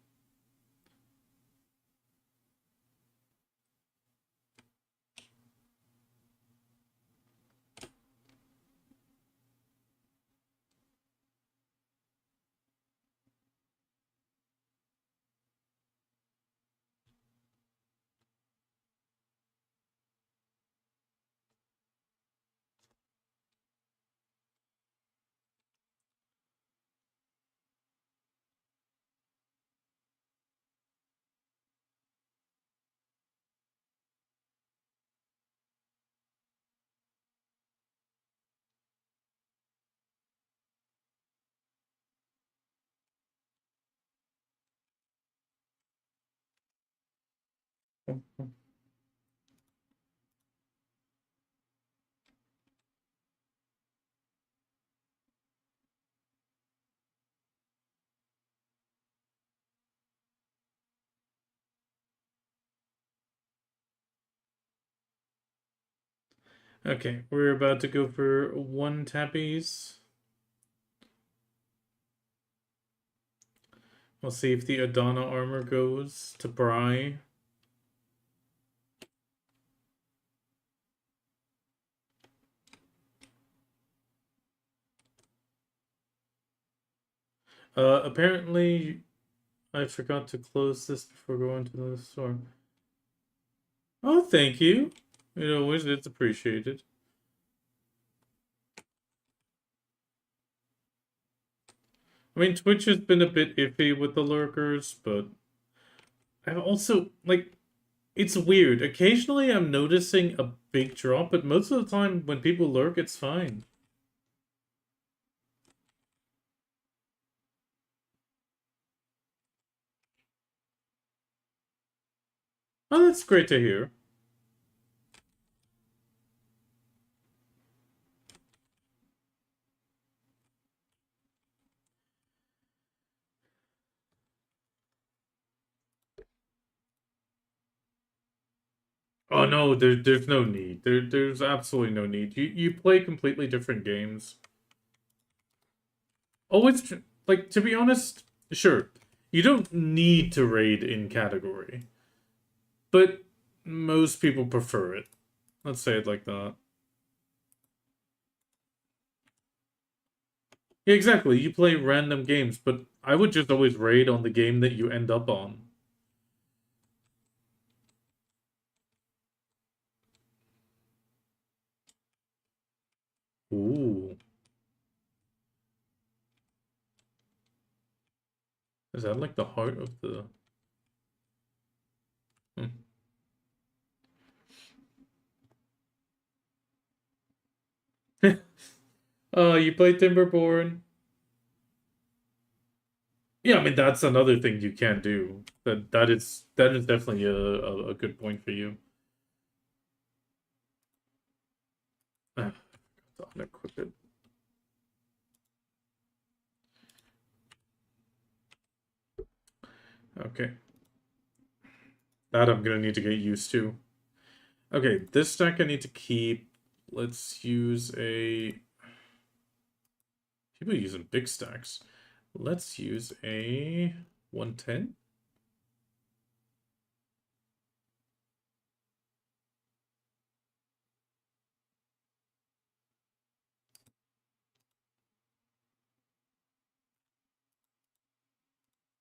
Okay, we're about to go for one tappies. We'll see if the Adana armor goes to Bry. Apparently, I forgot to close this before going to the store. Oh, thank you. It's appreciated. I mean, Twitch has been a bit iffy with the lurkers, but I've also, like, it's weird. Occasionally I'm noticing a big drop, but most of the time when people lurk, it's fine. Oh, that's great to hear. Oh no, there's no need. There's absolutely no need. You play completely different games. Oh, it's like, to be honest, sure. You don't need to raid in category, but most people prefer it. Let's say it like that. Yeah, exactly. You play random games, but I would just always raid on the game that you end up on. Ooh. Is that like the heart of the... Hmm. You play Timberborn? Yeah, I mean that's another thing you can't do. That is definitely a good point for you. I'm gonna equip it. Okay. That I'm gonna need to get used to. Okay, this stack I need to keep. Let's use a... People using big stacks. Let's use a 110.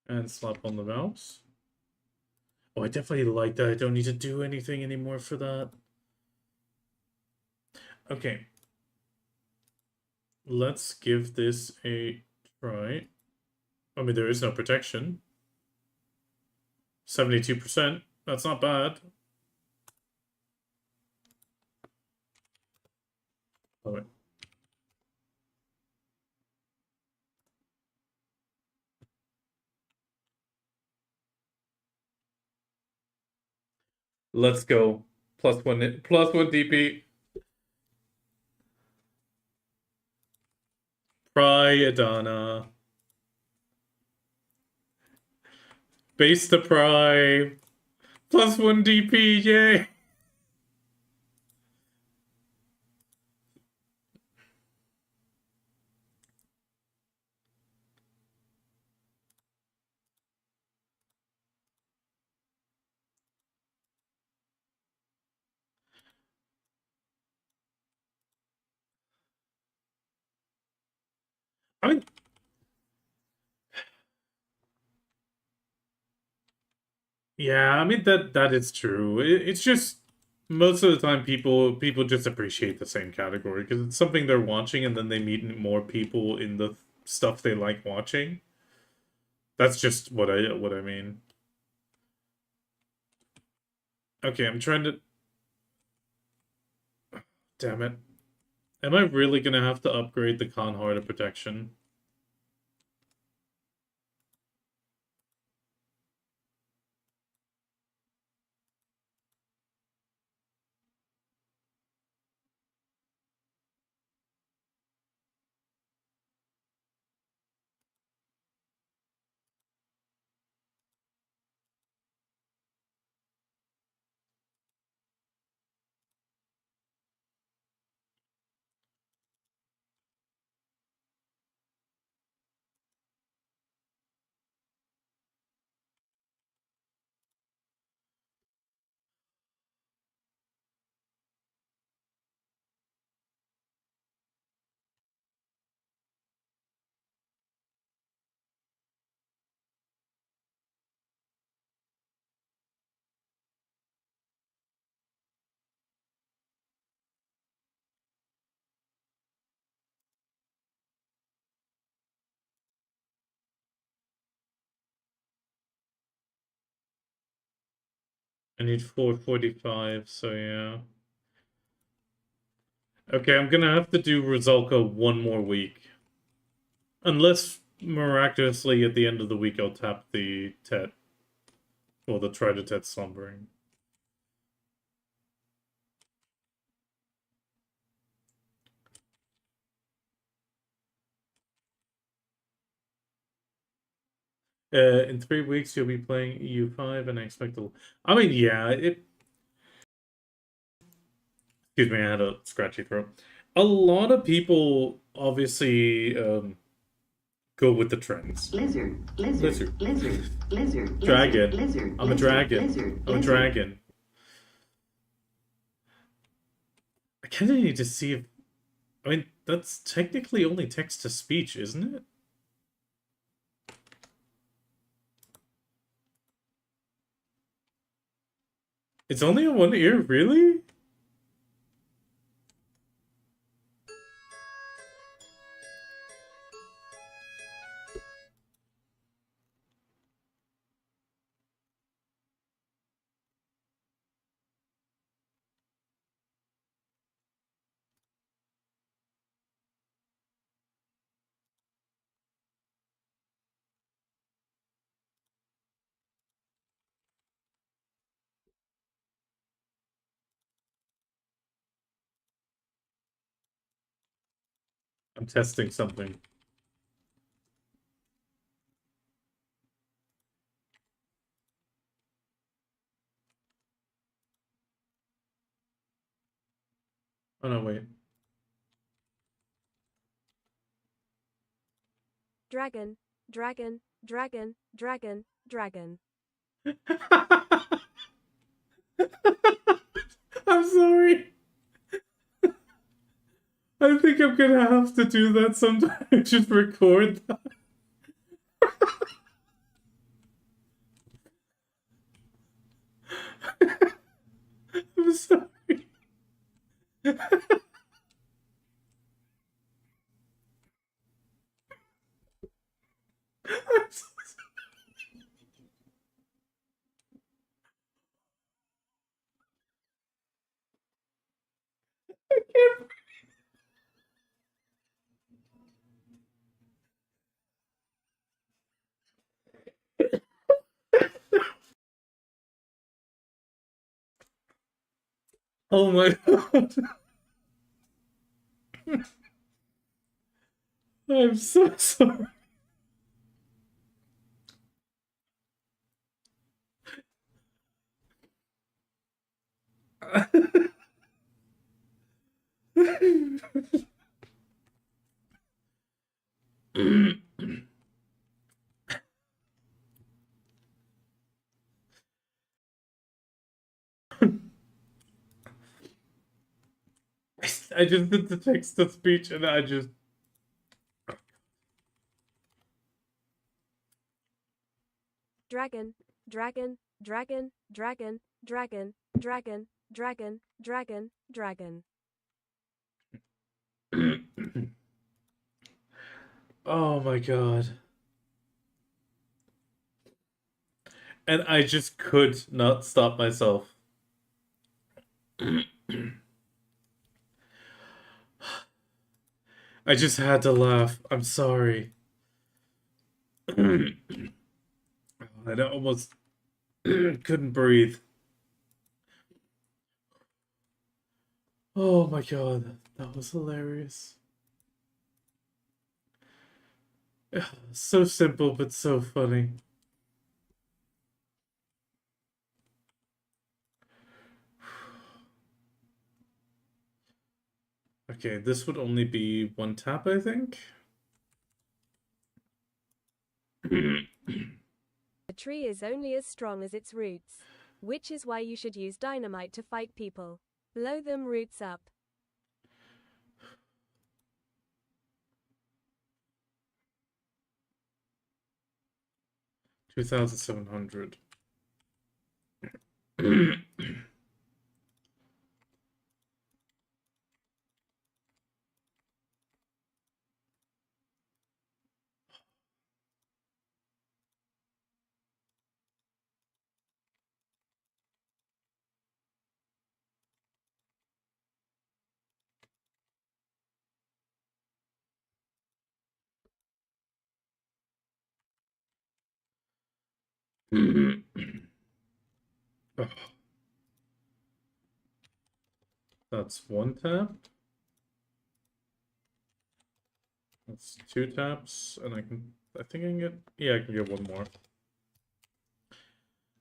And slap on the mouse. Oh, I definitely like that. I don't need to do anything anymore for that. Okay. Let's give this a try. I mean, there is no protection. 72%. That's not bad. Oh, wait. Let's go. Plus one DP. Pry Adana. Base the Pry. Plus one DP, yay! I mean, yeah, I mean that is true. It's just most of the time people just appreciate the same category because it's something they're watching, and then they meet more people in the stuff they like watching. That's just what I mean. Okay, I'm trying to... Damn it. Am I really gonna have to upgrade the con heart of protection? I need 445, so yeah. Okay, I'm gonna have to do Rizalka one more week. Unless, miraculously, at the end of the week I'll tap the Tet. Or the Try to Tet Slumbering. In 3 weeks you'll be playing EU5 and I expect to... I mean, yeah, it... Excuse me, I had a scratchy throat. A lot of people obviously go with the trends. Lizard, lizard, Lizard. lizard, lizard, Dragon. lizard, I'm a dragon. lizard, I'm a dragon. I kind of need to see if... I mean, that's technically only text to speech, isn't it? It's only in one ear, really? I'm testing something. Oh no, wait. Dragon, dragon, dragon, dragon, dragon. I'm sorry. I think I'm gonna have to do that sometime. Just record that. I'm sorry. I'm so sorry. Oh my god. I'm so sorry. I just did the text to speech and I just... Dragon, dragon, dragon, dragon, dragon, dragon, dragon, dragon, dragon. Oh my god. And I just could not stop myself. I just had to laugh. I'm sorry. I almost couldn't breathe. Oh my god, that was hilarious. So simple, but so funny. Okay, this would only be one tap, I think. A tree is only as strong as its roots, which is why you should use dynamite to fight people. Blow them roots up. 2,700. Oh, that's one tap. That's two taps, and I think I can get, yeah, I can get one more.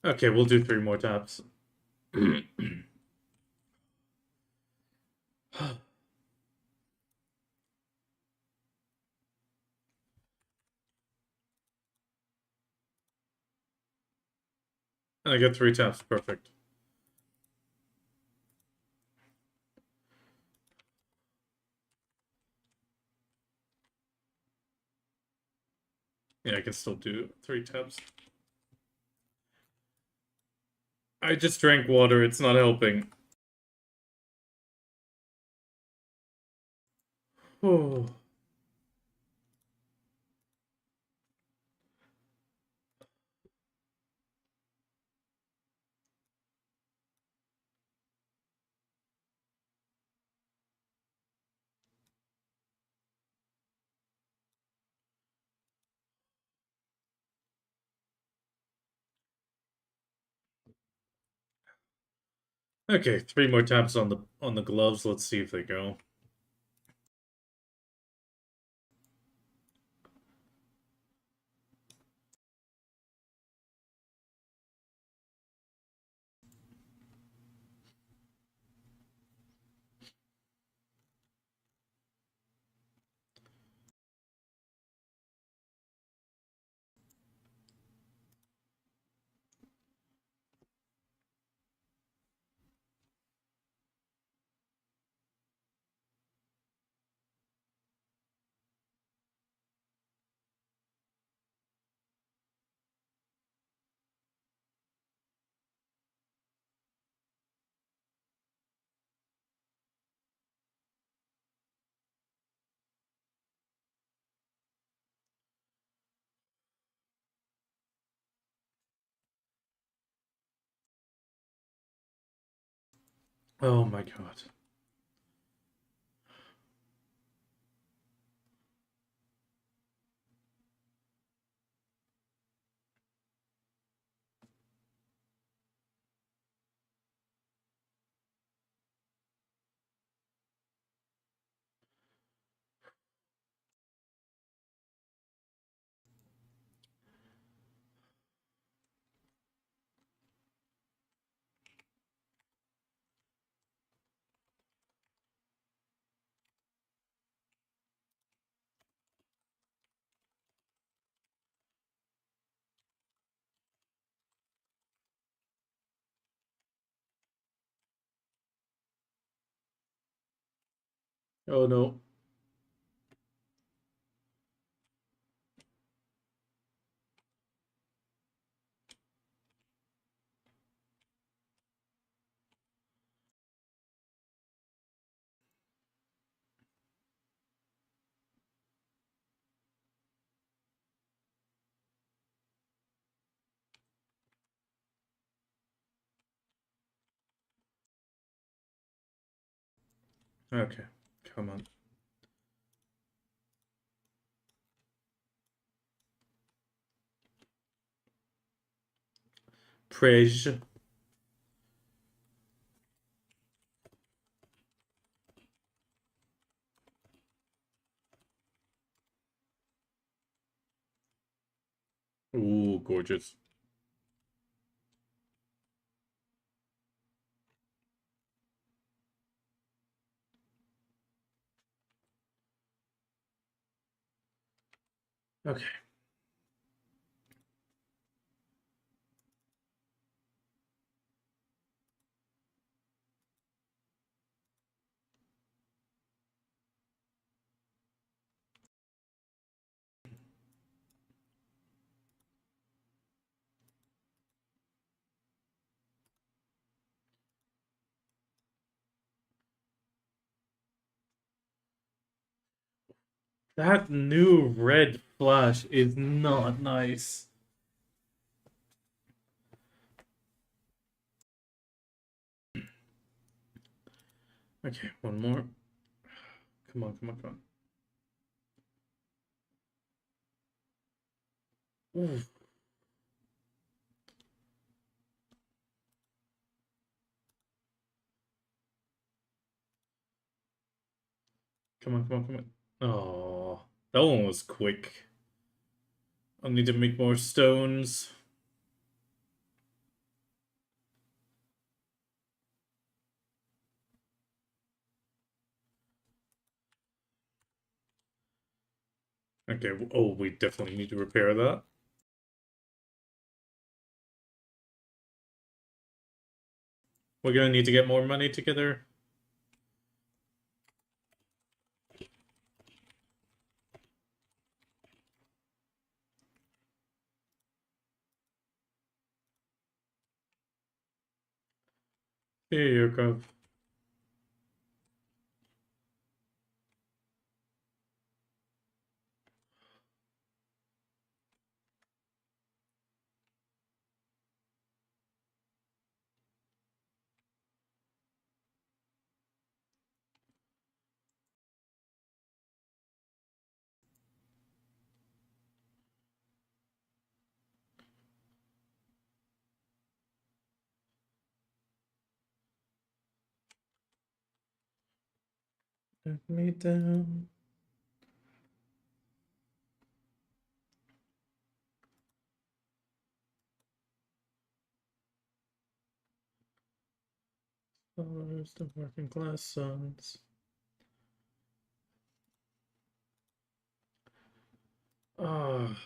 Okay, we'll do three more taps. And I get three taps, perfect. Yeah, I can still do three taps. I just drank water, it's not helping. Oh. Okay, three more taps on the gloves. Let's see if they go. Oh my god. Oh no. Okay, come on. Praise. Ooh, gorgeous. Okay. That new red flash is not nice. Okay, one more. Come on, come on, come on. Ooh. Come on, come on, come on. Oh, that one was quick. I'll need to make more stones. Okay, oh, we definitely need to repair that. We're gonna need to get more money together. Here you go. Let me down. Followers the working class sons. Ah.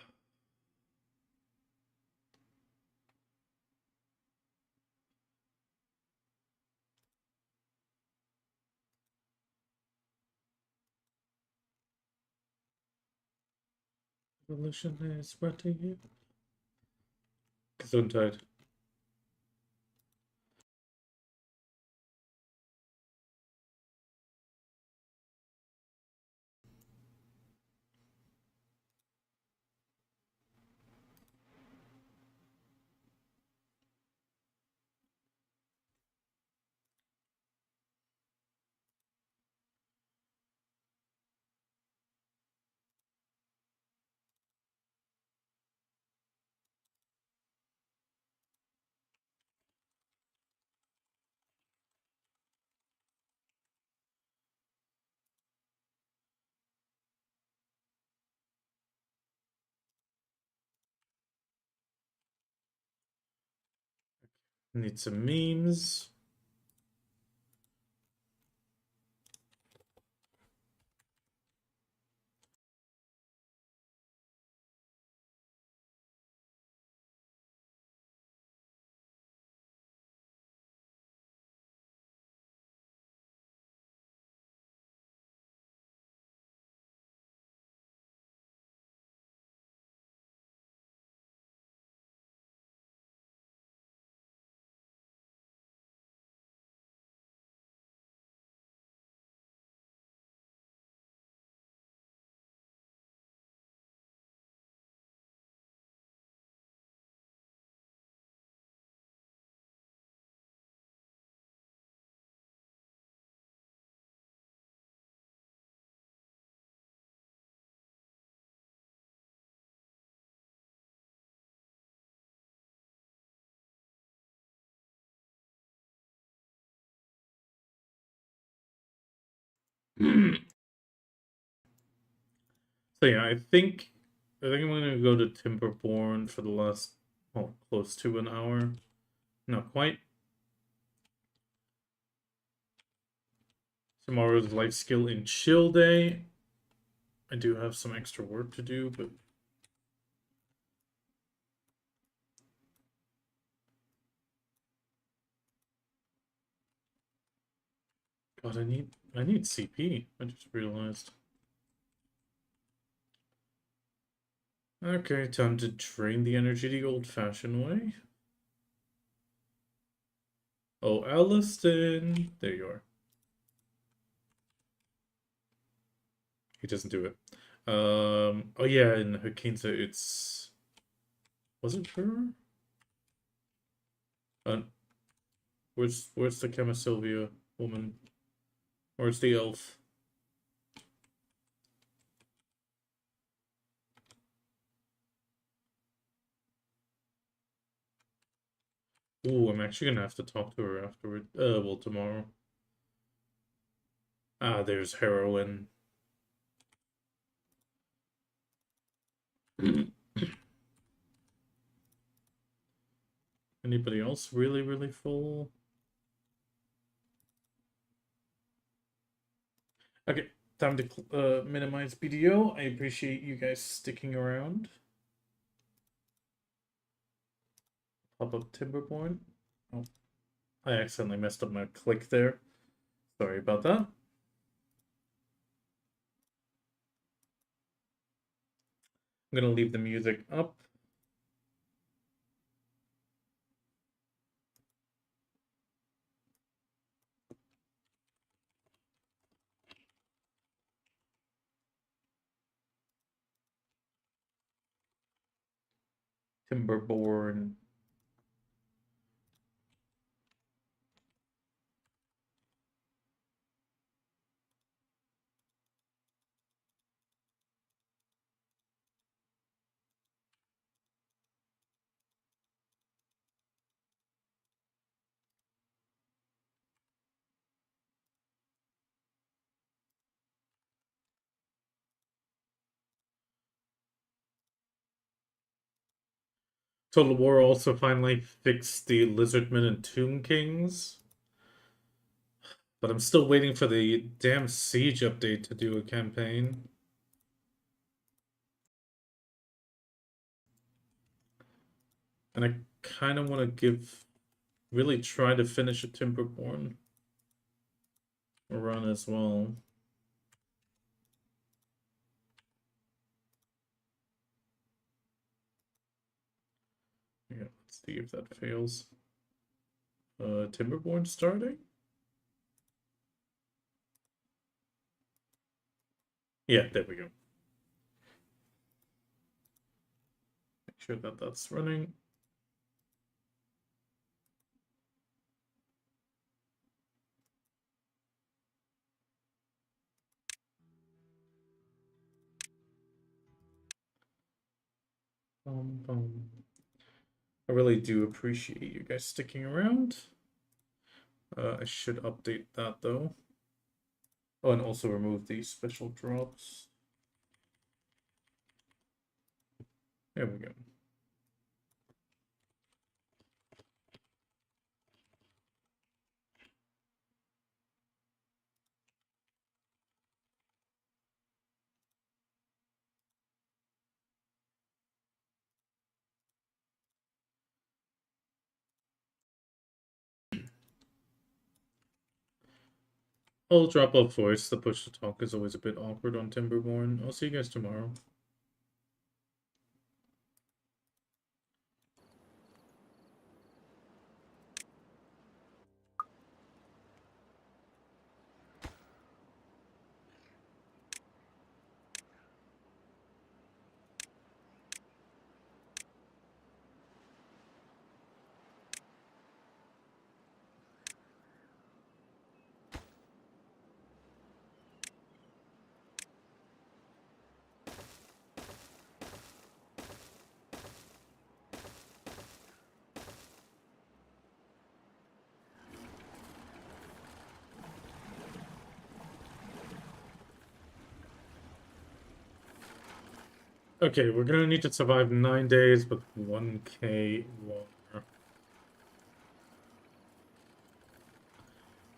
Revolution is spreading you. Gesundheit. Need some memes. So yeah, I think I'm gonna go to Timberborn for the last, oh, close to an hour. Not quite. Tomorrow's life skill in chill day. I do have some extra work to do, but God, I need CP. I just realized. Okay, time to drain the energy the old-fashioned way. Oh, Alliston. There you are. He doesn't do it. Oh yeah, in Hakinsa it's... Was it her? Where's the Camasylvia woman? Where's the elf? Ooh, I'm actually gonna have to talk to her afterward. Well, tomorrow. Ah, there's heroin. Anybody else really full? Okay, time to minimize BDO. I appreciate you guys sticking around. Pop up Timberborn. Oh, I accidentally messed up my click there. Sorry about that. I'm gonna leave the music up. Timberborn. Total War also finally fixed the Lizardmen and Tomb Kings. But I'm still waiting for the damn Siege update to do a campaign. And I kind of want to really try to finish a Timberborn run as well. Yeah, let's see if that fails. Timberborn starting? Yeah, there we go. Make sure that that's running. I really do appreciate you guys sticking around. I should update that though. Oh, and also remove these special drops. There we go. I'll drop off voice. The push to talk is always a bit awkward on Timberborn. I'll see you guys tomorrow. Okay, we're gonna need to survive 9 days with 1k water.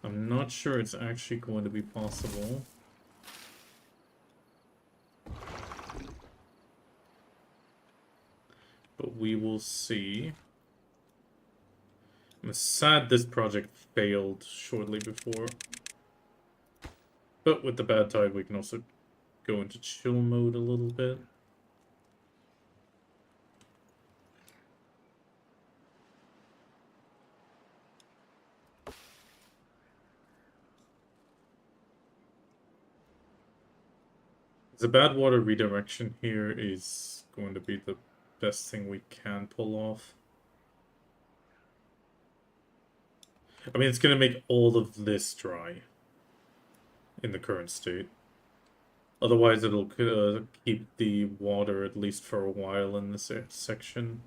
I'm not sure it's actually going to be possible. But we will see. I'm sad this project failed shortly before. But with the bad tide, we can also go into chill mode a little bit. The bad water redirection here is going to be the best thing we can pull off. I mean, it's going to make all of this dry in the current state. Otherwise, it'll keep the water at least for a while in this section.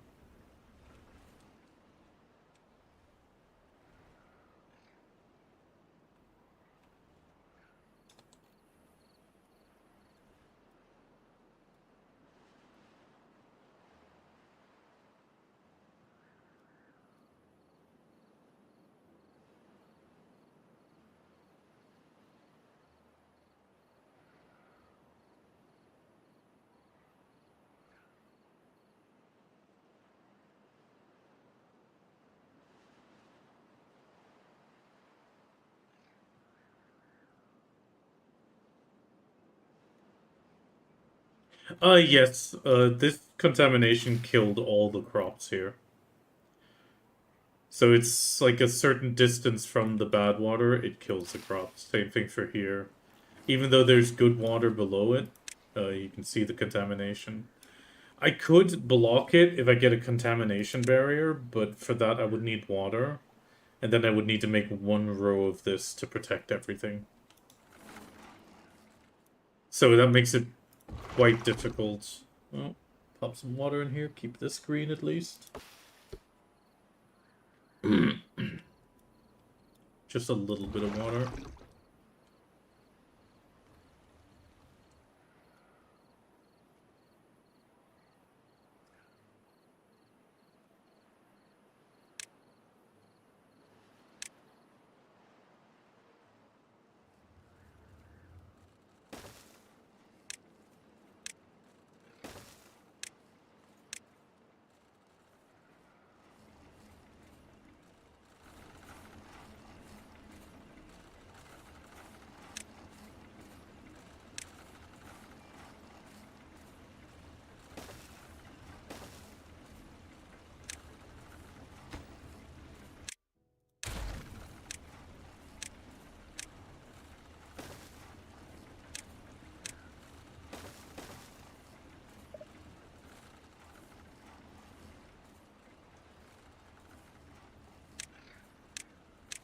Yes, this contamination killed all the crops here. So it's like a certain distance from the bad water, it kills the crops. Same thing for here. Even though there's good water below it, you can see the contamination. I could block it if I get a contamination barrier, but for that I would need water. And then I would need to make one row of this to protect everything. So that makes it quite difficult. Oh, pop some water in here, keep this green at least. Just a little bit of water.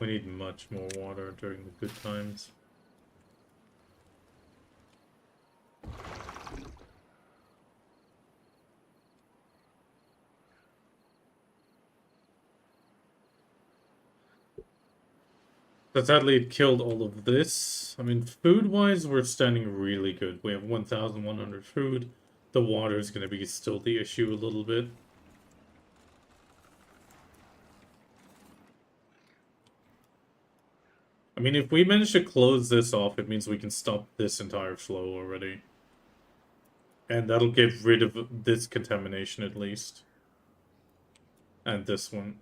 We need much more water during the good times. But sadly, it killed all of this. I mean, food-wise, we're standing really good. We have 1,100 food. The water is going to be still the issue a little bit. I mean, if we manage to close this off, it means we can stop this entire flow already. And that'll get rid of this contamination at least. And this one.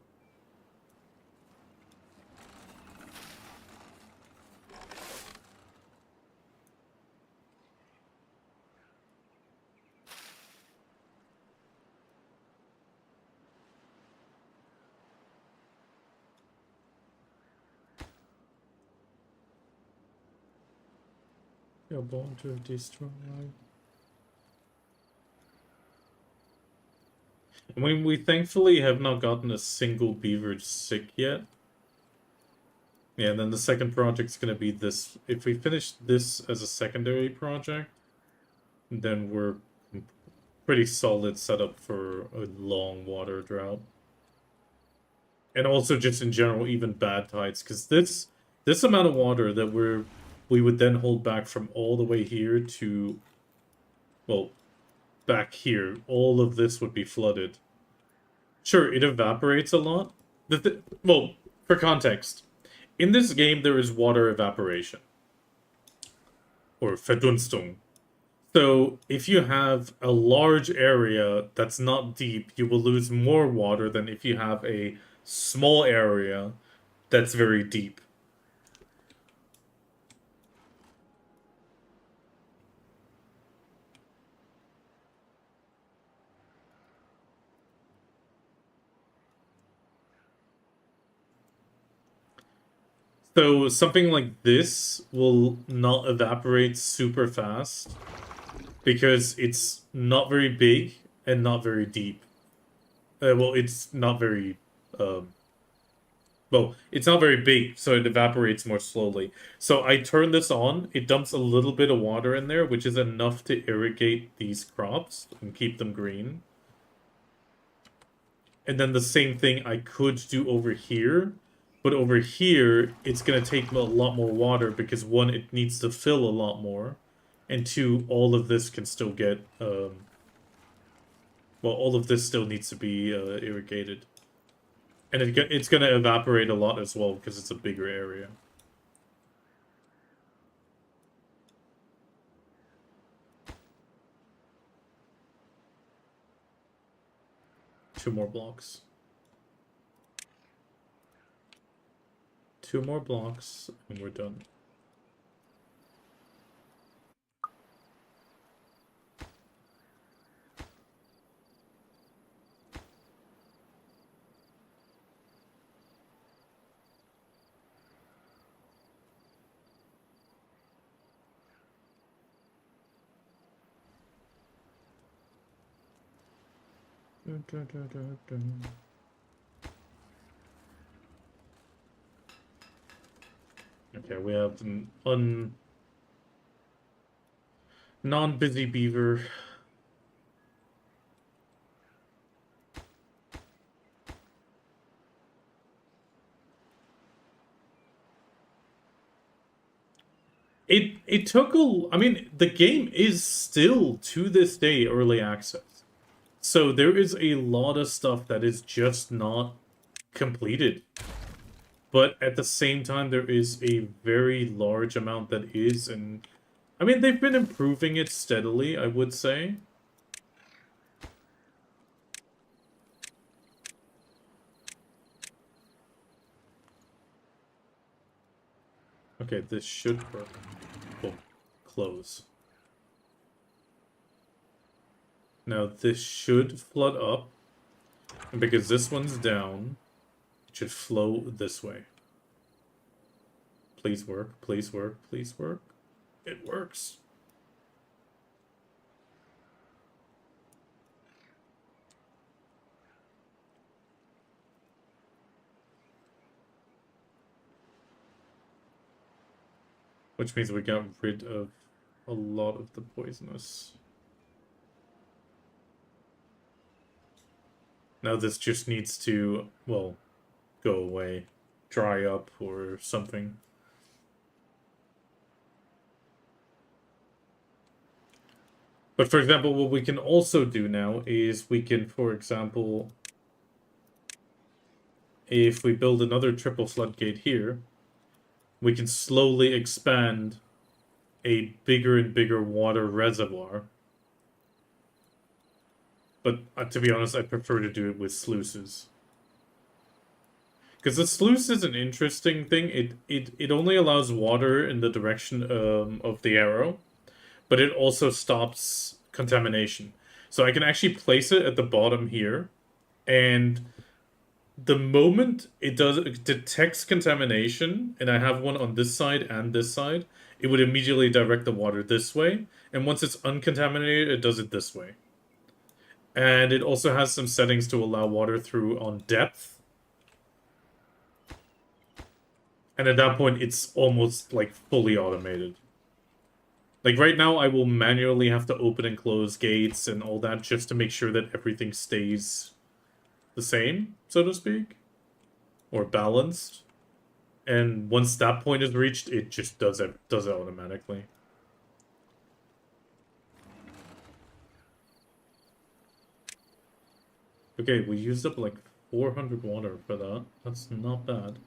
You're born to destroy. I mean, we thankfully have not gotten a single beaver sick yet. Yeah, and then the second project's gonna be this. If we finish this as a secondary project, then we're pretty solid setup for a long water drought. And also just in general, even bad tides, because this amount of water that we would then hold back from all the way here to, well, back here, all of this would be flooded. Sure, it evaporates a lot. Well, for context, in this game there is water evaporation, or Verdunstung. So if you have a large area that's not deep, you will lose more water than if you have a small area that's very deep. So something like this will not evaporate super fast because it's not very big and not very deep. Well, it's not very well, it's not very big, so it evaporates more slowly. So I turn this on, it dumps a little bit of water in there, which is enough to irrigate these crops and keep them green. And then the same thing I could do over here, but over here, it's going to take a lot more water because one, it needs to fill a lot more, and two, all of this can still get, well, all of this still needs to be irrigated. And it's going to evaporate a lot as well because it's a bigger area. Two more blocks. Two more blocks, and we're done. Okay, we have an non-busy beaver. It took I mean, the game is still to this day early access. So there is a lot of stuff that is just not completed. But at the same time, there is a very large amount that is, and I mean, they've been improving it steadily, I would say. Okay, this should work. Oh, close. Now this should flood up, and because this one's down, it should flow this way. Please work, please work, please work. It works. Which means we got rid of a lot of the poisonous. Now this just needs to, well, go away. Dry up or something. But for example, what we can also do now is we can, for example, if we build another triple floodgate here, we can slowly expand a bigger and bigger water reservoir. But to be honest, I prefer to do it with sluices. Because the sluice is an interesting thing. It only allows water in the direction of the arrow, but it also stops contamination. So I can actually place it at the bottom here, and the moment it detects contamination, and I have one on this side and this side, it would immediately direct the water this way, and once it's uncontaminated, it does it this way. And it also has some settings to allow water through on depth. And at that point, it's almost like fully automated. Like right now, I will manually have to open and close gates and all that just to make sure that everything stays the same, so to speak, or balanced. And once that point is reached, it just does it automatically. Okay, we used up like 400 water for that. That's not bad.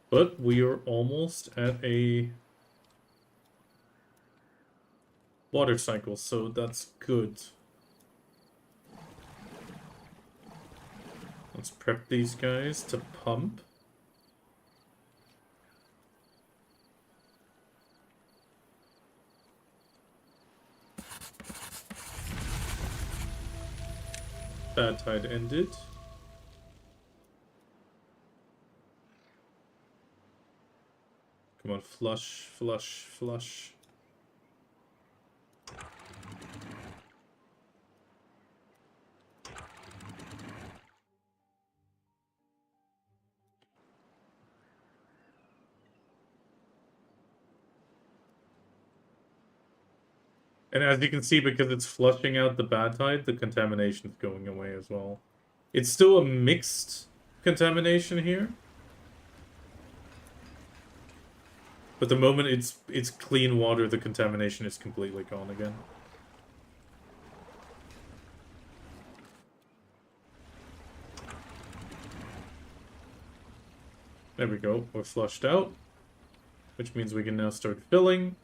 But we are almost at a water cycle, so that's good. Let's prep these guys to pump. Bad tide ended. Come on, flush, flush, flush. And as you can see, because it's flushing out the bad tide, the contamination's going away as well. It's still a mixed contamination here. But the moment it's clean water, the contamination is completely gone again. There we go, we're flushed out. Which means we can now start filling.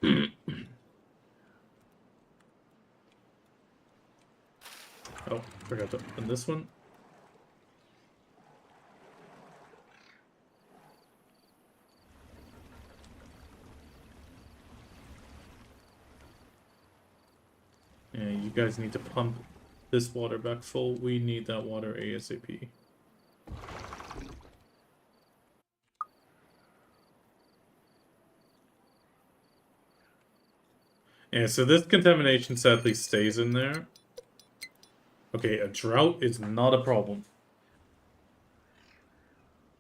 Oh, forgot to open this one. Yeah, you guys need to pump this water back full. We need that water ASAP. Yeah, so this contamination sadly stays in there. Okay, a drought is not a problem.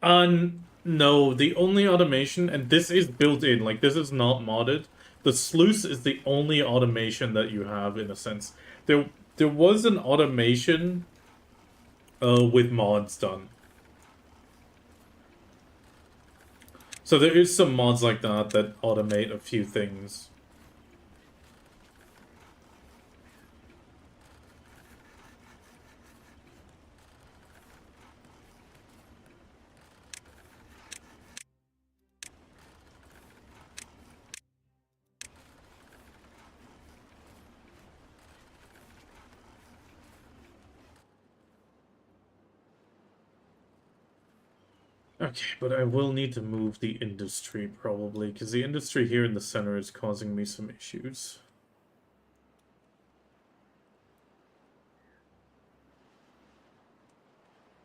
No, the only automation, and this is built in, like, this is not modded. The sluice is the only automation that you have, in a sense. There was an automation with mods done. So there is some mods like that that automate a few things. Okay, but I will need to move the industry, probably, because the industry here in the center is causing me some issues.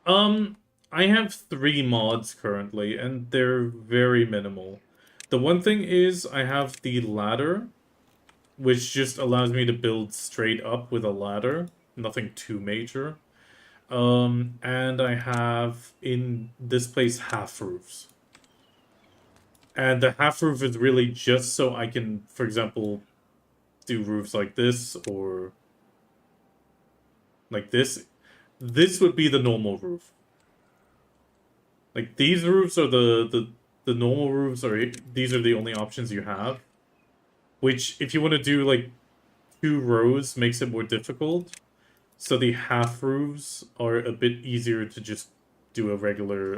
I have 3 mods currently, and they're very minimal. The one thing is, I have the ladder, which just allows me to build straight up with a ladder. Nothing too major. And I have, in this place, half roofs. And the half roof is really just so I can, for example, do roofs like this, or like this. This would be the normal roof. Like, these roofs are the normal roofs, or these are the only options you have. Which, if you want to do, like, 2 rows, makes it more difficult. So the half roofs are a bit easier to just do a regular,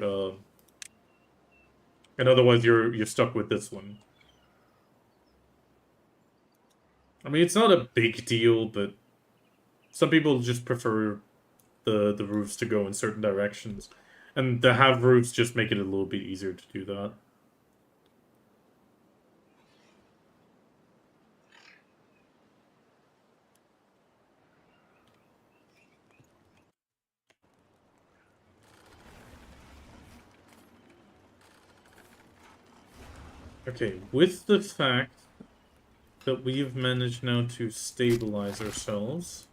and otherwise you're stuck with this one. I mean, it's not a big deal, but some people just prefer the roofs to go in certain directions. And the half roofs just make it a little bit easier to do that. Okay, with the fact that we've managed now to stabilize ourselves,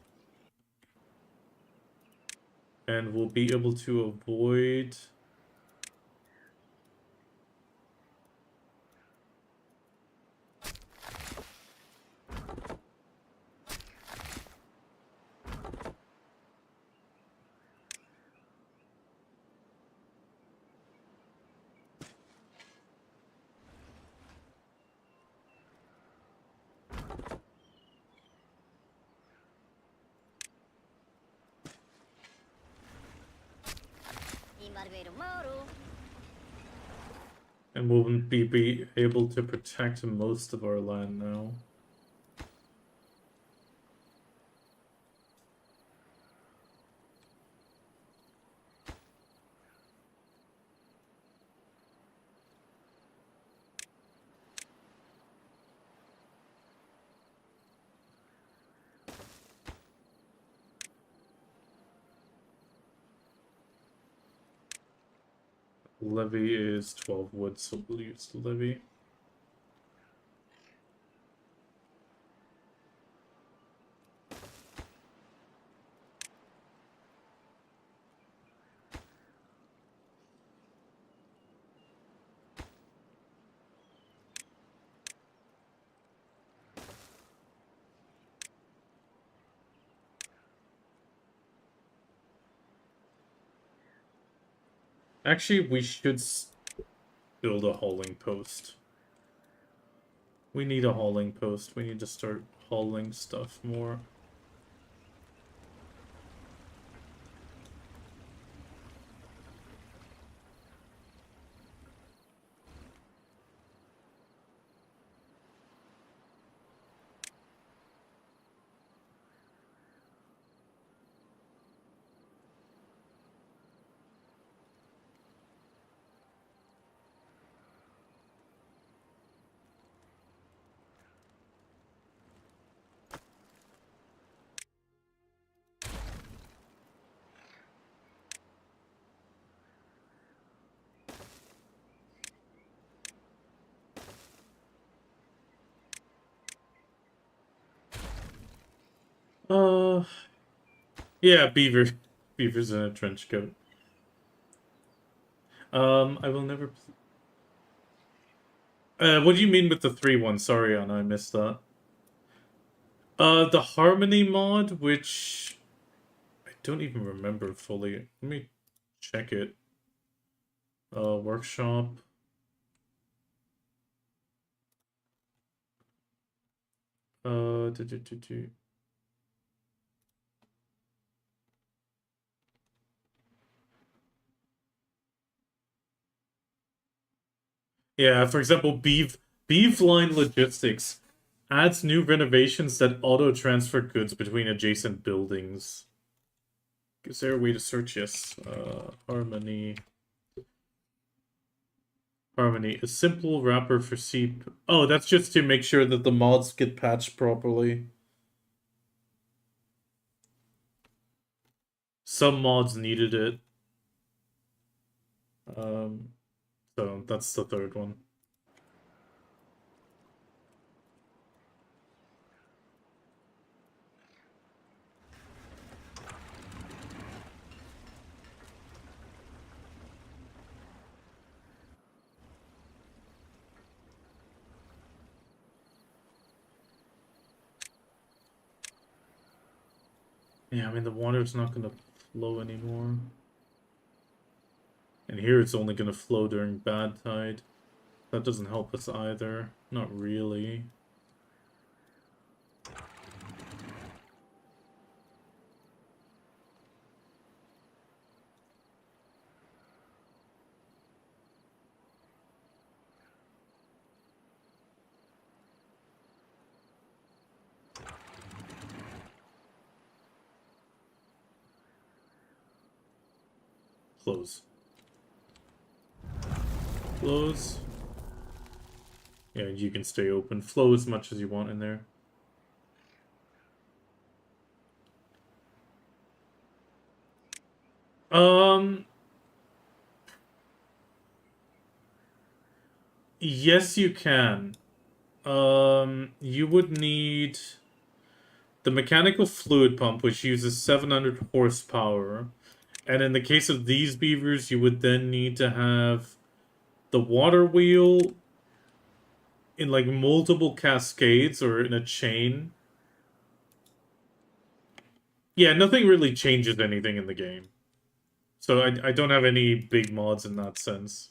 and we'll be able to avoid... And we'll be able to protect most of our land now. Levy is 12 wood, so we'll use the levy. Actually, we should build a hauling post. We need a hauling post. We need to start hauling stuff more. Uh, yeah, beaver. Beaver's in a trench coat. I will never. What do you mean with the 3-1? Sorry, Anna, I missed that. The Harmony mod, which I don't even remember fully. Let me check it. Workshop. Do. Yeah, for example, Beeve Line Logistics adds new renovations that auto-transfer goods between adjacent buildings. Is there a way to search? Yes. Harmony. Harmony. A simple wrapper for C. Oh, that's just to make sure that the mods get patched properly. Some mods needed it. So that's the third one. Yeah, I mean, the water's not going to flow anymore. And here it's only going to flow during bad tide. That doesn't help us either. Not really. Close. Close. Yeah, you can stay open. Flow as much as you want in there. Yes, you can. You would need the mechanical fluid pump, which uses 700 horsepower. And in the case of these beavers, you would then need to have the water wheel in like multiple cascades or in a chain. Yeah, nothing really changes anything in the game. So I don't have any big mods in that sense.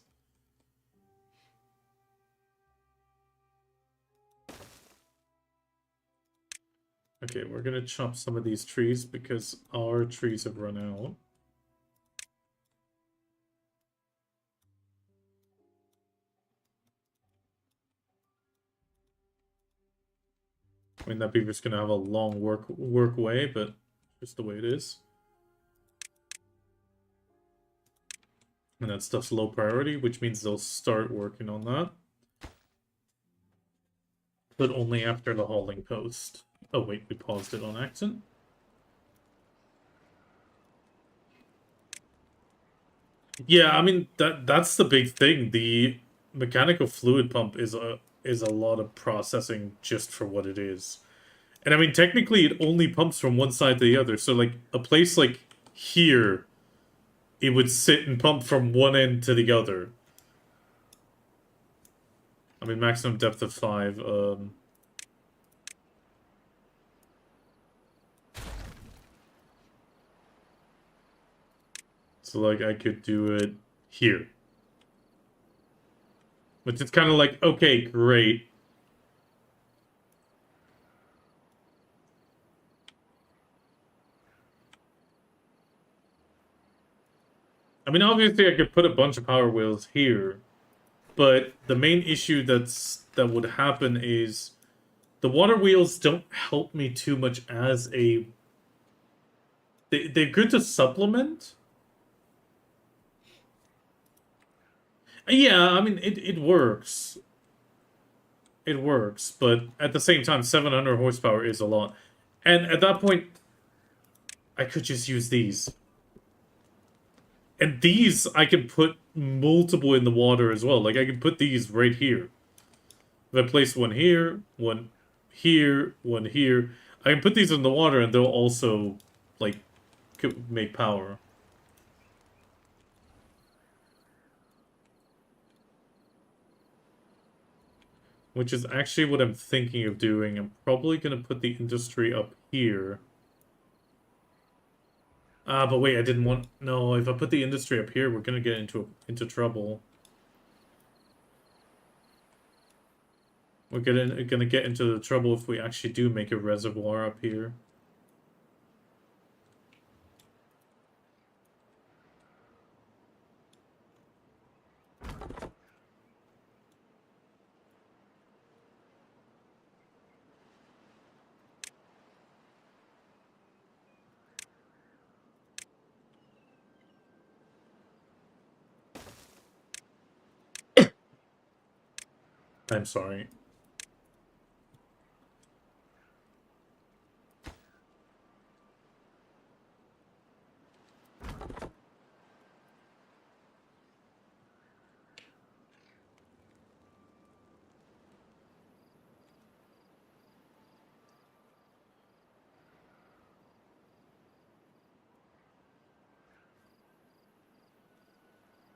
Okay, we're gonna chop some of these trees because our trees have run out. I mean, that beaver's gonna have a long work way, but just the way it is. And that stuff's low priority, which means they'll start working on that. But only after the hauling post. Oh wait, we paused it on accident. Yeah, I mean that's the big thing. The mechanical fluid pump is a lot of processing just for what it is. And I mean technically it only pumps from one side to the other. So like a place like here, it would sit and pump from one end to the other. I mean maximum depth of 5. So like I could do it here. Which is kind of like, okay, great. I mean, obviously I could put a bunch of power wheels here, but the main issue that would happen is the water wheels don't help me too much as a... They're good to supplement. Yeah, I mean, it works. It works, but at the same time, 700 horsepower is a lot. And at that point, I could just use these. And these, I can put multiple in the water as well. Like, I can put these right here. If I place one here, one here, one here. I can put these in the water and they'll also, like, make power. Which is actually what I'm thinking of doing. I'm probably gonna put the industry up here. Ah, but wait, I didn't want... No, if I put the industry up here, we're gonna get into trouble. We're gonna get into the trouble if we actually do make a reservoir up here. I'm sorry.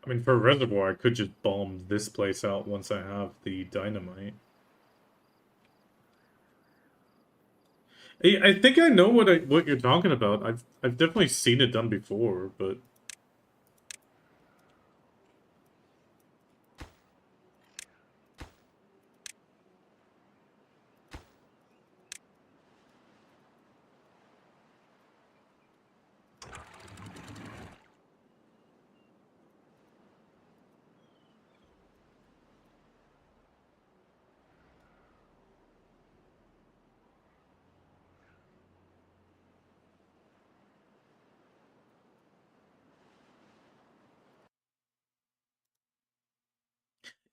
I mean, for a reservoir, I could just bomb this place out once I have the dynamite. I think I know what you're talking about. I've definitely seen it done before, but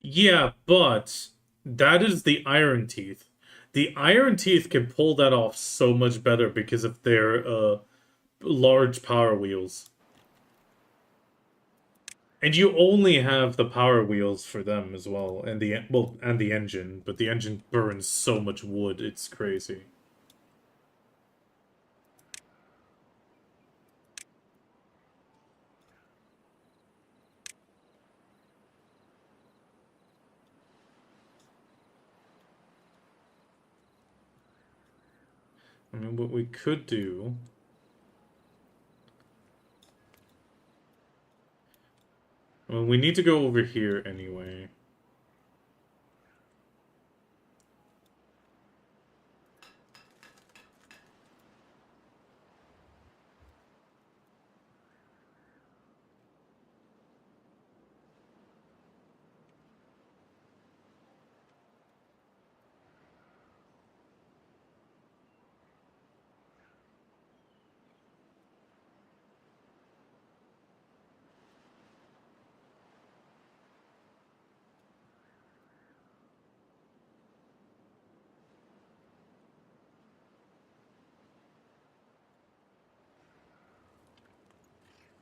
yeah, but that is the Iron Teeth. The Iron Teeth can pull that off so much better because of their large power wheels. And you only have the power wheels for them as well, and the engine, but the engine burns so much wood, it's crazy. I mean, what we could do... Well, we need to go over here anyway.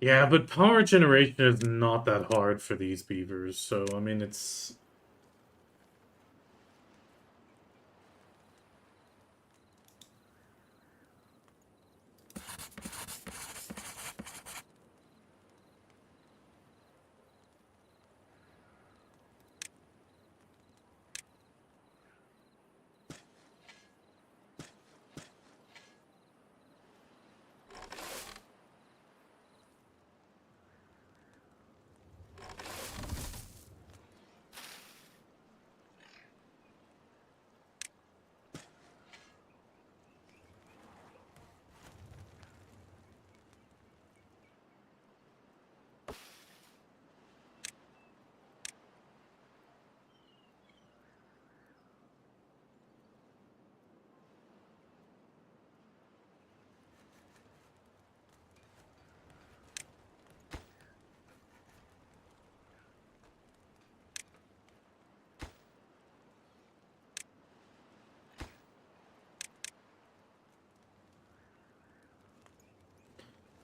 Yeah, but power generation is not that hard for these beavers, so, I mean, it's...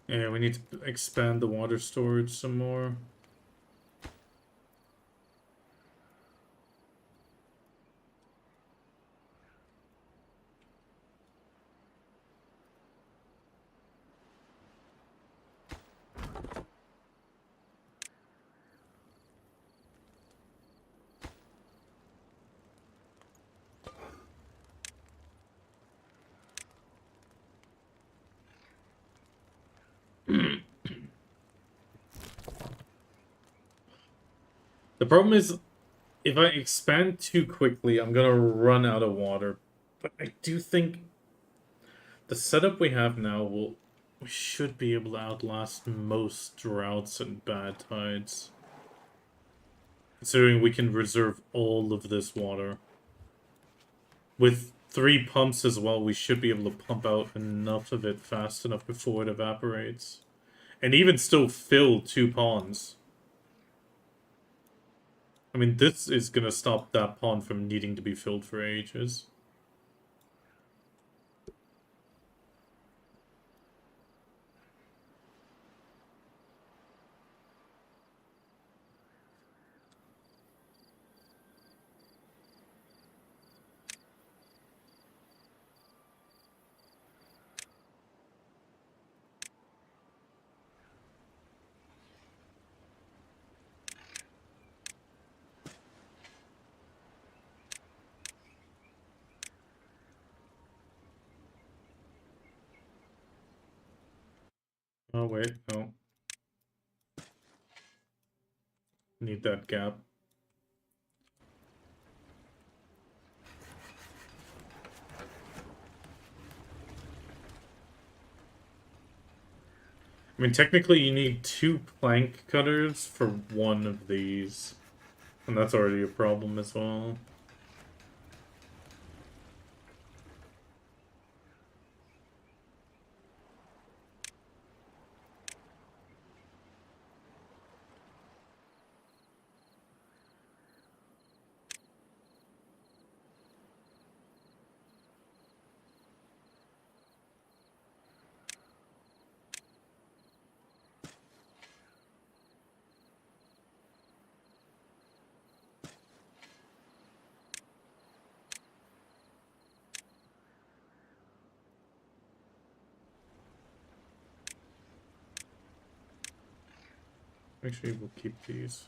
Yeah, we need to expand the water storage some more. The problem is, if I expand too quickly, I'm gonna run out of water. But I do think the setup we have now we should be able to outlast most droughts and bad tides. Considering we can reserve all of this water. With 3 pumps as well, we should be able to pump out enough of it fast enough before it evaporates. And even still fill 2 ponds. I mean, this is gonna stop that pond from needing to be filled for ages. Oh, wait, no. Need that gap. I mean, technically you need 2 plank cutters for 1 of these. And that's already a problem as well. Actually, we'll keep these.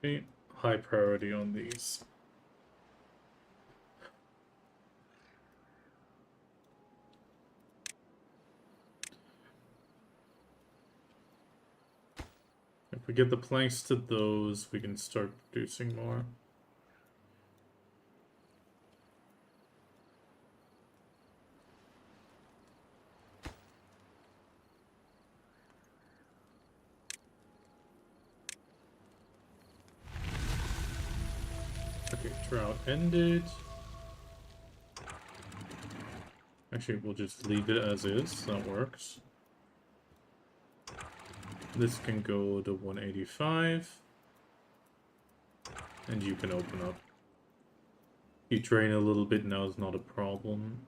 Okay, high priority on these. If we get the planks to those, we can start producing more. Okay, drought ended. Actually, we'll just leave it as is. That works. This can go to 185. And you can open up. You drain a little bit now is not a problem.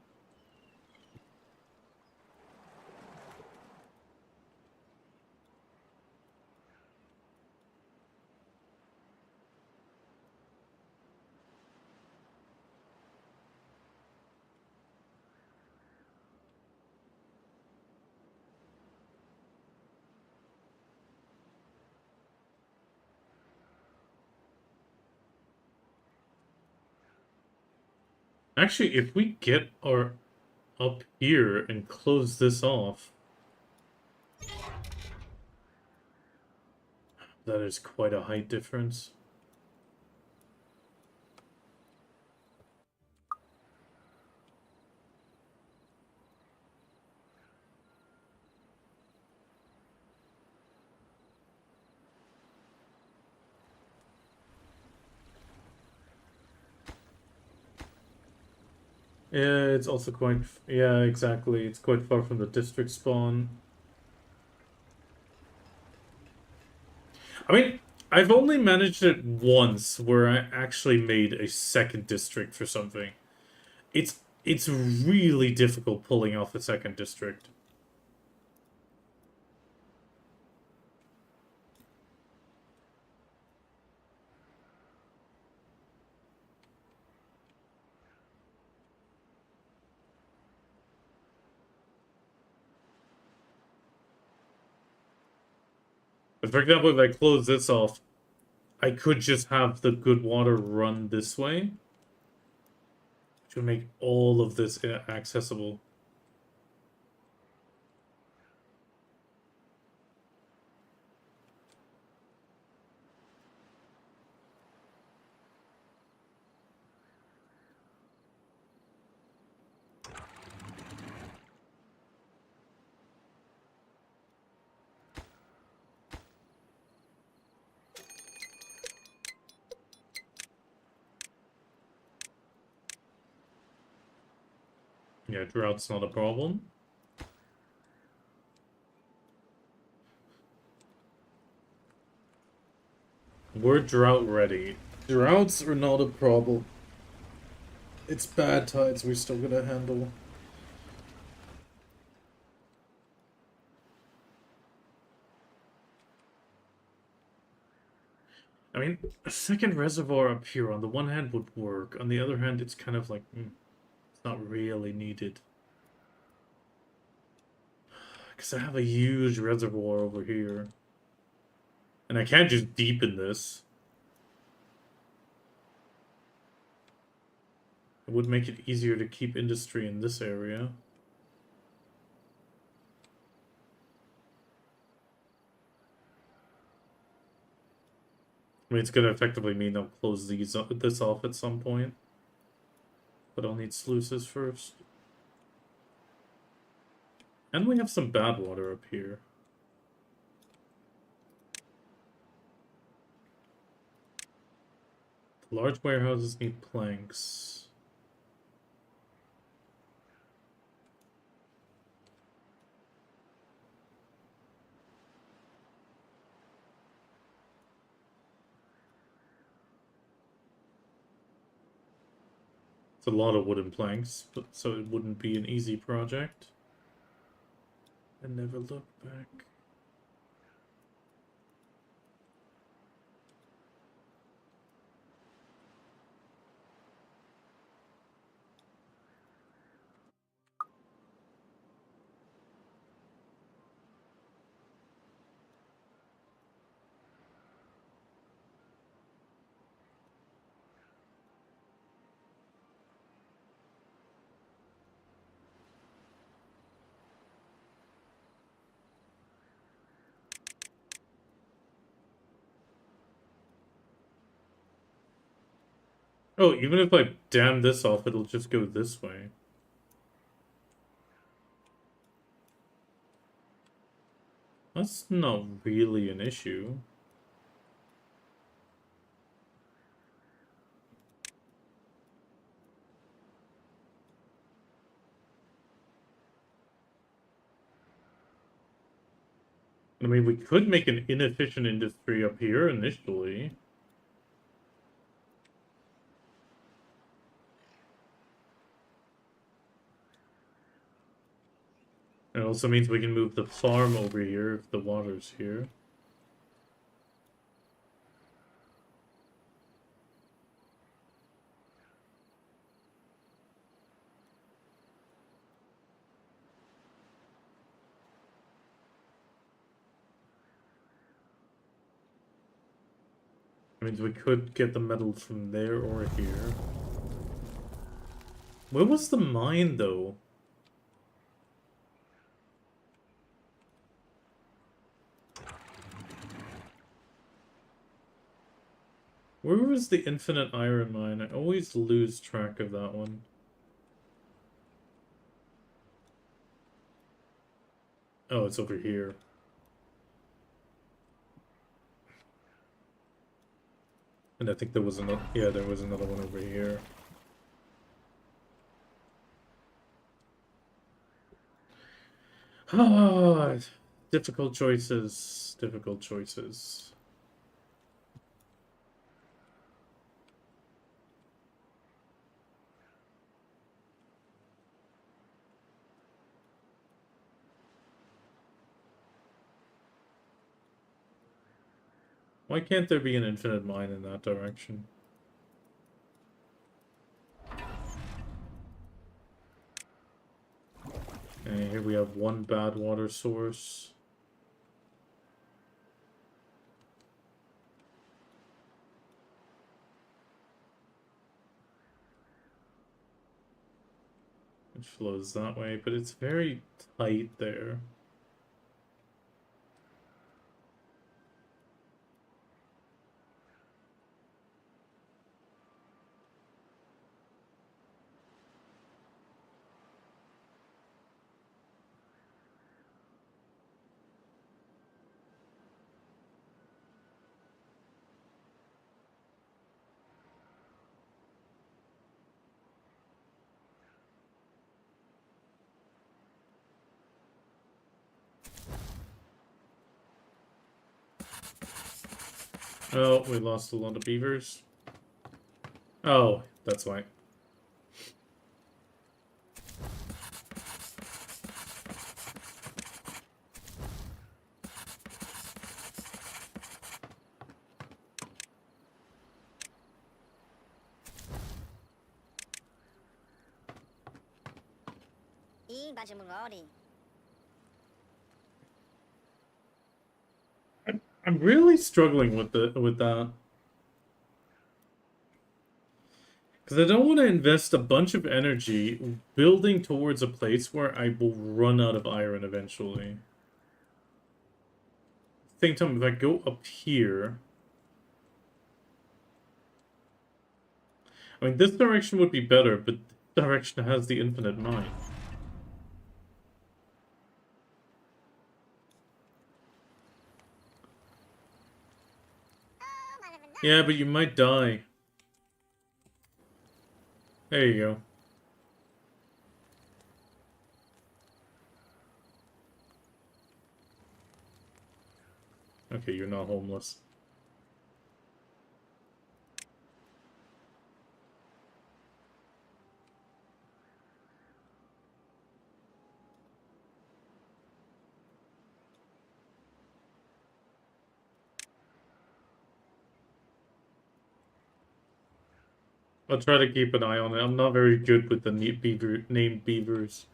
Actually, if we get our up here and close this off, that is quite a height difference. Yeah, it's also quite... Yeah, exactly. It's quite far from the district spawn. I mean, I've only managed it once where I actually made a second district for something. It's really difficult pulling off a second district. But for example, if I close this off, I could just have the good water run this way, which would make all of this accessible. Yeah, drought's not a problem. We're drought ready. Droughts are not a problem. It's bad tides we're still gonna handle. I mean, a second reservoir up here on the one hand would work. On the other hand, it's kind of like, it's not really needed. Because I have a huge reservoir over here. And I can't just deepen this. It would make it easier to keep industry in this area. I mean, it's gonna effectively mean I'll close this off at some point. But I'll need sluices first. And we have some bad water up here. Large warehouses need planks. It's a lot of wooden planks, but so it wouldn't be an easy project. And never look back. Oh, even if I dam this off, it'll just go this way. That's not really an issue. I mean, we could make an inefficient industry up here initially. It also means we can move the farm over here if the water's here. It means we could get the metal from there or here. Where was the mine, though? Where was the infinite iron mine? I always lose track of that one. Oh, it's over here. And I think there was another, yeah, there was another one over here. Ah, difficult choices, difficult choices. Why can't there be an infinite mine in that direction? And here we have one bad water source. which flows that way, but it's very tight there. Oh, we lost a lot of beavers. Oh, that's why. I'm really struggling with that. Because I don't want to invest a bunch of energy building towards a place where I will run out of iron eventually. Same time, if I go up here... I mean, this direction would be better, but this direction has the infinite mine. Yeah, but you might die. There you go. Okay, you're not homeless. I'll try to keep an eye on it. I'm not very good with the named beavers.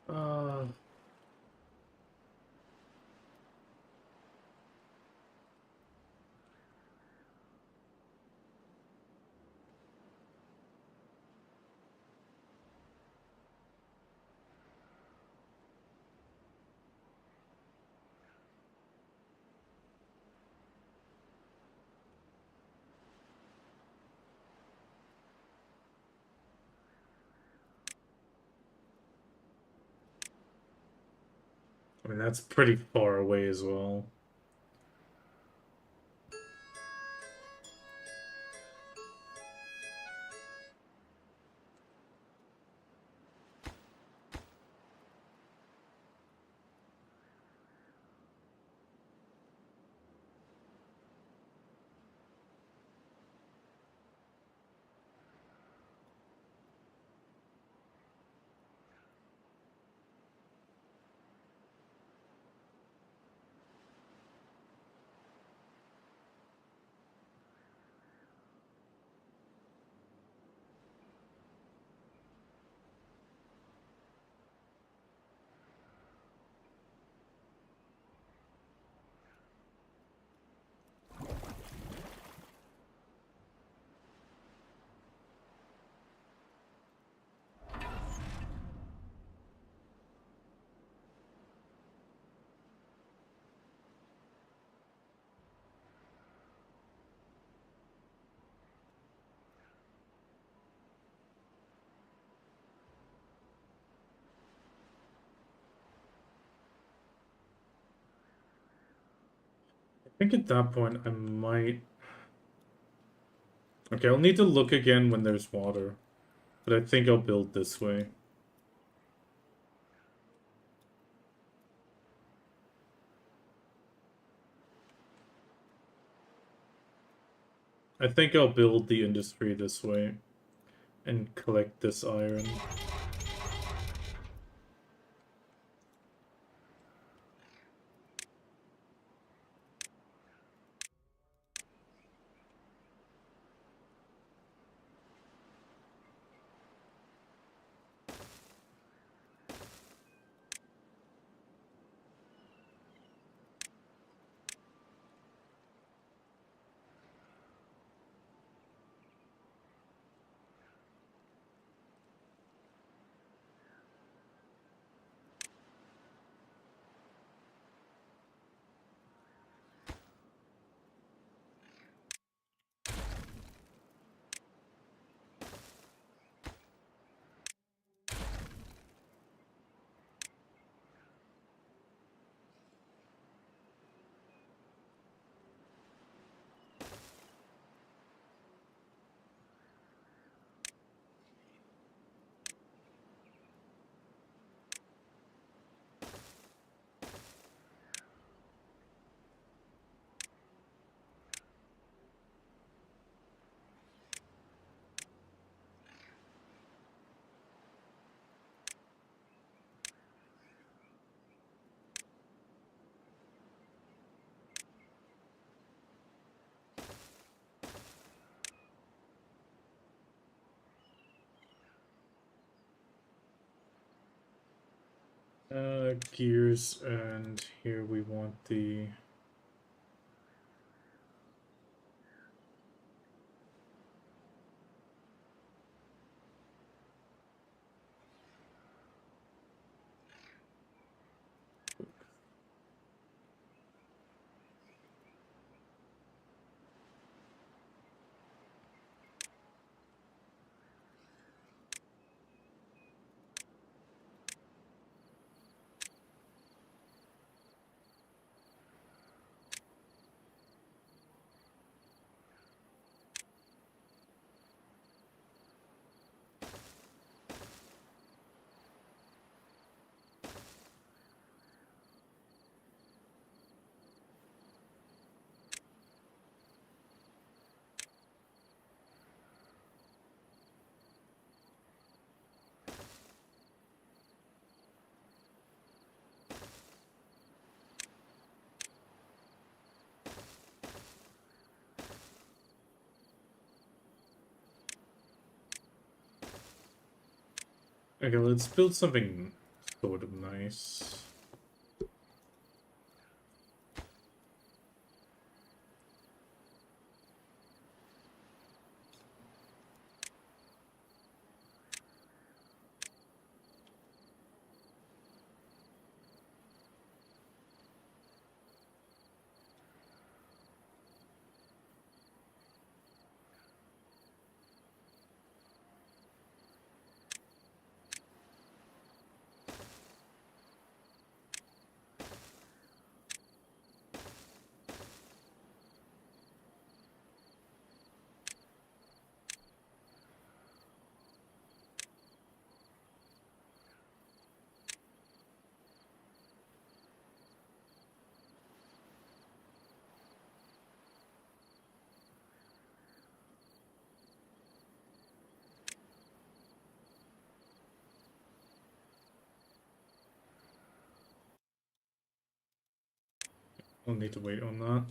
Uh... I mean, that's pretty far away as well. I think at that point I might... Okay, I'll need to look again when there's water. But I think I'll build this way. I think I'll build the industry this way. And collect this iron. Gears, and here we want the... Okay, let's build something sort of nice. I'll need to wait on that.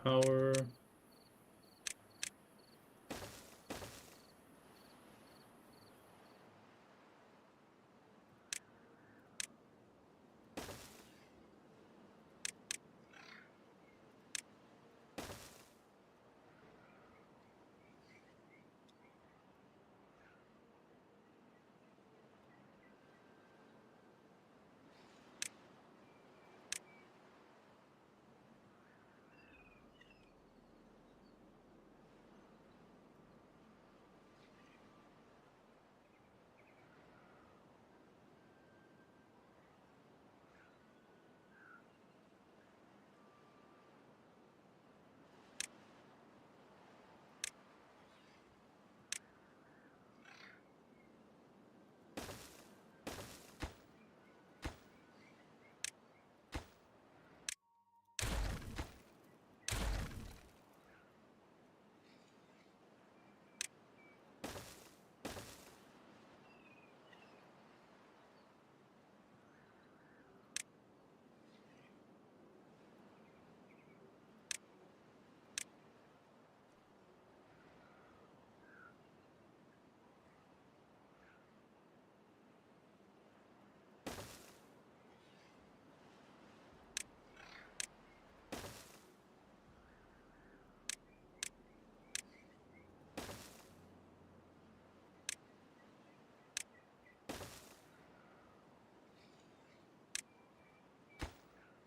Power.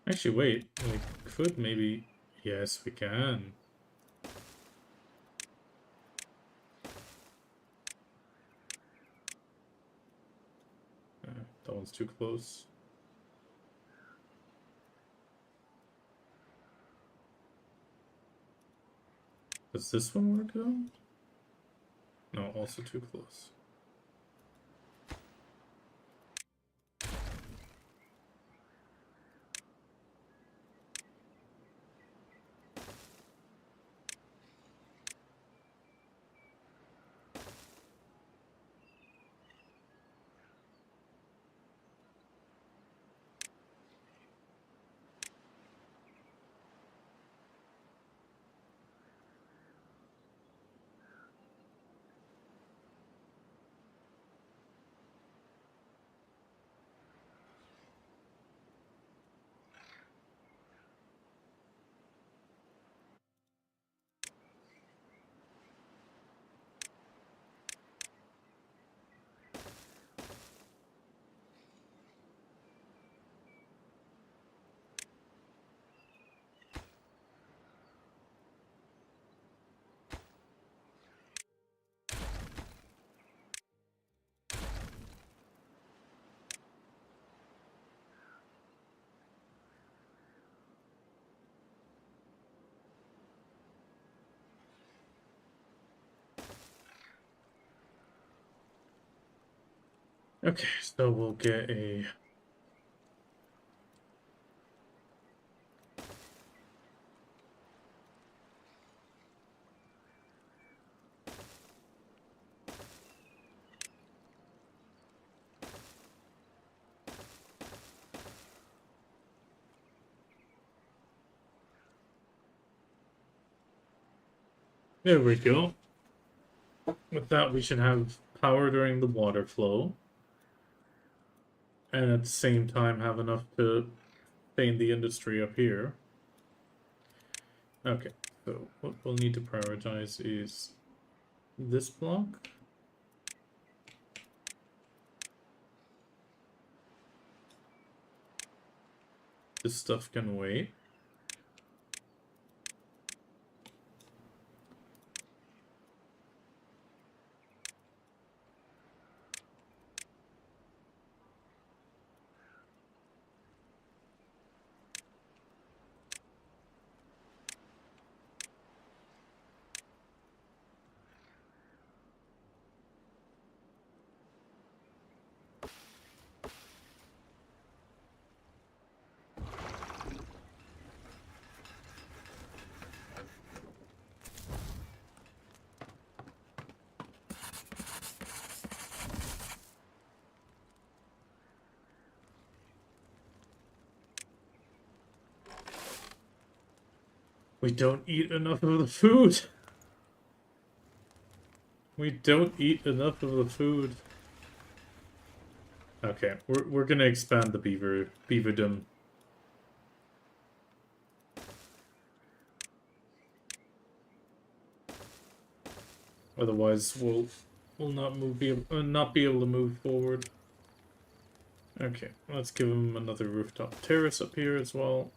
Actually, wait. We could maybe... Yes, we can. That one's too close. Does this one work though? No, also too close. Okay, so we'll get a... There we go. With that, we should have power during the water flow. And at the same time have enough to sustain the industry up here. Okay, so what we'll need to prioritize is this block. This stuff can wait. We don't eat enough of the food. We don't eat enough of the food. Okay, we're gonna expand the beaverdom. Otherwise, we'll not be able to move forward. Okay, let's give him another rooftop terrace up here as well.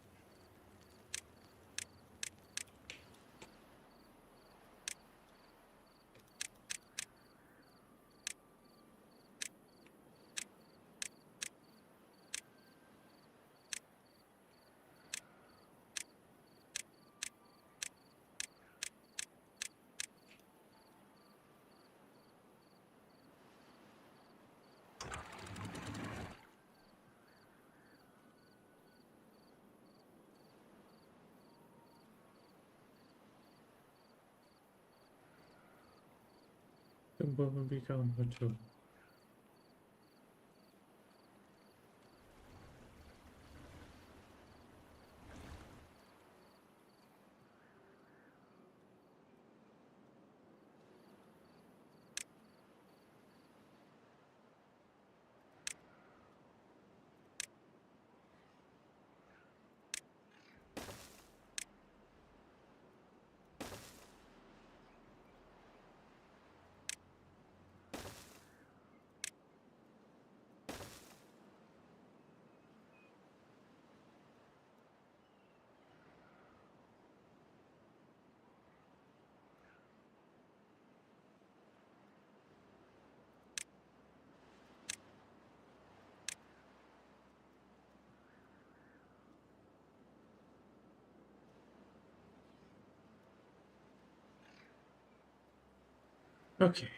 Okay,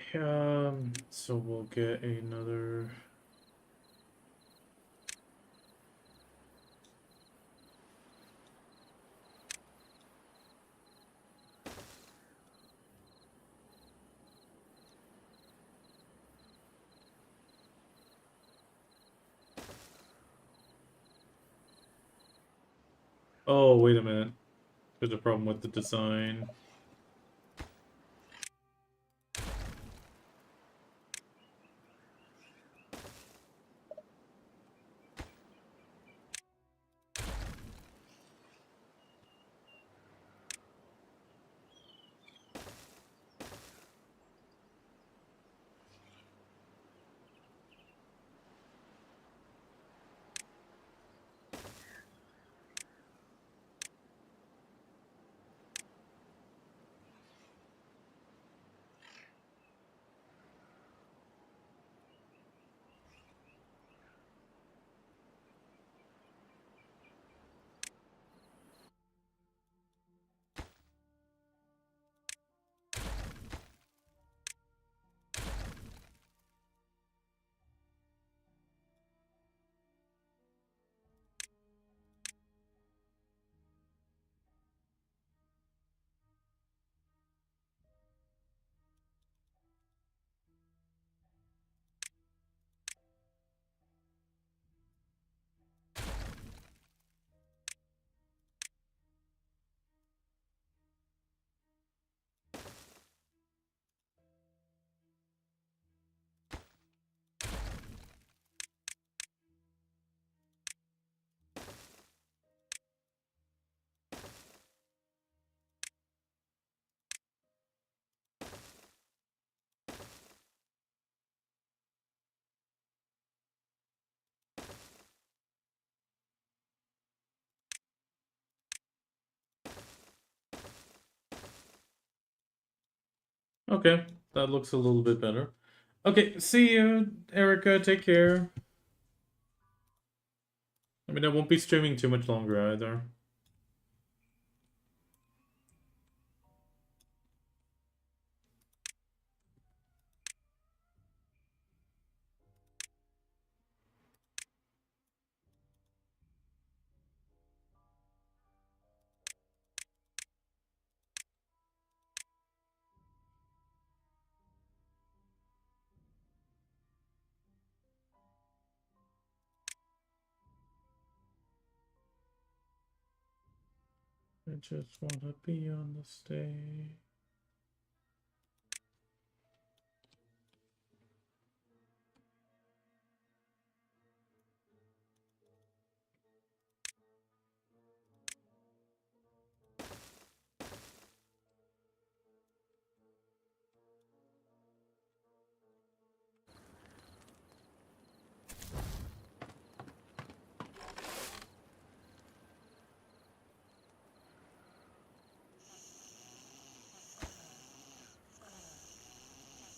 so we'll get another. Oh, wait a minute. There's a problem with the design. Okay, that looks a little bit better. Okay, see you, Erica. Take care. I mean, I won't be streaming too much longer either. I just want to be on the stage.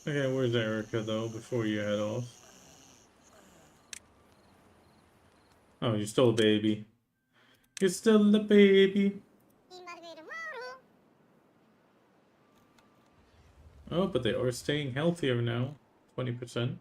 Okay, where's Erica though? Before you head off. Oh, you're still a baby. You're still a baby. Oh, but they are staying healthier now. 20%.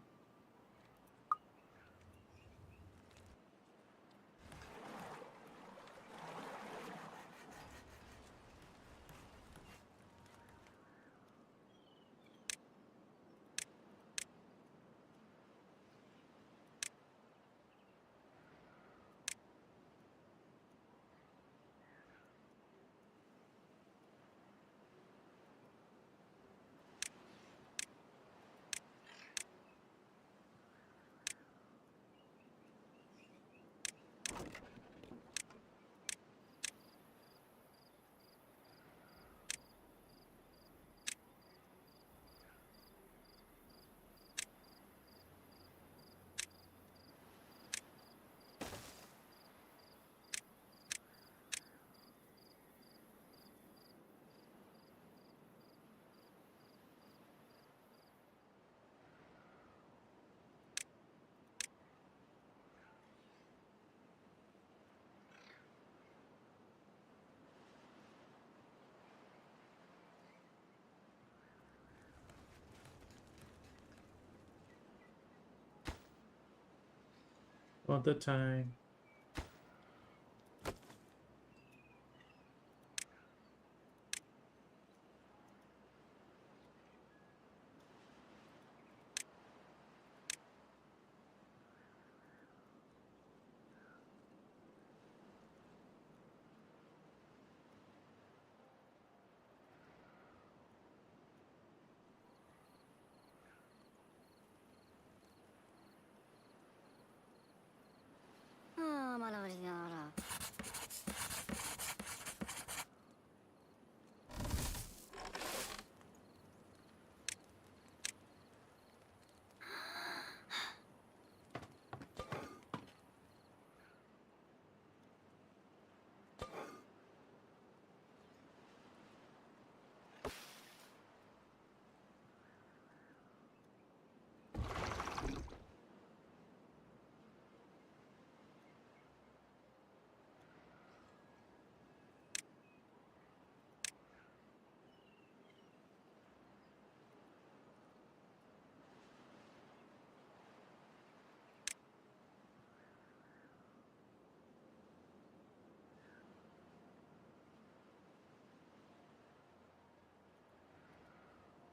for the time.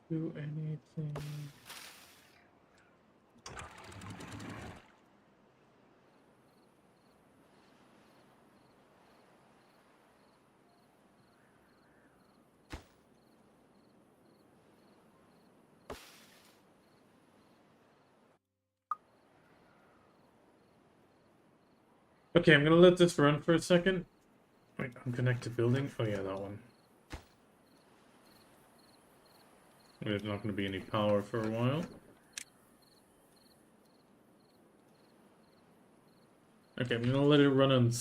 Do anything. Okay, I'm gonna let this run for a second. Wait, unconnected building? Oh yeah, that one. There's not gonna be any power for a while. Okay, I'm gonna let it run on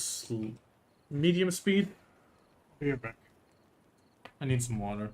medium speed. Be right back. I need some water.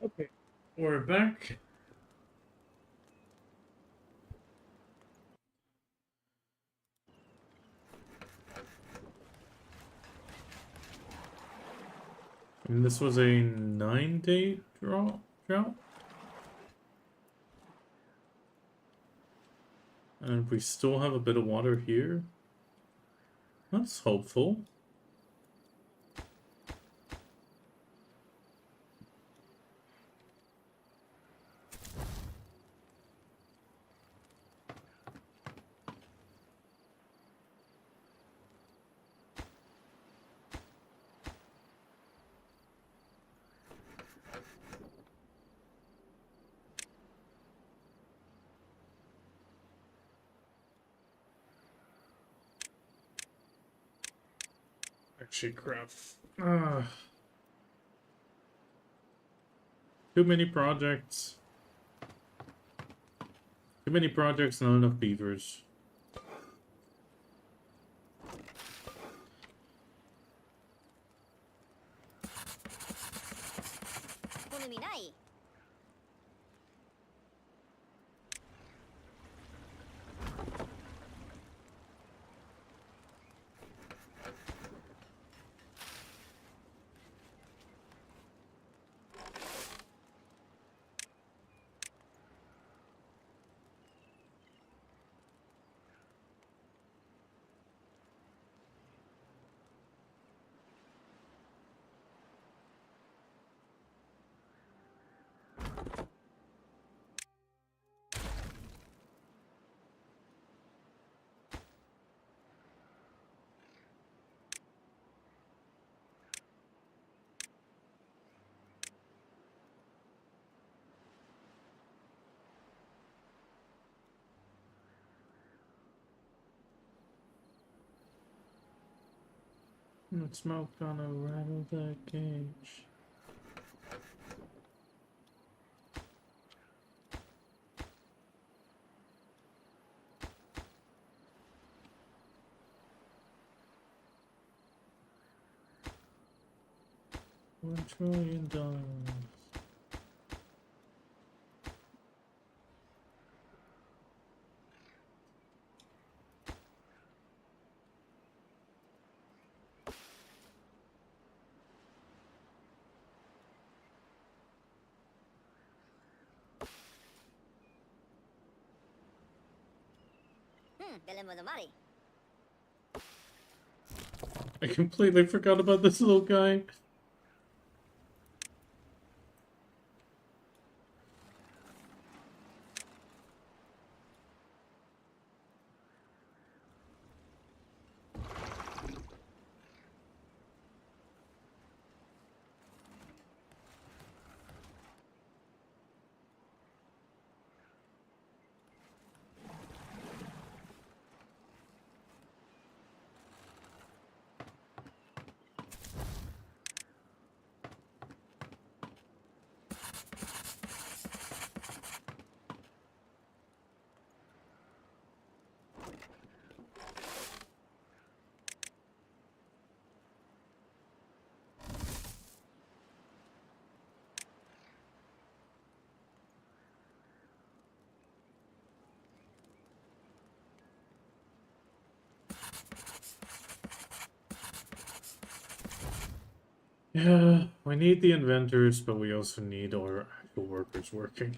Okay, we're back. And this was a 9-day drought. And we still have a bit of water here. That's hopeful. Actually, crap. Too many projects. Too many projects, not enough beavers. Smoke gonna rattle the cage. $1 trillion. Tenemos the money. I completely forgot about this little guy. Yeah, we need the inventors, but we also need our actual workers working.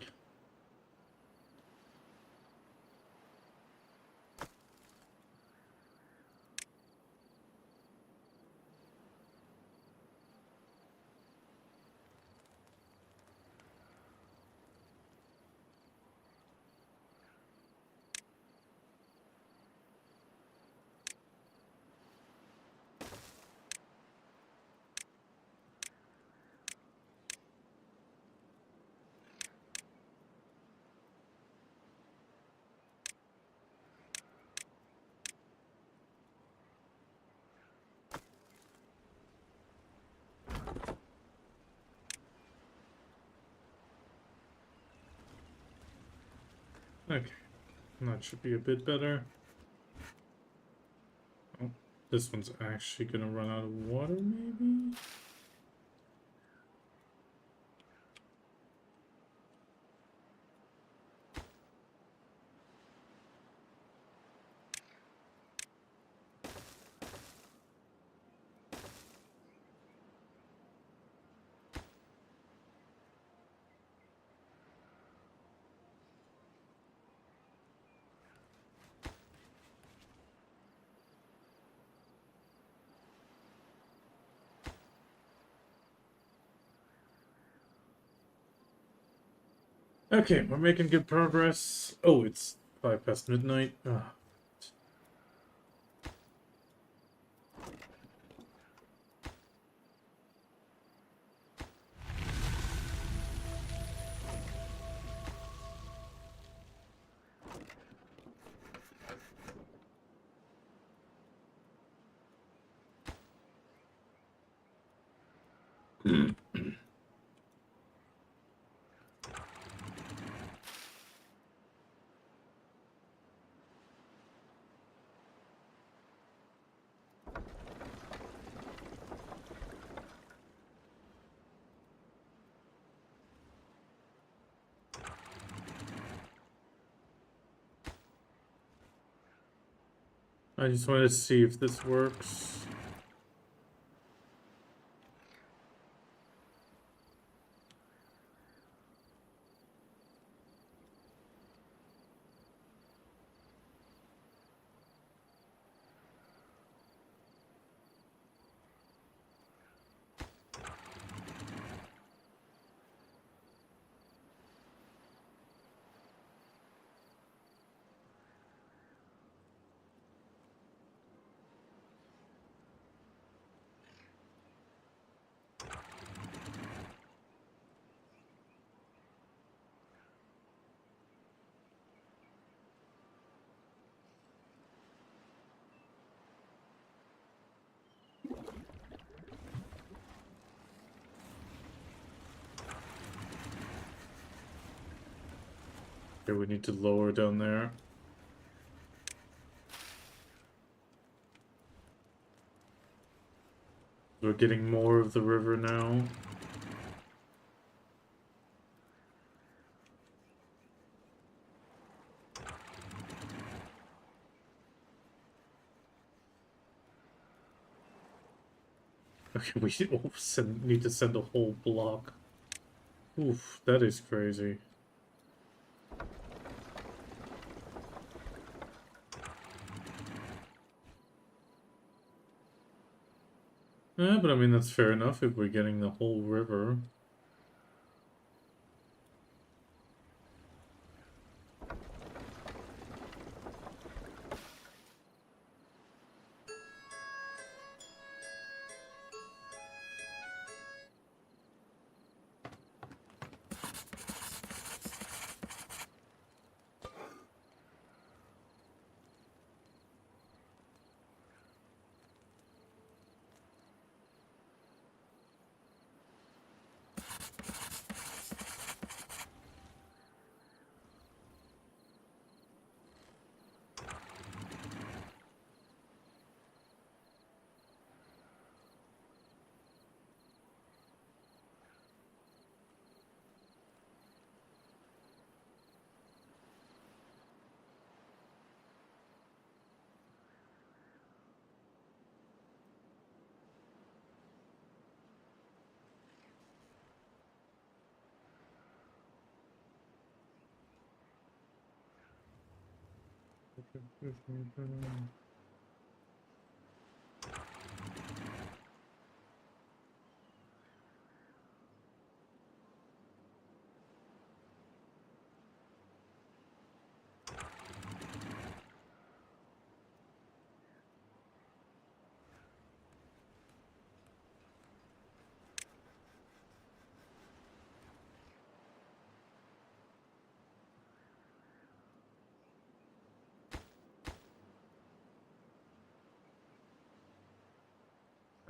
Okay, that should be a bit better. Oh, this one's actually gonna run out of water, maybe? Okay, we're making good progress. Oh, it's 5 past midnight. Ah. I just wanted to see if this works. Okay, we need to lower down there. We're getting more of the river now. Okay, we need to send a whole block. Oof, that is crazy. Yeah, but I mean, that's fair enough if we're getting the whole river.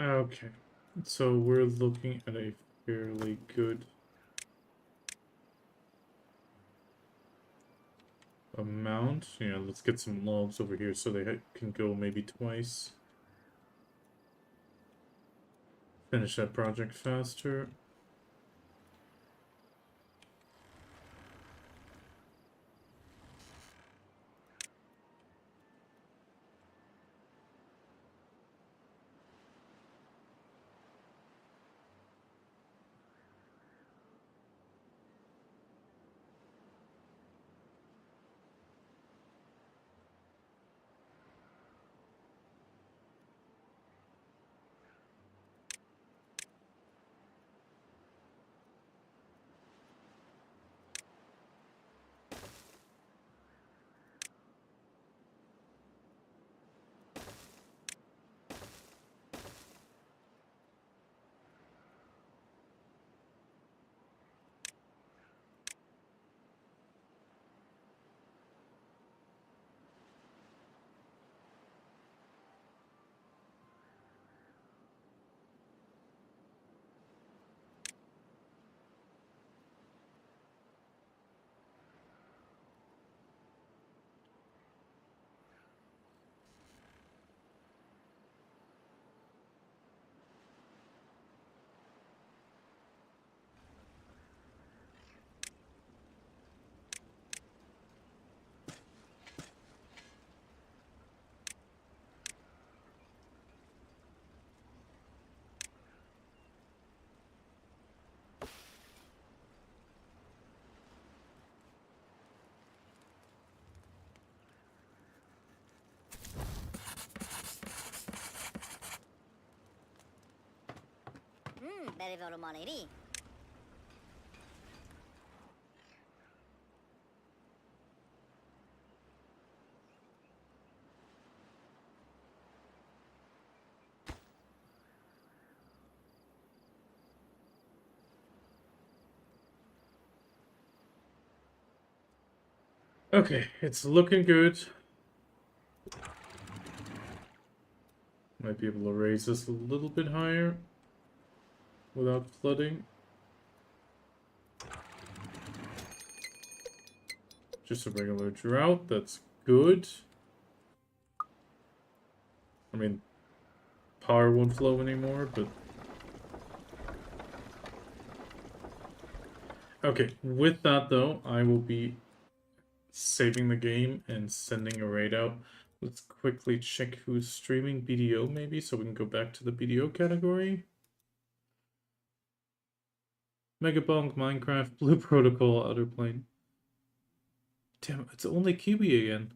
Okay, so we're looking at a fairly good amount. Yeah, let's get some logs over here so they can go maybe twice. Finish that project faster. Very very money. Okay, it's looking good. Might be able to raise this a little bit higher without flooding. Just a regular drought, that's good. I mean, power won't flow anymore, but... Okay, with that though, I will be saving the game and sending a raid out. Let's quickly check who's streaming BDO maybe, so we can go back to the BDO category. Megabonk, Minecraft, Blue Protocol, Outer Plane. Damn, it's only Kiwi again.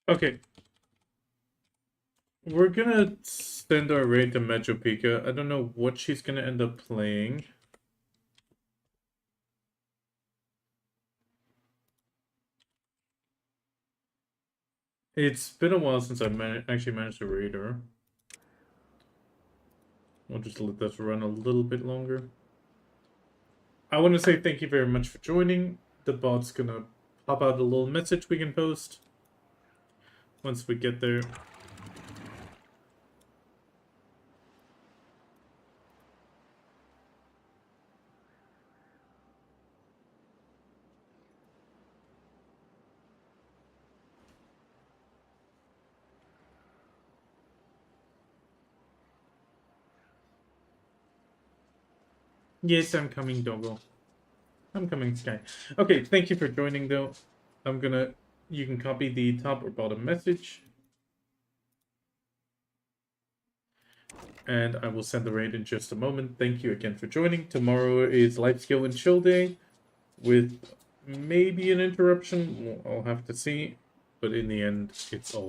Okay. We're gonna send our raid to Metropika. I don't know what she's gonna end up playing. It's been a while since I actually managed to raid her. I'll just let this run a little bit longer. I want to say thank you very much for joining. The bot's gonna pop out a little message we can post once we get there. Yes, I'm coming, Doggo. I'm coming, Sky. Okay, thank you for joining, though. You can copy the top or bottom message. And I will send the raid in just a moment. Thank you again for joining. Tomorrow is Life Skill and Chill Day with maybe an interruption. I'll have to see. But in the end, it's all